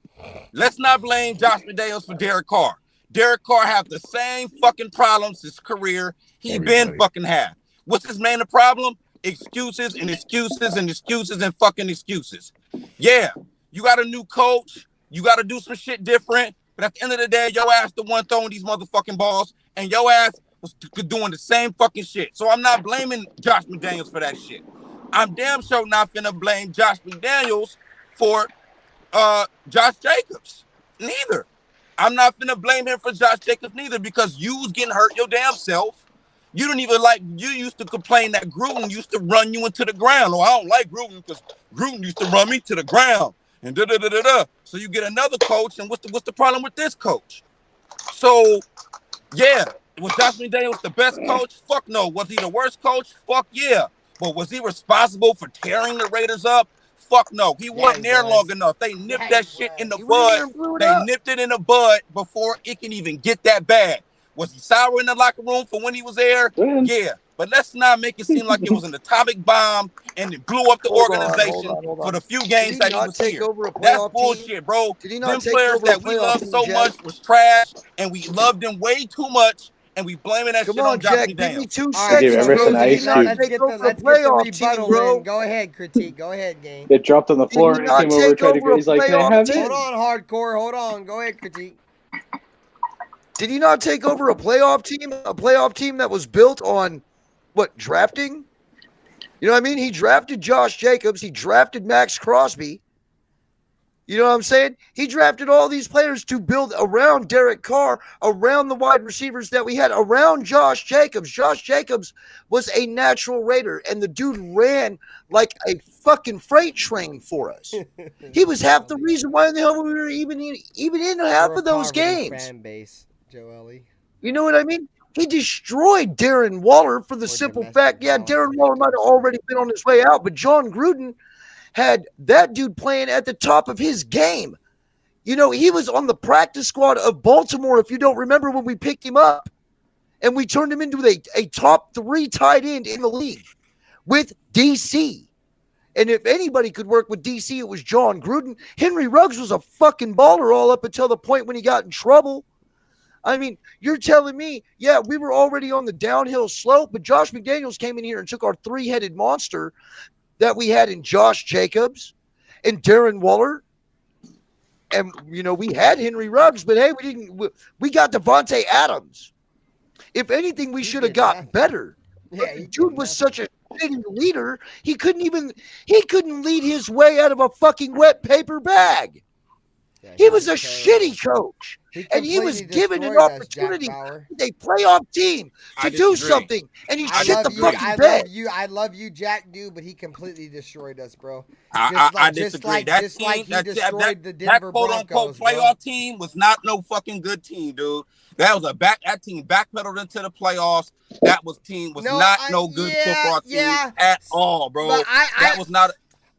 Let's not blame Josh McDaniels for Derek Carr. Derek Carr have the same fucking problems his career he been fucking had. What's his main problem? Excuses and excuses and excuses and fucking excuses. Yeah, you got a new coach. You got to do some shit different. But at the end of the day, your ass the one throwing these motherfucking balls, and your ass was doing the same fucking shit. So I'm not blaming Josh McDaniels for that shit. I'm damn sure not finna blame Josh McDaniels for Josh Jacobs. Neither. I'm not finna blame him for Josh Jacobs neither, because you was getting hurt your damn self. You didn't even you used to complain that Gruden used to run you into the ground. Oh, I don't like Gruden because Gruden used to run me to the ground. And da-da-da-da-da. So you get another coach, and what's the problem with this coach? So, yeah, was Josh McDaniels the best coach? Fuck no. Was he the worst coach? Fuck yeah. But was he responsible for tearing the Raiders up? Fuck no. He wasn't there long enough. They nipped that shit in the bud. They nipped it in the bud before it can even get that bad. Was he sour in the locker room for when he was there? Yeah. But let's not make it seem like it was an atomic bomb and it blew up the organization for the few games that he was here. That's bullshit, bro. Them players that we love so much was trash, and we loved them way too much, and we blaming that shit on Josh McDaniels. Give me 2 seconds, bro. Let's get the rebuttal in. Go ahead, Critique. Go ahead, gang. It dropped on the floor and he came over and tried to go. He's like, can I have it? Hold on, Hardcore. Hold on. Go ahead, Critique. Did he not take over a playoff team? A playoff team that was built on what, drafting? You know what I mean? He drafted Josh Jacobs. He drafted Max Crosby. You know what I'm saying? He drafted all these players to build around Derek Carr, around the wide receivers that we had, around Josh Jacobs. Josh Jacobs was a natural Raider, and the dude ran like a fucking freight train for us. He was half the reason why in the hell we were even in half of those games. Fan base, Joely. You know what I mean? He destroyed Darren Waller for the simple fact, yeah, Darren Waller might have already been on his way out, but John Gruden had that dude playing at the top of his game. You know, he was on the practice squad of Baltimore, if you don't remember, when we picked him up. And we turned him into a top 3 tight end in the league with DC. And if anybody could work with DC, it was John Gruden. Henry Ruggs was a fucking baller all up until the point when he got in trouble. I mean, you're telling me, yeah, we were already on the downhill slope, but Josh McDaniels came in here and took our 3-headed monster that we had in Josh Jacobs and Darren Waller. And, you know, we had Henry Ruggs, but hey, we got Devontae Adams. If anything, we should have got better. Yeah, Dude was such a shitty leader. He couldn't lead his way out of a fucking wet paper bag. Yeah, he was a shitty coach. And he was given an opportunity, a playoff team, to do something, and he shit the fucking bed. I love you, Jack, dude, but he completely destroyed us, bro. I disagree. That quote-unquote playoff team was not no fucking good team, dude. That was that team backpedaled into the playoffs. That team was not no good football team at all, bro. That was not.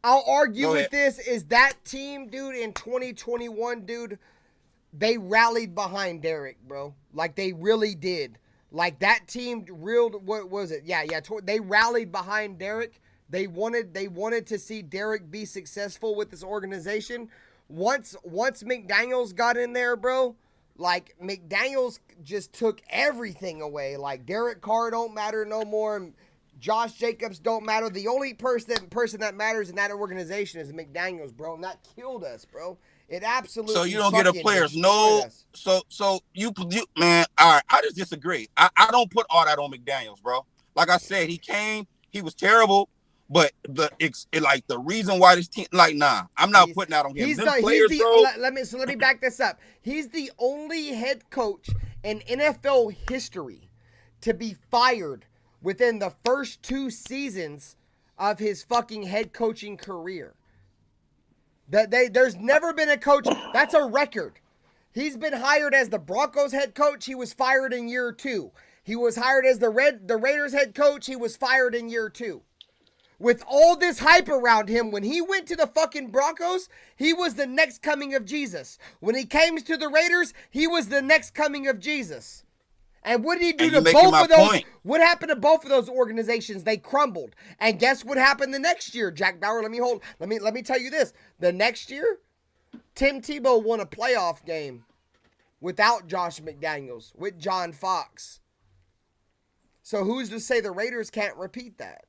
I'll argue with this. Is that team, dude, in 2021, dude? They rallied behind Derek, bro. Like, they really did. Like, that team what was it? Yeah. They rallied behind Derek. They wanted to see Derek be successful with this organization. Once McDaniels got in there, bro, like, McDaniels just took everything away. Like, Derek Carr don't matter no more. Josh Jacobs don't matter. The only person that matters in that organization is McDaniels, bro. And that killed us, bro. It absolutely. So you don't get a players no. So you man. All right, I just disagree. I don't put all that on McDaniels, bro. Like I said, he came, he was terrible, but the reason why this team, like, nah, I'm not putting that on him. Let me back this up. He's the only head coach in NFL history to be fired within the first 2 seasons of his fucking head coaching career. There's never been a coach. That's a record. He's been hired as the Broncos head coach. He was fired in year 2. He was hired as the Raiders head coach. He was fired in year 2. With all this hype around him, when he went to the fucking Broncos, he was the next coming of Jesus. When he came to the Raiders, he was the next coming of Jesus. And what did he do to both of those? What happened to both of those organizations? They crumbled. And guess what happened the next year, Jack Bauer? Let me tell you this. The next year, Tim Tebow won a playoff game without Josh McDaniels, with John Fox. So who's to say the Raiders can't repeat that?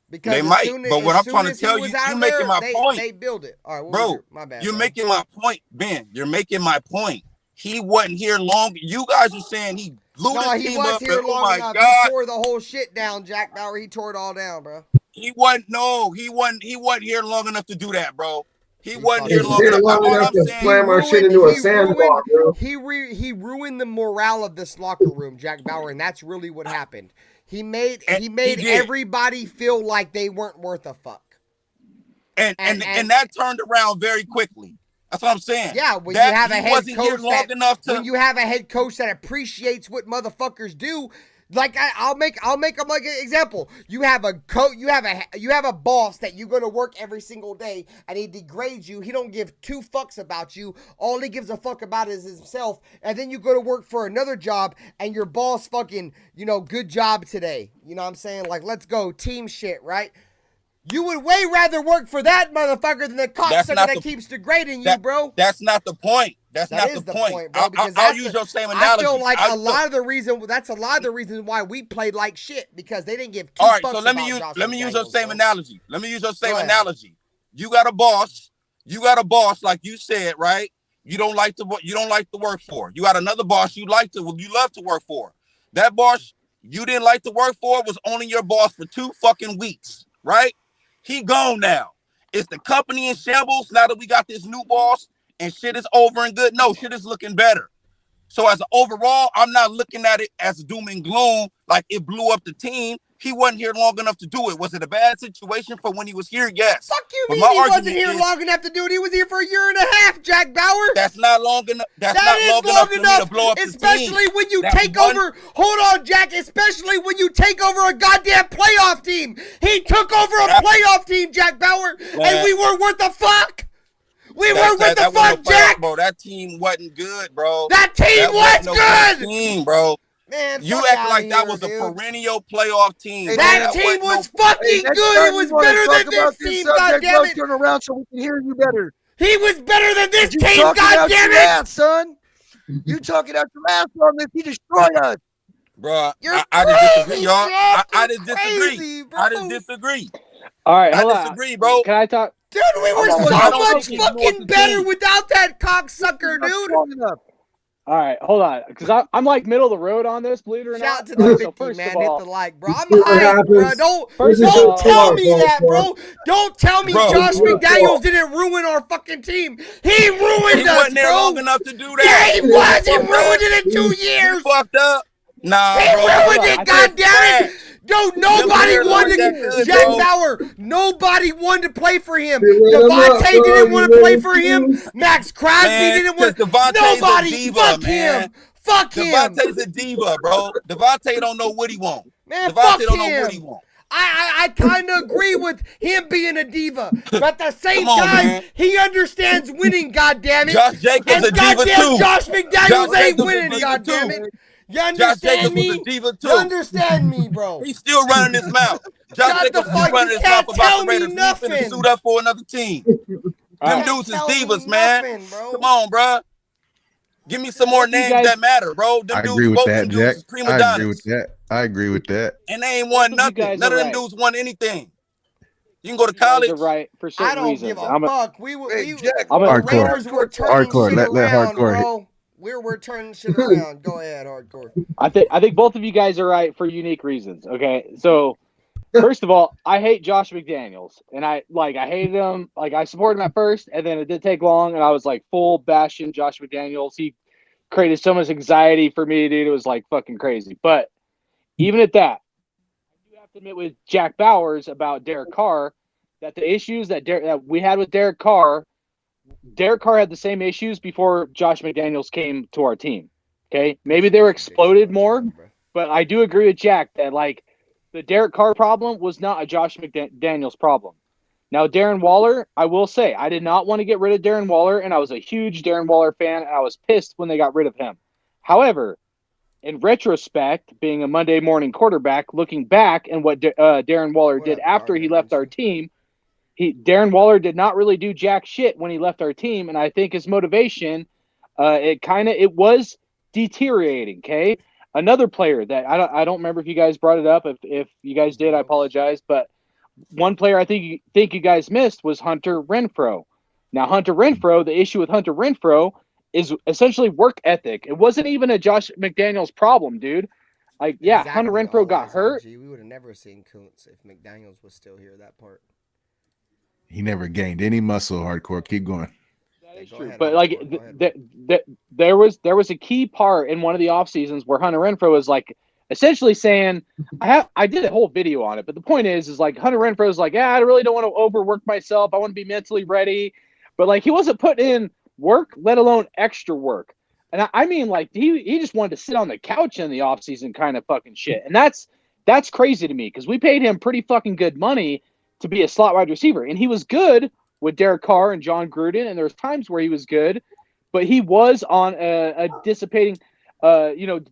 Because they might. But what I'm trying to tell you, you're making my point. They build it. All right, bro. My bad. You're making my point, Ben. You're making my point. He wasn't here long. You guys are saying he blew the team up. Here long oh my enough. God. He tore the whole shit down, Jack Bauer. He tore it all down, bro. He wasn't here long enough to do that, bro. He wasn't here long enough to slam our shit into a sandbar, bro. He ruined the morale of this locker room, Jack Bauer, and that's really what happened. He made everybody feel like they weren't worth a fuck. And that turned around very quickly. That's what I'm saying. Yeah, when you have a head coach when you have a head coach that appreciates what motherfuckers do, like I'll make them like an example. You have a boss that you're gonna work every single day, and he degrades you. He don't give 2 fucks about you. All he gives a fuck about is himself. And then you go to work for another job, and your boss fucking, good job today. You know what I'm saying? Like, let's go team shit, right? You would way rather work for that motherfucker than the cocksucker that keeps degrading you, bro. That's not the point. That's not the point, bro. I'll use your same analogy. I feel like that's a lot of the reason why we played like shit, because they didn't give 2 fucks about let me use your same analogy. Let me use your same analogy. You got a boss. Like you said, right? You don't like to work for. You got another boss you love to work for. That boss you didn't like to work for was only your boss for 2 fucking weeks, right? He gone now. Is the company in shambles now that we got this new boss and shit is over and good? No, shit is looking better. So as an overall, I'm not looking at it as doom and gloom, like it blew up the team. He wasn't here long enough to do it. Was it a bad situation for when he was here? Yes. Fuck you, mean he wasn't here long enough to do it? He was here for 1.5 years, Jack Bauer. That's not long enough. That's not long enough for me to blow up the team. Especially when you take over. Hold on, Jack. Especially when you take over a goddamn playoff team. He took over a playoff team, Jack Bauer, and we weren't worth a fuck. We weren't worth the fuck, Jack. Bro, that team wasn't good, bro. That team was good. Team, bro. Man, you act like that was a perennial playoff team. That team was fucking good. It was better than this team, goddammit. Turn around so we can hear you better. He was better than this team, goddammit. Son. You talking out your ass on this. He destroyed us. Bro, I just disagree, y'all. I just disagree. I just disagree. All right, I disagree, bro. Can I talk? Dude, we were so much fucking better without that cocksucker, dude. All right, hold on, because I'm like middle of the road on this. Believe it or Shout not. out to the All right, 50, so first man. of all, Hit the like, bro. I'm See what hyped, bro. happens. First of Don't all, tell me that, bro. Don't tell me Bro. Josh It's your McDaniels fault. didn't ruin our fucking team. He ruined He us, wasn't there bro. long enough to do Yeah, that. he was. He fucked ruined up. it in 2 He years. fucked up. Nah, He bro. ruined I it, think- God damn it. Dude, nobody players wanted aren't that good, Jack bro. Bauer. Nobody wanted to play for him. You let him up, Devontae bro. didn't You want to let play him for him. choose. Max Crosby Man, didn't because want. Devontae's Nobody. a diva, Fuck man. him. Fuck him. Devontae's a diva, bro. Devontae don't know what he want. Man, Devontae fuck don't know what he him. want. I kind of agree with him being a diva, but at the same Come on, time, man. he understands winning. Goddamn it! Josh Jacobs and a diva goddamn too. Josh McDaniels Josh ain't Jacobs a winning. diva Goddamn too. it! You Josh understand Jacobs me? was a diva too. You understand me, bro? He's still running his mouth. Josh Shut the Jacobs still fuck. running You his mouth can't about tell the me Raiders. He finna nothing. suit up for another team. Them dudes is divas, man. Nothing, bro. Come on, bro. Give me some more names that matter, bro. Them I dudes, agree with both that, them Jack. dudes is prima I agree with donnas. that. I agree with that. And they ain't won you nothing. guys None are of them right. dudes won anything. You can go to You guys college. are right for certain I don't reasons. give a fuck. We Jack, the Hardcore. Raiders were turning Hardcore. shit Let around, hardcore hit. bro. We're turning shit around. Go ahead, hardcore. I think both of you guys are right for unique reasons. Okay, so first of all, I hate Josh McDaniels, and I hated him. Like I supported him at first, and then it didn't take long, and I was like full bashing Josh McDaniels. He created so much anxiety for me, dude. It was like fucking crazy. But even at that, I do have to admit with Jack Bowers about Derek Carr that the issues that we had with Derek Carr had the same issues before Josh McDaniels came to our team. Okay, maybe they were exploded more, but I do agree with Jack that like the Derek Carr problem was not a Josh McDaniels problem. Now, Darren Waller, I will say, I did not want to get rid of Darren Waller, and I was a huge Darren Waller fan, and I was pissed when they got rid of him. However, in retrospect, being a Monday morning quarterback, looking back and what Darren Waller did after he left our team, Darren Waller did not really do jack shit when he left our team, and I think his motivation, it was deteriorating. Okay, another player that I don't remember if you guys brought it up. If you guys did, I apologize. But one player I think you guys missed was Hunter Renfrow. Now, Hunter Renfrow, the issue with Hunter Renfrow is essentially work ethic. It wasn't even a Josh McDaniels problem, dude. Like, yeah, Hunter Renfrow got hurt. We would have never seen Kuntz if McDaniels was still here. That part. He never gained any muscle. Hardcore. Keep going. That is true. But like, there was a key part in one of the off seasons where Hunter Renfrow was like essentially saying, I did a whole video on it, but the point is like Hunter Renfrow is like, yeah, I really don't want to overwork myself. I want to be mentally ready, but like he wasn't putting in work, let alone extra work. And I mean, like he just wanted to sit on the couch in the offseason kind of fucking shit. And that's crazy to me because we paid him pretty fucking good money to be a slot wide receiver. And he was good with Derek Carr and John Gruden. And there was times where he was good, but he was on a dissipating,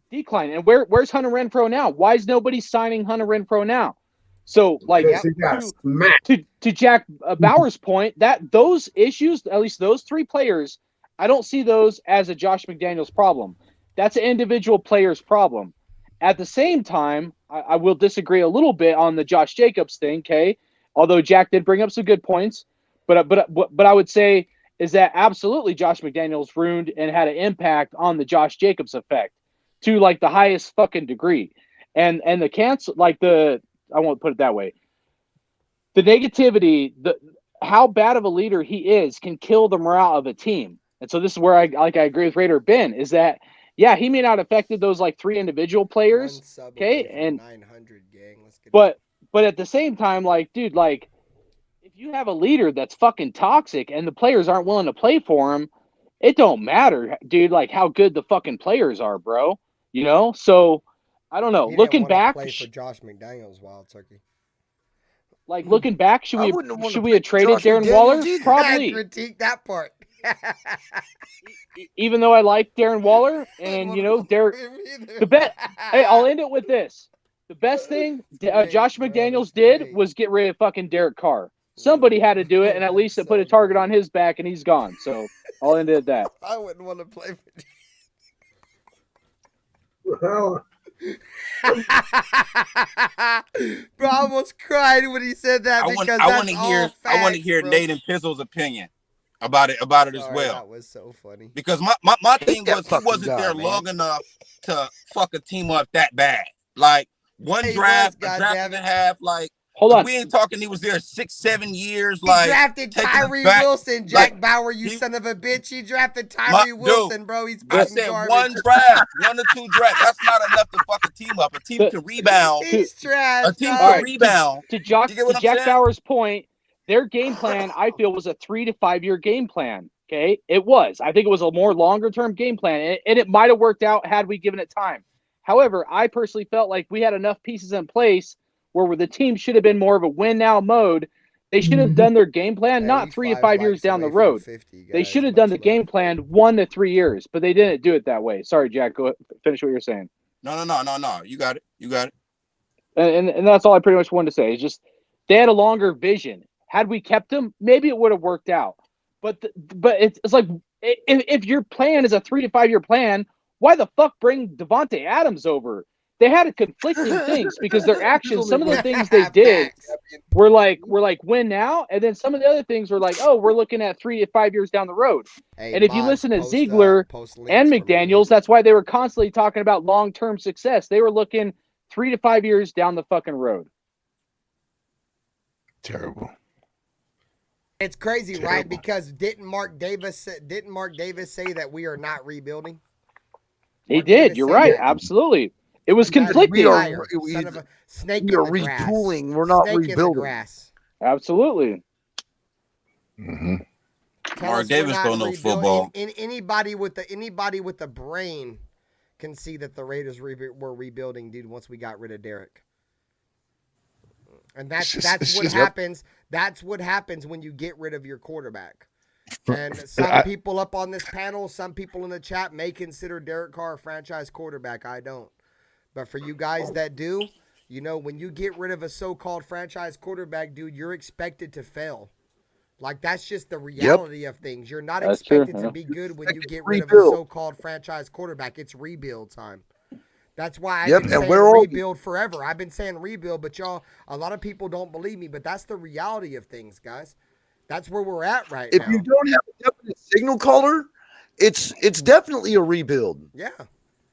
decline. And where's Hunter Renfrow now? Why is nobody signing Hunter Renfrow now? So like to Jack Bauer's point, that those issues, at least those three players, I don't see those as a Josh McDaniels problem. That's an individual player's problem. At the same time, I will disagree a little bit on the Josh Jacobs thing, okay? Although Jack did bring up some good points, but I would say is that absolutely Josh McDaniels ruined and had an impact on the Josh Jacobs effect to like the highest fucking degree. And the cancel, like I won't put it that way. The negativity, how bad of a leader he is can kill the morale of a team. And so this is where I agree with RaiderBen is that, yeah, he may not have affected those like three individual players. Okay. And 900 gang. But at the same time, like, dude, like if you have a leader that's fucking toxic and the players aren't willing to play for him, it don't matter, dude, like how good the fucking players are, bro. You know? So I don't know. Looking back, play for Josh McDaniels, Wild Turkey. Like looking back, should we have traded Josh Darren McDaniels Waller? either. Probably. I critique that part. Even though I like Darren Waller, and you know, the bet. Hey, I'll end it with this: the best thing Josh McDaniels did was get rid of fucking Derek Carr. Somebody had to do it, and at least it put a target on his back, and he's gone. So I'll end it at that. I wouldn't want to play for. Bro, I almost cried when he said that because I want to hear Nate and Pizzle's opinion. about it as Sorry, well. that was so funny. Because my thing that was he fucking wasn't guy, there man. long enough to fuck a team up that bad. Like one He draft, was, a draft and a goddammit. half. Like Hold on. we ain't talking. He was there 6-7 years. He Like drafted taking us Tyree back. Wilson, Jack Like, Bauer, you he- son of a bitch. He drafted Tyree Wilson, bro. He's I fucking said garbage. one draft, 1 or 2 drafts. That's not enough to fuck a team up. A team can rebound. He's trash. A team dog. can All right, rebound. To You get what I'm Jack saying? Bauer's point, their game plan, I feel, was a 3 to 5 year game plan. Okay, it was. I think it was a more longer term game plan, and it might have worked out had we given it time. However, I personally felt like we had enough pieces in place where the team should have been more of a win now mode. They should have done their game plan not 3 to 5 years down the road. They should have done the game plan 1 to 3 years, but they didn't do it that way. Sorry, Jack. Go ahead, finish what you're saying. No. You got it. And that's all I pretty much wanted to say. Is just they had a longer vision. Had we kept them, maybe it would have worked out. But it's like if your plan is a 3 to 5 year plan, why the fuck bring Devontae Adams over? They had conflicting things because their actions, some of the things they did were like win now, and then some of the other things were like, oh, we're looking at 3 to 5 years down the road. Hey, and if you mods, listen to post, Ziegler post and links for me, McDaniels, that's why they were constantly talking about long-term success. They were looking 3 to 5 years down the fucking road. Terrible. It's crazy, right? Because didn't Mark Davis say that we are not rebuilding? He did. You're right. Absolutely. It was conflicting. We are grass. retooling. We're not Snake in the rebuilding. grass. Absolutely. Tell Mark us Davis we're not don't know rebuilding. football. Anybody with the brain can see that the Raiders were rebuilding, dude. Once we got rid of Derek, and that's what happens. That's what happens when you get rid of your quarterback. And some people up on this panel, some people in the chat may consider Derek Carr a franchise quarterback. I don't. But for you guys that do, you know, when you get rid of a so-called franchise quarterback, dude, you're expected to fail. Like, that's just the reality of things. You're not expected to be good when you get rid of a so-called franchise quarterback. It's rebuild time. That's why I've been saying rebuild forever. I've been saying rebuild, but y'all, a lot of people don't believe me. But that's the reality of things, guys. That's where we're at right now. If you don't have a definite signal caller, it's definitely a rebuild. Yeah.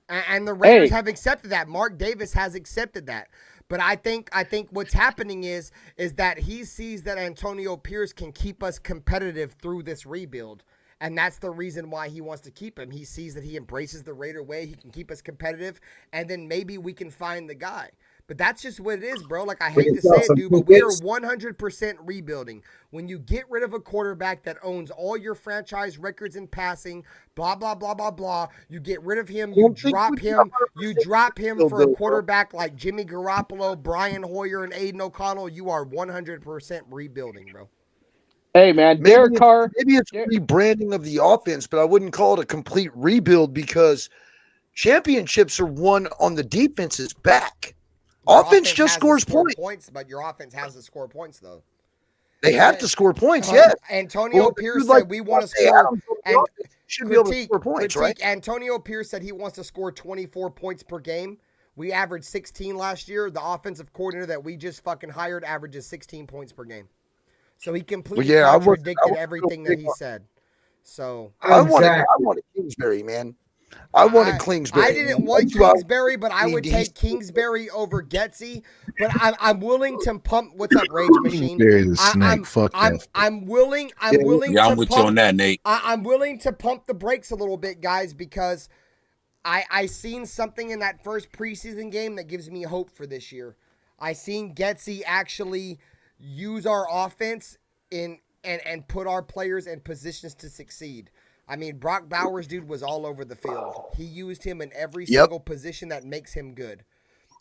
And the Raiders have accepted that. Mark Davis has accepted that. But I think what's happening is that he sees that Antonio Pierce can keep us competitive through this rebuild. And that's the reason why he wants to keep him. He sees that he embraces the Raider way. He can keep us competitive. And then maybe we can find the guy. But that's just what it is, bro. Like, I hate to say it, dude, but we are 100% rebuilding. When you get rid of a quarterback that owns all your franchise records in passing, blah, blah, blah, blah, blah, you get rid of him, you drop him for a quarterback like Jimmy Garoppolo, Brian Hoyer, and Aiden O'Connell, you are 100% rebuilding, bro. Hey, man, Derek Carr. Maybe it's rebranding of the offense, but I wouldn't call it a complete rebuild because championships are won on the defense's back. Offense just scores points. But your offense has to score points, though. They have to score points, yes. Antonio Pierce said we want to score. And should be able to score points, right? Antonio Pierce said he wants to score 24 points per game. We averaged 16 last year. The offensive coordinator that we just fucking hired averages 16 points per game. So he completely contradicted everything that he said. So I wanted Kingsbury, man. I wanted Kingsbury. I didn't want Kingsbury, but I would take Kingsbury over Getsy. But I'm willing to pump. What's up, Rage Machine? I'm willing. Yeah, I'm with you on that, Nate. I'm willing to pump the brakes a little bit, guys, because I seen something in that first preseason game that gives me hope for this year. I seen Getsy actually use our offense and put our players in positions to succeed. I mean, Brock Bowers, dude, was all over the field. He used him in every single position that makes him good.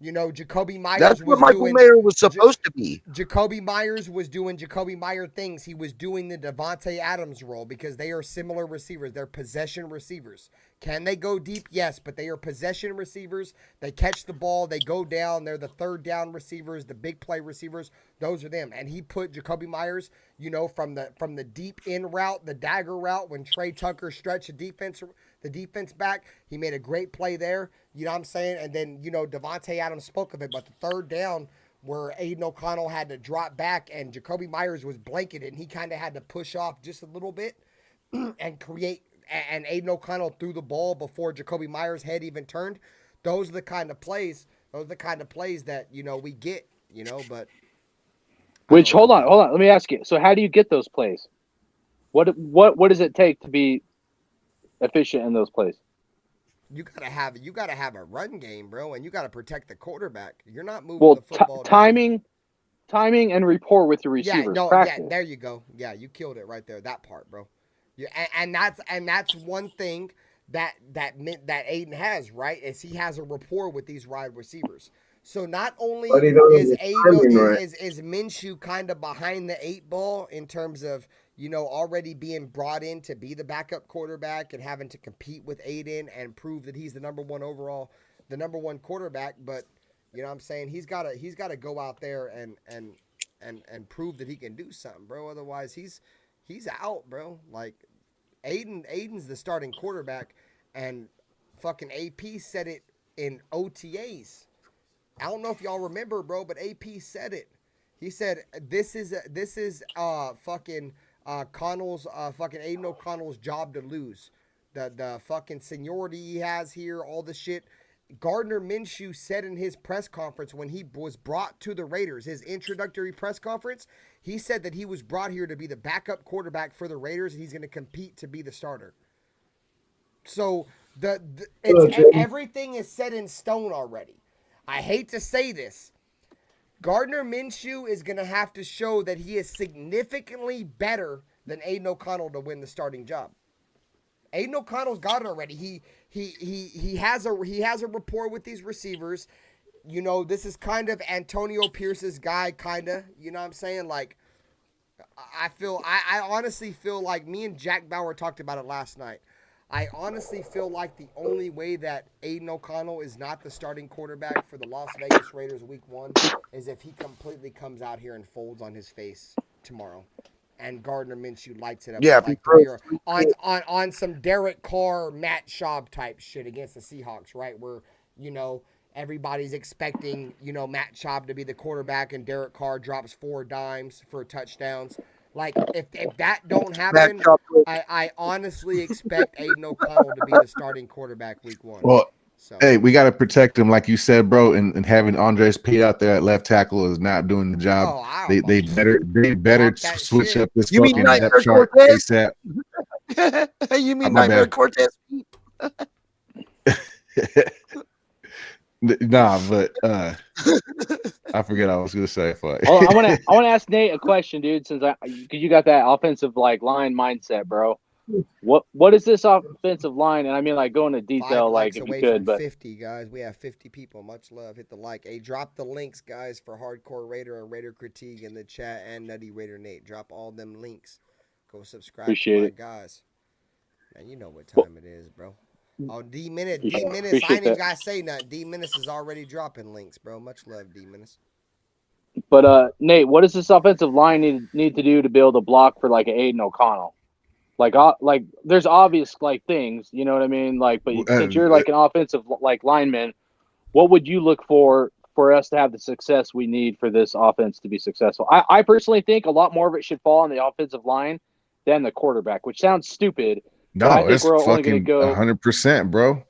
You know, Jacoby Myers That's what Michael Mayer was supposed to be. Jacoby Myers was doing Jacoby Meyer things. He was doing the Devontae Adams role because they are similar receivers. They're possession receivers. Can they go deep? Yes, but they are possession receivers. They catch the ball. They go down. They're the third down receivers, the big play receivers. Those are them. And he put Jacoby Myers, you know, from the deep in route, the dagger route, when Trey Tucker stretched the defense back. He made a great play there. You know what I'm saying? And then, you know, Devontae Adams spoke of it, but the third down where Aiden O'Connell had to drop back and Jacoby Myers was blanketed and he kind of had to push off just a little bit. and create. And Aiden O'Connell threw the ball before Jacoby Myers' head even turned. Those are the kind of plays. Those are the kind of plays that we get. But Which hold on. Let me ask you. So how do you get those plays? What does it take to be efficient in those plays? You gotta have a run game, bro, and you gotta protect the quarterback. You're not moving the football. Timing, and rapport with your receivers. There you go. Yeah, you killed it right there. That part, bro. Yeah, and that's one thing that Aiden has, right? Is he has a rapport with these wide receivers. So not only is Minshew kind of behind the 8 ball in terms of already being brought in to be the backup quarterback and having to compete with Aiden and prove that he's the number one quarterback, but what I'm saying, he's got to go out there and prove that he can do something, bro. Otherwise, he's out, bro. Like Aiden's the starting quarterback, and fucking AP said it in OTAs. I don't know if y'all remember, bro, but AP said it. He said this is fucking Connell's fucking Aiden O'Connell's job to lose. The fucking seniority he has here, all the shit. Gardner Minshew said in his press conference when he was brought to the Raiders, his introductory press conference, he said that he was brought here to be the backup quarterback for the Raiders and he's going to compete to be the starter. So everything is set in stone already. I hate to say this. Gardner Minshew is going to have to show that he is significantly better than Aiden O'Connell to win the starting job. Aiden O'Connell's got it already. He has a rapport with these receivers. This is kind of Antonio Pierce's guy, kind of. You know what I'm saying? Like, I honestly feel like me and Jack Bauer talked about it last night. I honestly feel like the only way that Aiden O'Connell is not the starting quarterback for the Las Vegas Raiders week 1 is if he completely comes out here and folds on his face tomorrow. And Gardner Minshew lights it up. Yeah, on some Derek Carr, Matt Schaub type shit against the Seahawks, right? Where, everybody's expecting, Matt Schaub to be the quarterback and Derek Carr drops 4 dimes for touchdowns. Like, if that don't happen, I honestly expect Aiden O'Connell to be the starting quarterback week 1. Well, hey, we got to protect him, like you said, bro. And having Andres Pete out there at left tackle is not doing the job. They better switch up this fucking depth chart ASAP. You mean Nightmare Cortez? Nah, but I forget what I was gonna say. I want to ask Nate a question, dude. Since you got that offensive line mindset, bro. What is this offensive line? And I mean, like, go into detail, like, if you could. But 50 guys, we have 50 people. Much love. Hit the like. Hey, drop the links, guys, for Hardcore Raider and Raider Critique in the chat, and Nutty Raider Nate. Drop all them links. Go subscribe. Appreciate to my it, guys. Man, you know what time it is, bro. Oh, D Menace. I ain't even gotta say nothing. D Menace is already dropping links, bro. Much love, D Menace. But Nate, what does this offensive line need to do to be able to block for like an Aiden O'Connell? Like there's obvious like things, you know what I mean? Like, but since you're like an offensive like lineman, what would you look for us to have the success we need for this offense to be successful? I personally think a lot more of it should fall on the offensive line than the quarterback, which sounds stupid. No, that's fucking 100%, bro.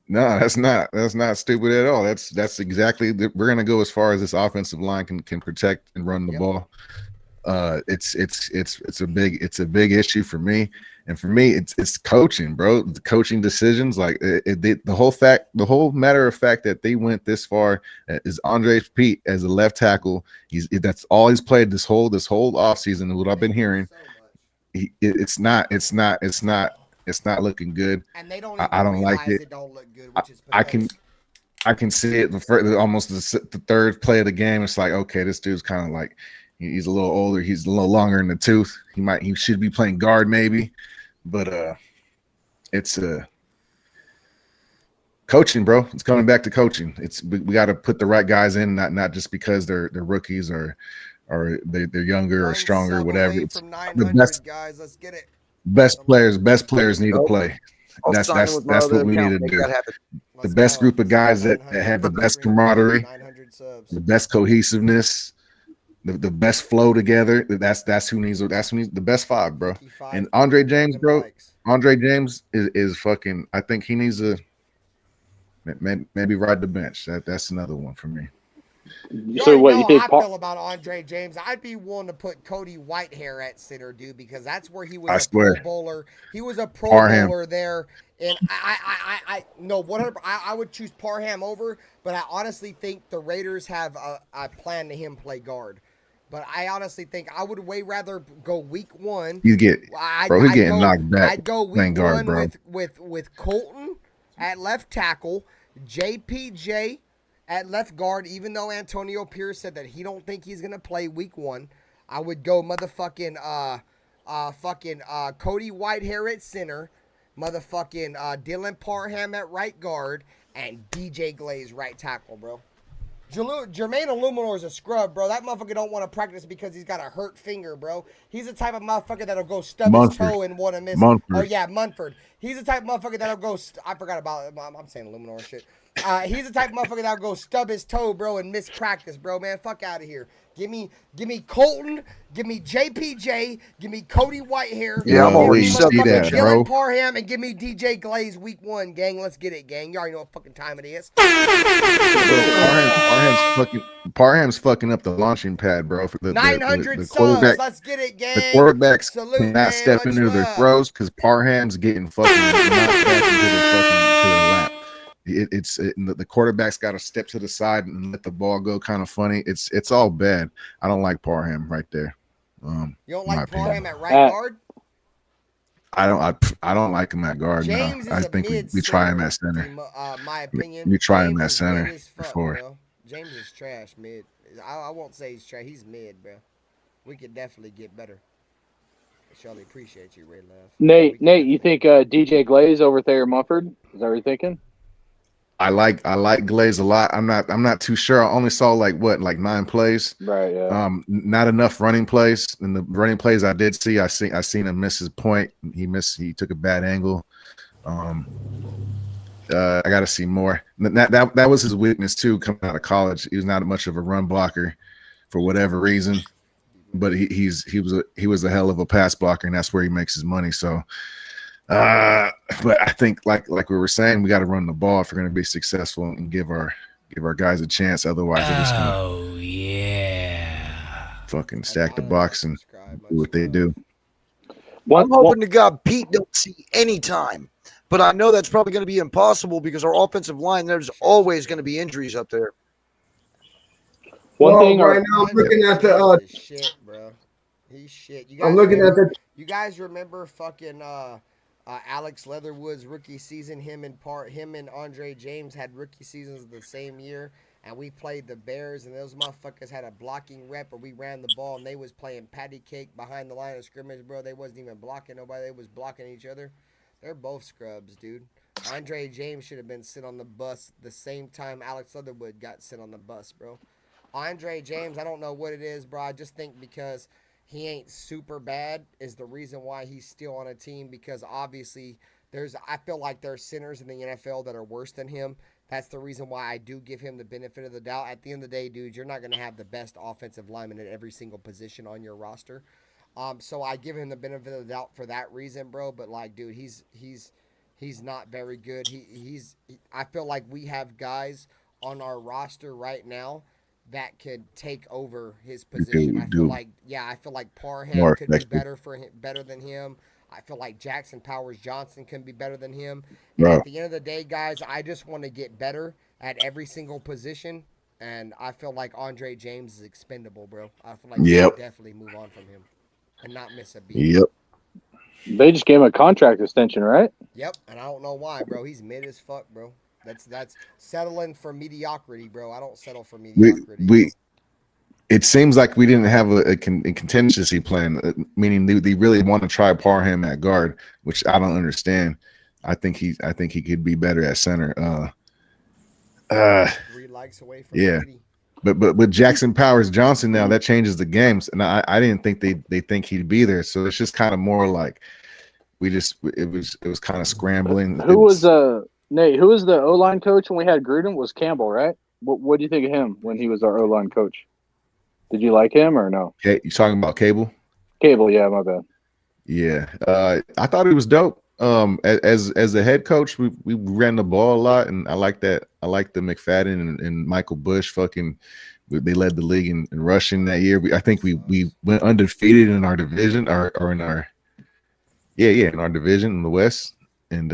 No, that's not stupid at all. That's exactly we're gonna go as far as this offensive line can protect and run the ball. It's a big issue for me, and for me it's coaching, bro. The coaching decisions, like the whole matter of fact that they went this far is Andre Pete as a left tackle. That's all he's played this whole offseason, and what I've been hearing. It's not looking good. And they don't. I don't like it. Don't look good, which is I can see it. Almost the third play of the game. It's like, okay, this dude's kind of like he's a little older. He's a little longer in the tooth. He should be playing guard maybe, but it's coaching, bro. It's coming back to coaching. We got to put the right guys in, not just because they're rookies or they're younger or stronger, whatever. It's the best guys. Let's get it. Best players need to play. That's what we need to do. The best group of guys that have the best camaraderie, the best cohesiveness, the best flow together. That's who needs the best five, bro. And Andre James, bro. Andre James is fucking. I think he needs to maybe ride the bench. That's another one for me. You already know how I feel about Andre James. I'd be willing to put Cody Whitehair at center, dude, because that's where he was Pro Bowler. He was a Pro Bowler there. And I no 100. I would choose Parham over, but I honestly think the Raiders have a plan to him play guard. But I honestly think I would way rather go week one. He's getting knocked back. I'd go week guard, one bro. with Colton at left tackle, JPJ at left guard. Even though Antonio Pierce said that he don't think he's gonna play week one, I would go motherfucking Cody Whitehair at center. Motherfucking Dylan Parham at right guard, and DJ Glaze right tackle, bro. Jermaine Illuminor is a scrub, bro. That motherfucker don't want to practice because he's got a hurt finger, bro. He's the type of motherfucker that'll go stub his toe and want to miss. Oh, yeah, Munford. He's the type of motherfucker that'll go. I forgot about it. I'm saying Illuminor shit. He's the type of motherfucker that'll go stub his toe, bro, and miss practice, bro. Man, fuck out of here. Give me Colton. Give me JPJ. Give me Cody Whitehair. Yeah, I'm always see that, bro. Dylan Parham, and give me DJ Glaze week one, gang. Let's get it, gang. You already know what fucking time it is. Parham's fucking up the launching pad, bro. For the 900 subs. Let's get it, gang. The quarterbacks cannot step into their throws because Parham's getting fucking knocked back into their lap. The quarterback's got to step to the side and let the ball go kind of funny. It's all bad. I don't like Parham right there. You don't like Parham at right guard? I don't like him at guard. James no, I think we try him at center. My opinion. We try him at center before. Bro. James is trash mid. I won't say he's trash. He's mid, bro. We could definitely get better. Surely appreciate you, Ray Love. Nate, you think DJ Glaze over Thayer Mumford? Is that what you're thinking? I like Glaze a lot. I'm not too sure. I only saw like 9 plays. Right. Yeah. Not enough running plays. And the running plays I did see, I seen him miss his point. He took a bad angle. I got to see more. That was his weakness too. Coming out of college, he was not much of a run blocker for whatever reason. But he was a hell of a pass blocker, and that's where he makes his money. So. But I think like we were saying, we got to run the ball if we're going to be successful and give our guys a chance. Otherwise, they're just fucking stack the box and do what they do. I'm hoping to God Pete don't see any time, but I know that's probably going to be impossible because our offensive line, there's always going to be injuries up there. Right now, I'm looking at the shit, bro. He's shit. You guys remember fucking Alex Leatherwood's rookie season? Him and Andre James had rookie seasons the same year, and we played the Bears, and those motherfuckers had a blocking rep, or we ran the ball, and they was playing patty cake behind the line of scrimmage, bro. They wasn't even blocking nobody. They was blocking each other. They're both scrubs, dude. Andre James should have been sent on the bus the same time Alex Leatherwood got sent on the bus, bro. Andre James, I don't know what it is, bro. I just think because he ain't super bad is the reason why he's still on a team, because obviously I feel like there's centers in the NFL that are worse than him. That's the reason why I do give him the benefit of the doubt. At the end of the day, dude, you're not going to have the best offensive lineman at every single position on your roster. So I give him the benefit of the doubt for that reason, bro. But like, dude, he's not very good. I feel like we have guys on our roster right now that could take over his position. I feel like Parham could be better than him. I feel like Jackson Powers Johnson can be better than him. And at the end of the day, guys, I just want to get better at every single position. And I feel like Andre James is expendable, bro. I feel like we can definitely move on from him and not miss a beat. Yep. They just gave him a contract extension, right? Yep, and I don't know why, bro. He's mid as fuck, bro. That's settling for mediocrity, bro. I don't settle for mediocrity. It seems like we didn't have a contingency plan, meaning they really want to try Parham at guard, which I don't understand. I think he could be better at center. 3 likes away from 80. But with Jackson Powers Johnson now, that changes the games, and I didn't think they think he'd be there. So it's just kind of more like it was kind of scrambling. Nate, who was the O-line coach when we had Gruden? Was Campbell, right? What do you think of him when he was our O-line coach? Did you like him or no? Okay, you talking about Cable? Cable, yeah, my bad. Yeah, I thought he was dope. As a head coach, we ran the ball a lot, and I like that. I like the McFadden and Michael Bush. They led the league in rushing that year. I think we went undefeated in our division, or in our in our division in the West, and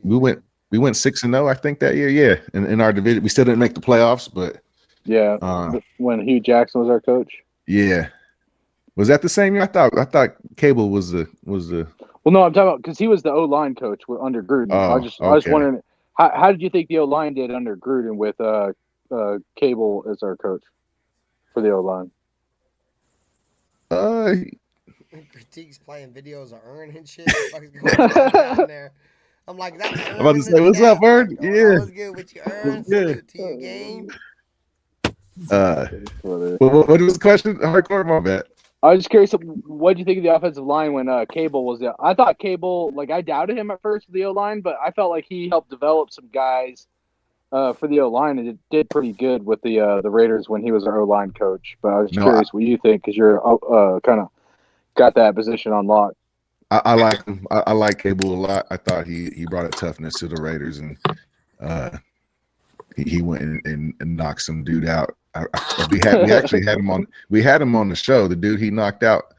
we went 6-0. I think that year, yeah. In our division, we still didn't make the playoffs, but when Hugh Jackson was our coach. Yeah. Was that the same year? I thought Cable was the. Well, no, I'm talking about because he was the O-line coach under Gruden. Oh, I was wondering how did you think the O-line did under Gruden with Cable as our coach for the O-line? Critiques playing videos of Earn and shit. What the fuck is going on down there? I'm like, that's Earn. I'm about to say, what's up, Earn? Yeah. What's good with you, Earn? Salute to you, game. What was the question? Hardcore, my bad. I was just curious, what did you think of the offensive line when Cable was there? I thought Cable, I doubted him at first for the O-line, but I felt like he helped develop some guys for the O-line, and it did pretty good with the Raiders when he was our O-line coach. But I was curious what you think, because you're kind of got that position on lock. I like him. I like Cable a lot. I thought he brought a toughness to the Raiders, and he went and knocked some dude out. We actually had him on. We had him on the show. The dude he knocked out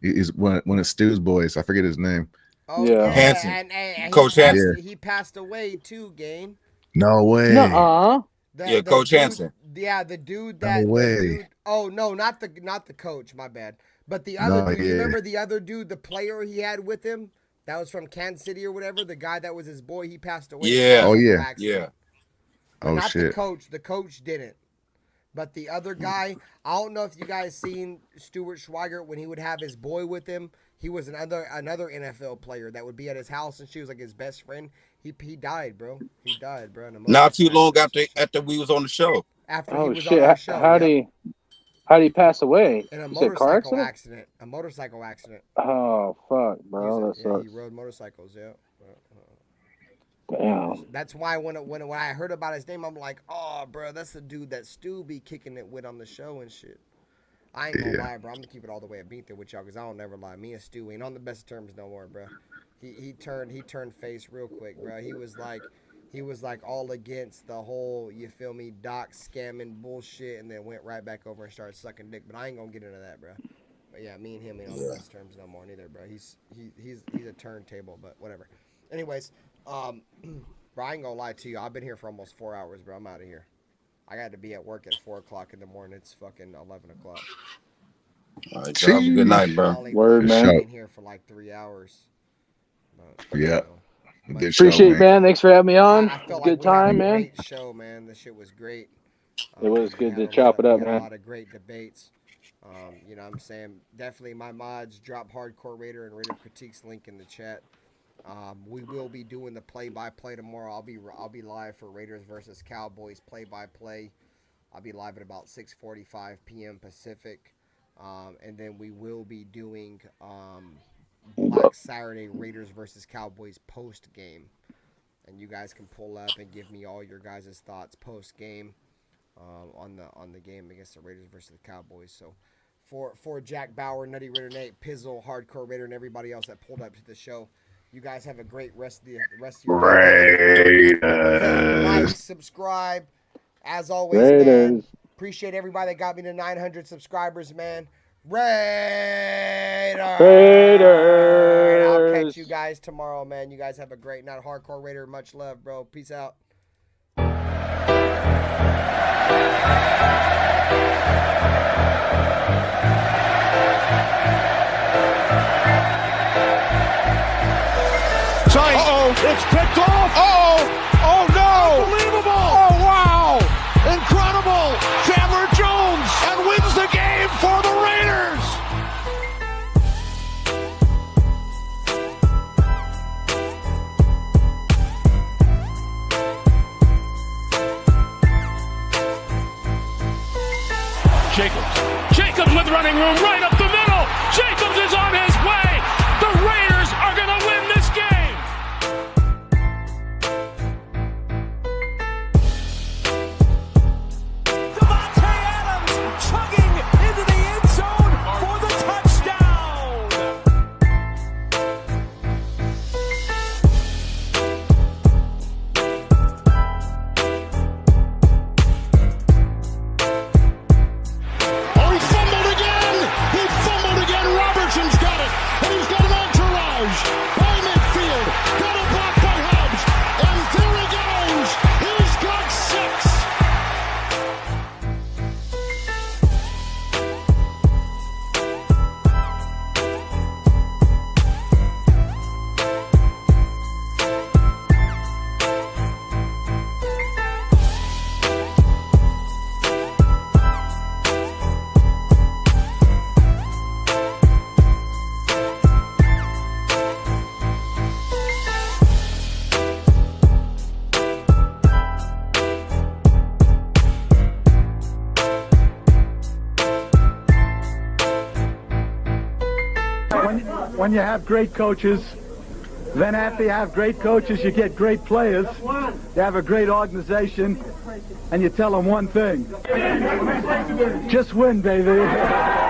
is one of Stu's boys. I forget his name. Oh, yeah, Hanson. And Coach Hanson. He passed away too, Game. No way. The Coach dude, Hanson. Yeah, the dude that. No way. Not the coach. My bad. But the other dude. You remember the other dude, the player he had with him, that was from Kansas City or whatever. The guy that was his boy. He passed away. Yeah. Oh yeah. Yeah. Oh not shit. The coach. The coach didn't. But the other guy, I don't know if you guys seen Stuart Schweigert when he would have his boy with him. He was another NFL player that would be at his house, and she was like his best friend. He died, bro. He died, bro. Not too long after we was on the show. After he was on our show. How did he pass away? In a You said car motorcycle accident? accident. A motorcycle accident. Oh fuck, bro, that sucks. He rode motorcycles. Yeah. Damn. That's why when I heard about his name, I'm like, oh, bro, that's the dude that Stu be kicking it with on the show and shit. I ain't gonna lie, bro. I'm gonna keep it all the way at beat there with y'all because I don't never lie. Me and Stu ain't on the best terms no more, bro. He turned face real quick, bro. He was like all against the whole, you feel me, doc scamming bullshit, and then went right back over and started sucking dick. But I ain't gonna get into that, bro. But yeah, me and him ain't on the best terms no more neither, bro. He's a turntable, but whatever. Anyways. Bro, I ain't gonna lie to you. I've been here for almost 4 hours, bro. I'm out of here. I got to be at work at 4 o'clock in the morning. It's fucking 11 o'clock. All right, y'all. Good night, bro. Word, man. I've been here for like 3 hours. But, Yeah. Good appreciate it, man. Thanks for having me on. I felt Good like we had time, a man. Great show, man. The shit was great. It was good to we chop it up, had man. A lot of great debates. You know what I'm saying? Definitely my mods, drop Hardcore Raider and Raider Critiques link in the chat. We will be doing the play-by-play tomorrow. I'll be live for Raiders versus Cowboys play-by-play. I'll be live at about 6:45 p.m. Pacific, and then we will be doing Black Saturday Raiders versus Cowboys post game, and you guys can pull up and give me all your guys' thoughts post game on the game against the Raiders versus the Cowboys. So. For Jack Bauer, Nutty Raider Nate, Pizzle, Hardcore Raider, and everybody else that pulled up to the show. You guys have a great rest of your Raiders. Like, subscribe. As always, Raiders. man. Appreciate everybody that got me to 900 subscribers, man. Raiders. I'll catch you guys tomorrow, man. You guys have a great night. Hardcore Raider, much love, bro. Peace out. It's picked off. Oh no. Unbelievable. Oh, wow. Incredible. Chandler Jones and wins the game for the Raiders. Jacobs with running room right up the middle. Jacobs is on his way. The Raiders are going to win this game. when you have great coaches. Then after you have great coaches, you get great players. You have a great organization, and you tell them one thing. Just win, baby.